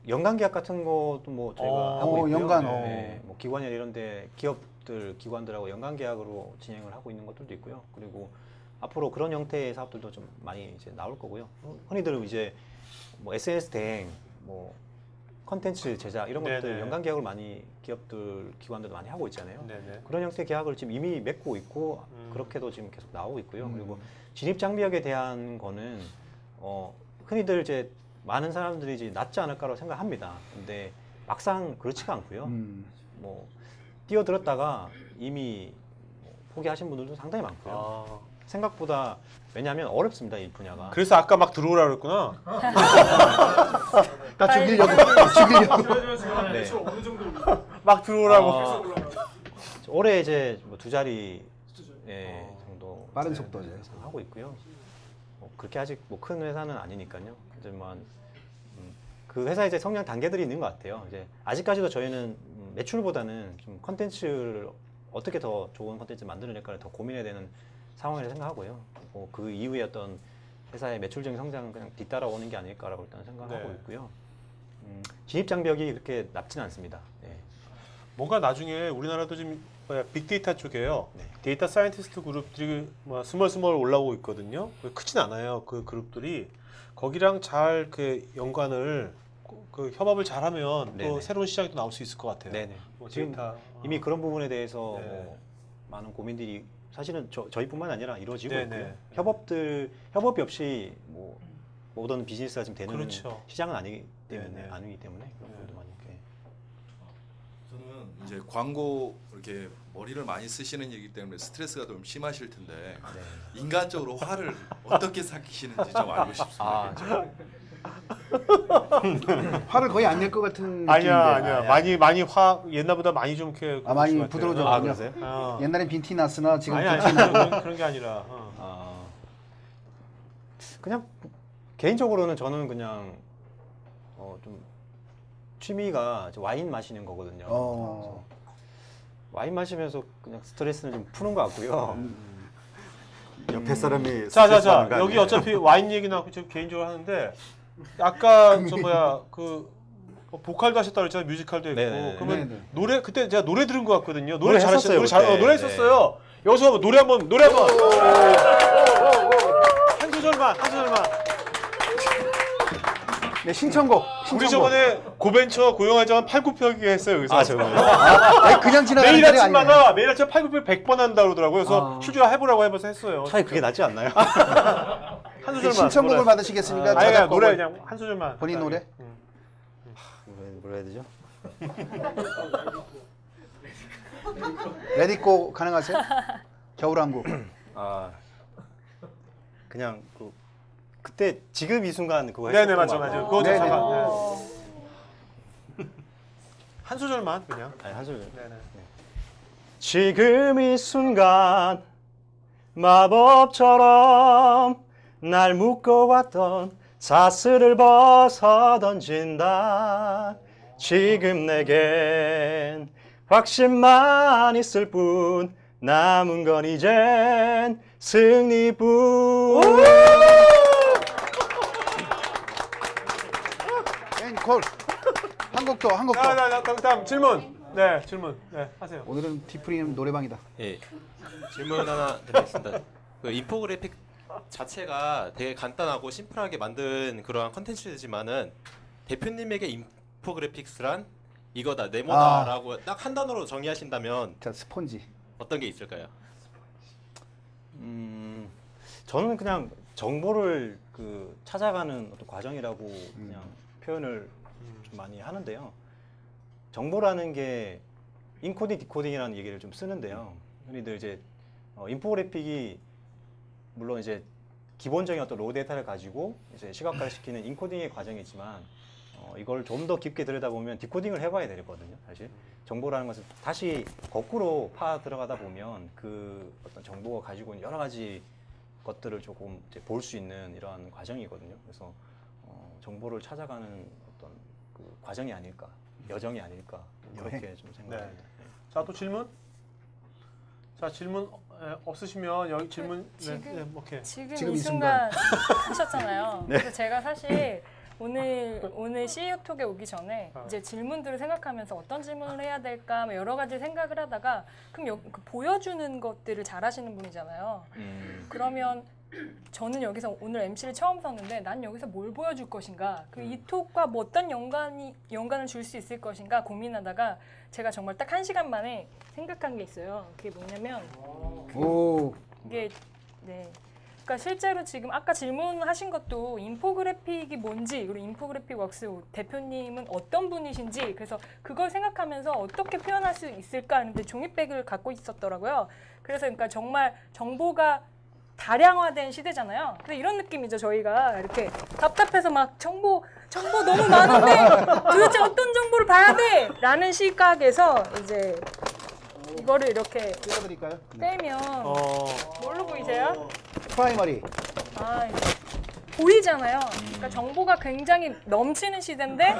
연간 계약 같은 것도 뭐 저희가 하고 있고요. 연간. 네, 뭐 기관이나 이런데 기관들하고 연간 계약으로 진행을 하고 있는 것들도 있고요. 그리고 앞으로 그런 형태의 사업들도 좀 많이 이제 나올 거고요. 흔히들 이제 뭐 SNS 대행, 뭐 컨텐츠 제작 이런 것들 네네. 연간 계약을 많이 기관들도 많이 하고 있잖아요. 네네. 그런 형태의 계약을 지금 이미 맺고 있고 그렇게도 지금 계속 나오고 있고요. 그리고 진입 장벽에 대한 거는 흔히들 이제 많은 사람들이 이제 낮지 않을까라고 생각합니다. 근데 막상 그렇지가 않고요. 뭐 뛰어들었다가 이미 포기하신 분들도 상당히 많고요. 생각보다 왜냐하면 어렵습니다, 이 분야가. 그래서 아까 막 들어오라 그랬구나. 나 죽이려고. 네. 어느 정도 막 들어오라고. 올해 이제 뭐 2자리 정도 빠른 속도죠. 하고 있고요. 그렇게 아직 뭐 큰 회사는 아니니까요. 하지만 그 회사의 이제 성장 단계들이 있는 것 같아요. 이제 아직까지도 저희는 매출보다는 좀 컨텐츠를 어떻게 더 좋은 컨텐츠 만들어낼까를 더 고민해야 되는 상황이라 생각하고요. 그 이후에 어떤 회사의 매출적인 성장은 그냥 뒤따라오는 게 아닐까라고 일단 생각하고 네. 있고요. 진입 장벽이 그렇게 낮지는 않습니다. 네. 뭔가 나중에 우리나라도 지금 빅데이터 쪽에요. 네. 데이터 사이언티스트 그룹들이 뭐 스멀스멀 올라오고 있거든요. 크진 않아요. 그 그룹들이 거기랑 잘 그 연관을 그 협업을 잘하면 또 네네. 새로운 시장이 또 나올 수 있을 것 같아요. 네네. 뭐 지금 데이터, 이미 그런 부분에 대해서 네. 뭐 많은 고민들이 사실은 저희뿐만 아니라 이루어지고 네네. 있고요. 협업이 없이 뭐 모든 비즈니스가 지금 되는 그렇죠. 시장은 아니기 때문에 네네. 아니기 때문에 그런 부분도 많이 이렇게. 저는 이제 광고 이렇게 머리를 많이 쓰시는 얘기 때문에 스트레스가 좀 심하실 텐데 인간적으로 화를 어떻게 삭히시는지 좀 알고 싶습니다. 화를 거의 안 낼 것 같은 아니야, 느낌인데. 아니야. 많이 옛날보다 많이 좀 이렇게. 많이 부드러워졌군요. 아, 그러세요? 옛날엔 빈티 났으나 지금 아니 빈티 나고. 그런 게 아니라. 그냥 개인적으로는 저는 그냥 좀 취미가 와인 마시는 거거든요. 그래서 와인 마시면서 그냥 스트레스는 좀 푸는 것 같고요. 옆에 사람이 자 여기 어차피 와인 얘기 나고 좀 개인적으로 하는데 아까 저 뭐야 그 보컬도 하셨다 그랬잖아요. 뮤지컬도 했고. 네네. 그러면 네네. 노래 그때 제가 노래 들은 것 같거든요. 노래 잘하셨어요. 했었어요, 그때. 노래 했었어요. 여기서 노래 한번 한 소절만. 네, 신청곡. 우리 저번에 고벤처 고용하자만 8,900개 했어요. 여기서. 아, 정말요? 그냥 지나가는 매일 길이 아침마다 매일 아침 8,900 100번 한다 그러더라고요. 그래서 출주를 해보라고 해서 했어요. 차라리 그게 낫지 않나요? 한 소절만. 신청곡을 노래. 받으시겠습니까? 아니 자작곡을. 노래 그냥 한 소절만. 본인 노래? 뭐라 해야 되죠? 레디고 가능하세요? 겨울왕국. 그냥 그때 지금 이 순간 그거 네네 했었던 맞아. 것 그거 같아요. 좀 네네. 잠깐. 한 소절만 그냥. 아니, 한 소절. 네네. 지금 이 순간 마법처럼 날 묶어왔던 사슬을 벗어 던진다. 지금 내겐 확신만 있을 뿐 남은 건 이젠 승리뿐. 앵콜. 한 곡 더. 다음 질문. 네, 질문. 네, 하세요. 오늘은 디프리는 노래방이다. 예, 질문 하나 드리겠습니다. 그 인포그래픽 자체가 되게 간단하고 심플하게 만든 그러한 컨텐츠지만은 대표님에게 인포그래픽스란 이거다, 네모다라고 딱 한 단어로 정의하신다면 자, 스폰지. 어떤 게 있을까요? 저는 그냥 정보를 찾아가는 어떤 과정이라고 그냥 표현을 좀 많이 하는데요. 정보라는 게 인코딩, 디코딩이라는 얘기를 좀 쓰는데요. 흔히들 이제 인포그래픽이 물론 이제 기본적인 어떤 로우 데이터를 가지고 이제 시각화시키는 인코딩의 과정이지만 이걸 좀 더 깊게 들여다보면 디코딩을 해봐야 되거든요. 사실 정보라는 것은 다시 거꾸로 파 들어가다 보면 그 어떤 정보가 가지고 있는 여러 가지 것들을 조금 볼 수 있는 이러한 과정이거든요. 그래서 정보를 찾아가는 어떤 그 과정이 아닐까, 여정이 아닐까 이렇게 좀 생각합니다. 네. 자, 또 질문? 자, 질문 없으시면 여기 질문. 오케이. 지금 이 순간 하셨잖아요. 네. 그래서 제가 사실 오늘 CEO 톡에 오기 전에 이제 질문들을 생각하면서 어떤 질문을 해야 될까 여러 가지 생각을 하다가 그럼 보여주는 것들을 잘하시는 분이잖아요. 그러면 저는 여기서 오늘 MC를 처음 섰는데 난 여기서 뭘 보여줄 것인가, 이 톡과 뭐 어떤 연관을 줄 수 있을 것인가 고민하다가 제가 정말 딱 1시간 만에 생각한 게 있어요. 그게 뭐냐면 이게 그러니까 실제로 지금 아까 질문하신 것도 인포그래픽이 뭔지, 그리고 인포그래픽 웍스 대표님은 어떤 분이신지, 그래서 그걸 생각하면서 어떻게 표현할 수 있을까 하는데 종이백을 갖고 있었더라고요. 그래서 그러니까 정말 정보가 다량화된 시대잖아요. 그래서 이런 느낌이죠. 저희가 이렇게 답답해서 막 정보 너무 많은데 도대체 어떤 정보를 봐야 돼? 라는 시각에서 이제 이거를 이렇게 읽어드릴까요? 빼면 뭘로 보이세요? 프라이머리. 보이잖아요. 그러니까 정보가 굉장히 넘치는 시대인데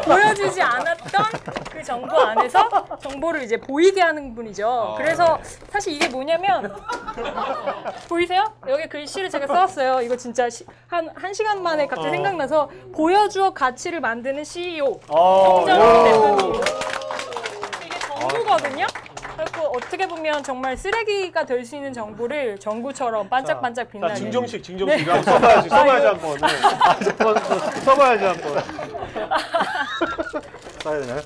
보여주지 않았던 그 정보 안에서 정보를 이제 보이게 하는 분이죠. 그래서 사실 이게 뭐냐면 보이세요? 여기 글씨를 제가 써왔어요. 이거 진짜 한 시간 만에 갑자기 생각나서 보여주어 가치를 만드는 CEO 홍정훈 대표님. 이게 정보거든요. 그래서 어떻게 보면 정말 쓰레기가 될 수 있는 정보를 전구처럼 반짝반짝 빛나는. 증정식 한번 써봐야지 한번. 써봐야지 한번. 써야 되나요?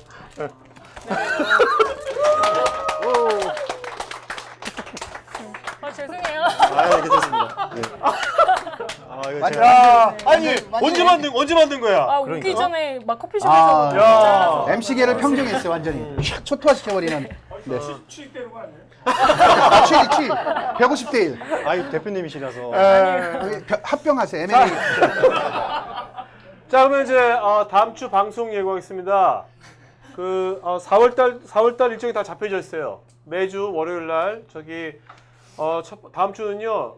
죄송해요. 괜찮습니다. 네. 이거 제가 아니 언제 만든 거야? 오기 전에 막 커피숍에서 야, MC계를 평정했어요 완전히. 샥 초토화시켜버리는. 네. 취입되는 거 아니에요? 취 150대 1. 아이 대표님이시라서. 합병하세요. MMA. 자 그러면 이제 다음 주 방송 예고하겠습니다. 그 4월달 일정이 다 잡혀져 있어요. 매주 월요일 날 저기 다음 주는요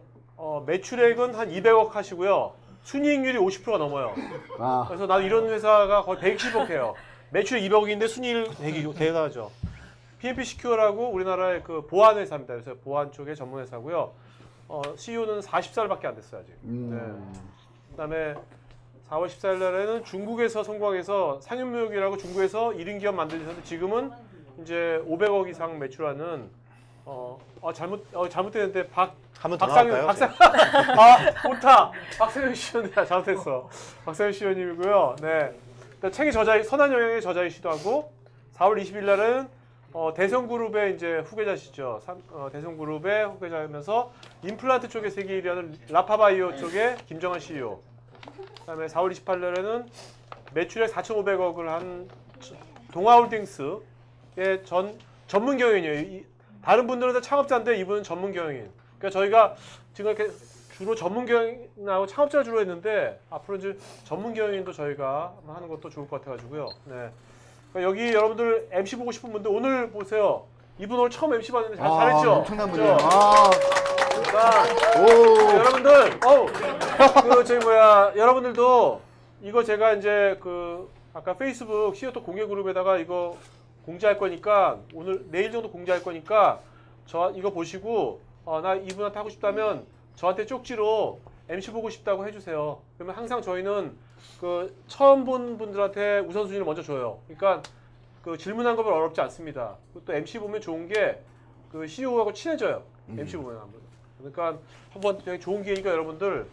매출액은 한 200억 하시고요 순이익률이 50%가 넘어요. 그래서 나도 이런 회사가 거의 120억 해요. 매출 200억인데 순이익 대단하죠. PNP 시큐어라고 우리나라의 그 보안 회사입니다. 그래서 보안 쪽의 전문 회사고요. CEO는 40살밖에 안 됐어요 아직. 네. 그다음에 4월 14일 날에는 중국에서 성공해서 상윤무역이라고 중국에서 1인 기업 만들었는데 지금은 이제 500억 이상 매출하는 잘못됐는데 박상윤 옳다. 박상윤 시연이야. 잘못했어. 박상윤 시연님이고요. 네. 책의 저자 선한 영향의 저자이시도 하고 4월 20일 날은 대성그룹의 이제 후계자시죠. 대성그룹의 후계자이면서 임플란트 쪽에 세계 1위 하는 라파바이오 쪽에 김정환 CEO. 그다음에 4월 28일에는 매출액 4,500억을 한 동아홀딩스의 전문 경영인이에요. 다른 분들은 다 창업자인데 이분은 전문 경영인. 그러니까 저희가 지금 이렇게 주로 전문 경영인하고 창업자를 주로 했는데 앞으로 이제 전문 경영인도 저희가 하는 것도 좋을 것 같아가지고요. 네. 그러니까 여기 여러분들 MC 보고 싶은 분들 오늘 보세요. 이분 오늘 처음 MC 봤는데 잘했죠? 엄청난 분이에요. 여러분들, 여러분들도 이거 제가 이제 아까 페이스북 CEO 공개 그룹에다가 이거 공지할 거니까 내일 정도 공지할 거니까 이거 보시고 나 이분한테 하고 싶다면 저한테 쪽지로 MC 보고 싶다고 해주세요. 그러면 항상 저희는 처음 본 분들한테 우선순위를 먼저 줘요. 그러니까 질문한 거 어렵지 않습니다. 또 MC 보면 좋은 게 CEO하고 친해져요. MC 보면 한번. 그러니까 한번 되게 좋은 기회니까 여러분들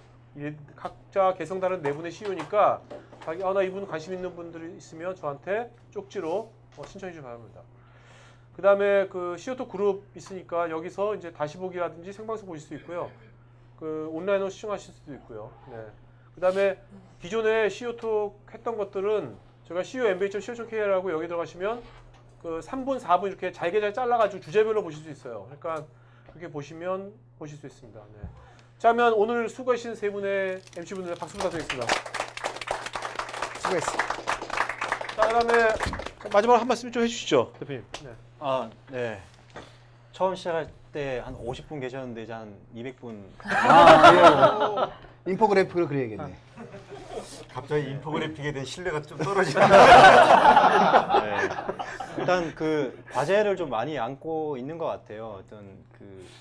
각자 개성 다른 네 분의 CEO니까 나 이분 관심 있는 분들이 있으면 저한테 쪽지로 신청해 주시기 바랍니다. 그 다음에 CEO톡 그룹 있으니까 여기서 이제 다시 보기라든지 생방송 보실 수 있고요. 온라인으로 시청하실 수도 있고요. 네. 그 다음에 기존에 CEO톡 했던 것들은 제가 CEO.MBA.co.kr라고 여기 들어가시면 3분, 4분 이렇게 잘게 잘라가지고 주제별로 보실 수 있어요. 그러니까 그렇게 보시면 보실 수 있습니다. 네. 자, 그러면 오늘 수고하신 세 분의 MC분들 박수 부탁드리겠습니다. 수고했어. 자, 그다음에 마지막으로 한 말씀 좀 해주시죠, 대표님. 네. 네. 처음 시작할 때 한 50분 계셨는데 이제 한 200분. 인포그래픽을 그려야겠네. 갑자기 인포그래픽에 대한 신뢰가 좀 떨어지네. 일단 과제를 좀 많이 안고 있는 것 같아요. 어떤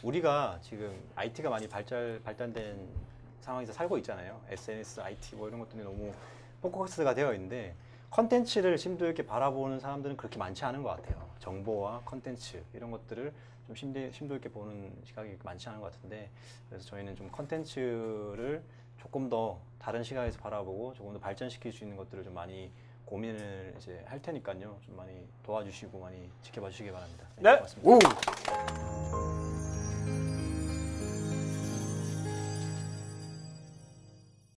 우리가 지금 IT가 많이 발달된 상황에서 살고 있잖아요. SNS, IT 뭐 이런 것들이 너무 포커스가 되어 있는데 컨텐츠를 심도 있게 바라보는 사람들은 그렇게 많지 않은 것 같아요. 정보와 컨텐츠 이런 것들을 좀 심도 있게 보는 시각이 많지 않은 것 같은데 그래서 저희는 좀 컨텐츠를 조금 더 다른 시각에서 바라보고 조금 더 발전시킬 수 있는 것들을 좀 많이 고민을 이제 할 테니까요. 좀 많이 도와주시고 많이 지켜봐 주시기 바랍니다. 네. 고맙습니다.